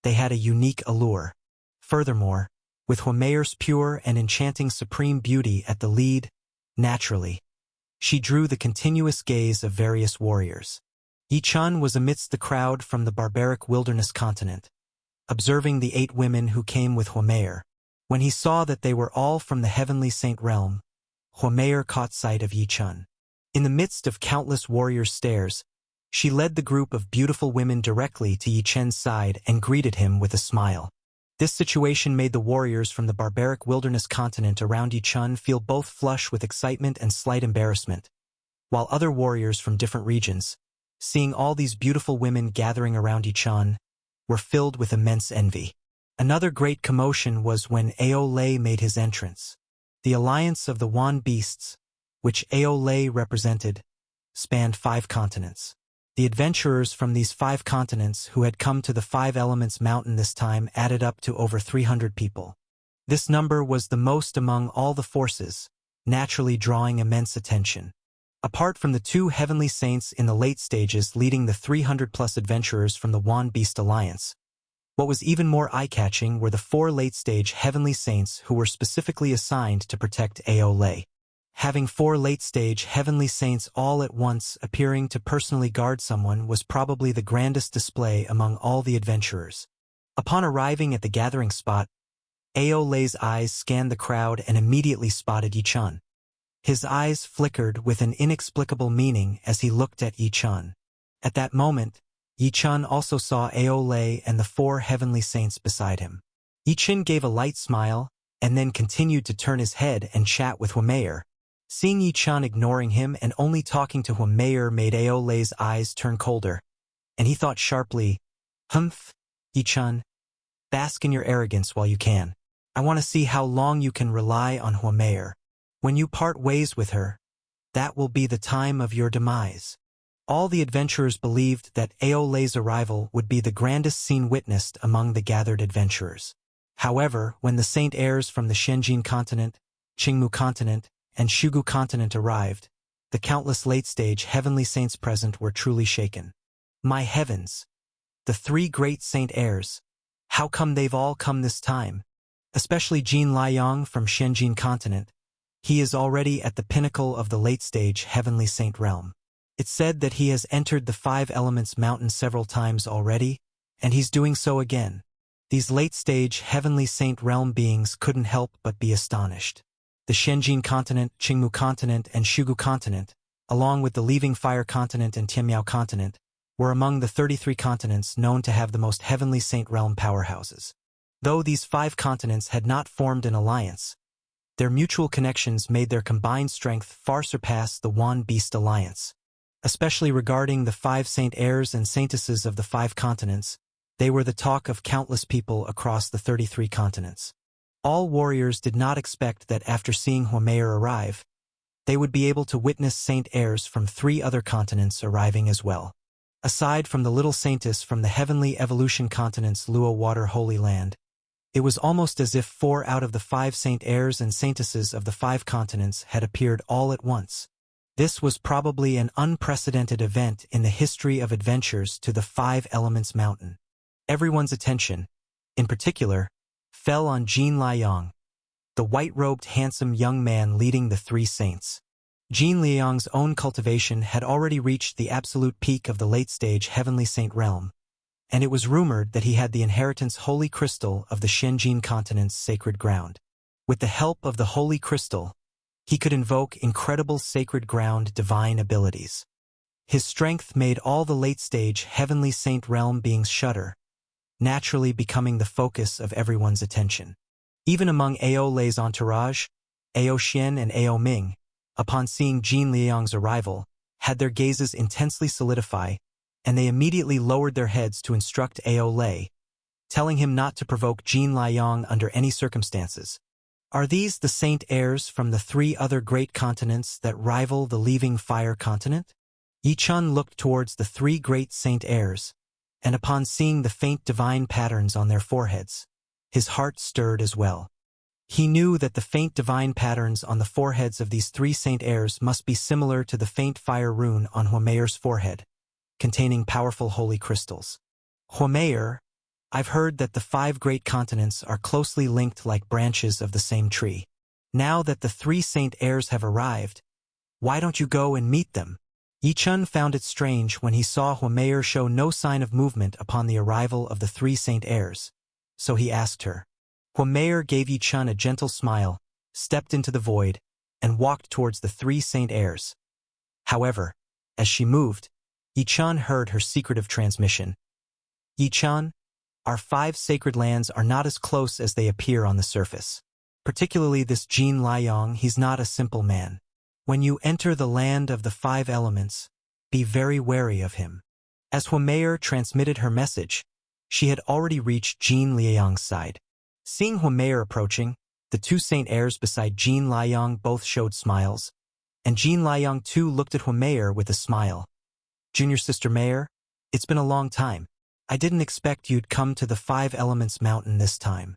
they had a unique allure. Furthermore, with Homeyer's pure and enchanting supreme beauty at the lead, naturally, she drew the continuous gaze of various warriors. Yi Chen was amidst the crowd from the barbaric wilderness continent, observing the 8 women who came with Homeyer. When he saw that they were all from the heavenly saint realm, Homeyer caught sight of Yi Chen. In the midst of countless warriors' stares, she led the group of beautiful women directly to Yi Chen's side and greeted him with a smile. This situation made the warriors from the barbaric wilderness continent around Yichun feel both flush with excitement and slight embarrassment, while other warriors from different regions, seeing all these beautiful women gathering around Yichun, were filled with immense envy. Another great commotion was when Aole made his entrance. The alliance of the Wan beasts, which Aole represented, spanned 5 continents. The adventurers from these 5 continents who had come to the 5 Elements Mountain this time added up to over 300 people. This number was the most among all the forces, naturally drawing immense attention. Apart from the 2 heavenly saints in the late stages leading the 300-plus adventurers from the Wan Beast Alliance, what was even more eye-catching were the 4 late-stage heavenly saints who were specifically assigned to protect Aole. Having 4 late-stage heavenly saints all at once appearing to personally guard someone was probably the grandest display among all the adventurers. Upon arriving at the gathering spot, Aole's eyes scanned the crowd and immediately spotted Yichun. His eyes flickered with an inexplicable meaning as he looked at Yichun. At that moment, Yichun also saw Aole and the 4 heavenly saints beside him. Yichun gave a light smile and then continued to turn his head and chat with Humayer. Seeing Yichun ignoring him and only talking to Humayer made Aole's eyes turn colder, and he thought sharply, "Humph, Yichun, bask in your arrogance while you can. I want to see how long you can rely on Humayer. When you part ways with her, that will be the time of your demise." All the adventurers believed that Aole's arrival would be the grandest scene witnessed among the gathered adventurers. However, when the Saint Heirs from the Shenjin continent, Qingmu continent, and Shugu continent arrived, the countless late-stage heavenly saints present were truly shaken. My heavens! The 3 great Saint Heirs! How come they've all come this time? Especially Jin Liang from Shenjin continent. He is already at the pinnacle of the late-stage heavenly saint realm. It's said that he has entered the 5 Elements Mountain several times already, and he's doing so again. These late-stage heavenly saint realm beings couldn't help but be astonished. The Shenjin continent, Qingmu continent, and Shugu continent, along with the Leaving Fire continent and Tianmiao continent, were among the 33 continents known to have the most heavenly saint realm powerhouses. Though these 5 continents had not formed an alliance, their mutual connections made their combined strength far surpass the Wan Beast Alliance. Especially regarding the 5 Saint Heirs and Saintesses of the 5 continents, they were the talk of countless people across the 33 continents. All warriors did not expect that after seeing Humayer arrive, they would be able to witness Saint Heirs from 3 other continents arriving as well. Aside from the little saintess from the heavenly evolution continent's Luo Water Holy Land, it was almost as if 4 out of the 5 Saint Heirs and Saintesses of the 5 continents had appeared all at once. This was probably an unprecedented event in the history of adventures to the 5 Elements Mountain. Everyone's attention, in particular, fell on Jin Liang, the white-robed handsome young man leading the 3 saints. Jin Liang's own cultivation had already reached the absolute peak of the late-stage heavenly saint realm, and it was rumored that he had the inheritance holy crystal of the Shenjin continent's sacred ground. With the help of the holy crystal, he could invoke incredible sacred ground divine abilities. His strength made all the late-stage heavenly saint realm beings shudder, naturally becoming the focus of everyone's attention. Even among Aole's entourage, Ao Xian and Ao Ming, upon seeing Jin Liang's arrival, had their gazes intensely solidify, and they immediately lowered their heads to instruct Aole, telling him not to provoke Jin Liang under any circumstances. Are these the Saint Heirs from the 3 other great continents that rival the Leaving Fire continent? Yichun looked towards the 3 great Saint Heirs, and upon seeing the faint divine patterns on their foreheads, his heart stirred as well. He knew that the faint divine patterns on the foreheads of these 3 Saint Heirs must be similar to the faint fire rune on Humayer's forehead, containing powerful holy crystals. Humayer, I've heard that the 5 great continents are closely linked like branches of the same tree. Now that the 3 Saint Heirs have arrived, why don't you go and meet them? Yichun found it strange when he saw Humayer show no sign of movement upon the arrival of the 3 Saint Heirs, so he asked her. Humayer gave Yichun a gentle smile, stepped into the void, and walked towards the 3 Saint Heirs. However, as she moved, Yichun heard her secretive transmission. Yichun, Our 5 sacred lands are not as close as they appear on the surface. Particularly this Jin Liang, he's not a simple man. When you enter the land of the 5 elements, be very wary of him. As Huameyer transmitted her message, she had already reached Jin Liang's side. Seeing Huameyer approaching, the 2 Saint heirs beside Jin Liang both showed smiles, and Jin Liang too looked at Huameyer with a smile. Junior Sister Mayer, it's been a long time. I didn't expect you'd come to the 5 Elements Mountain this time.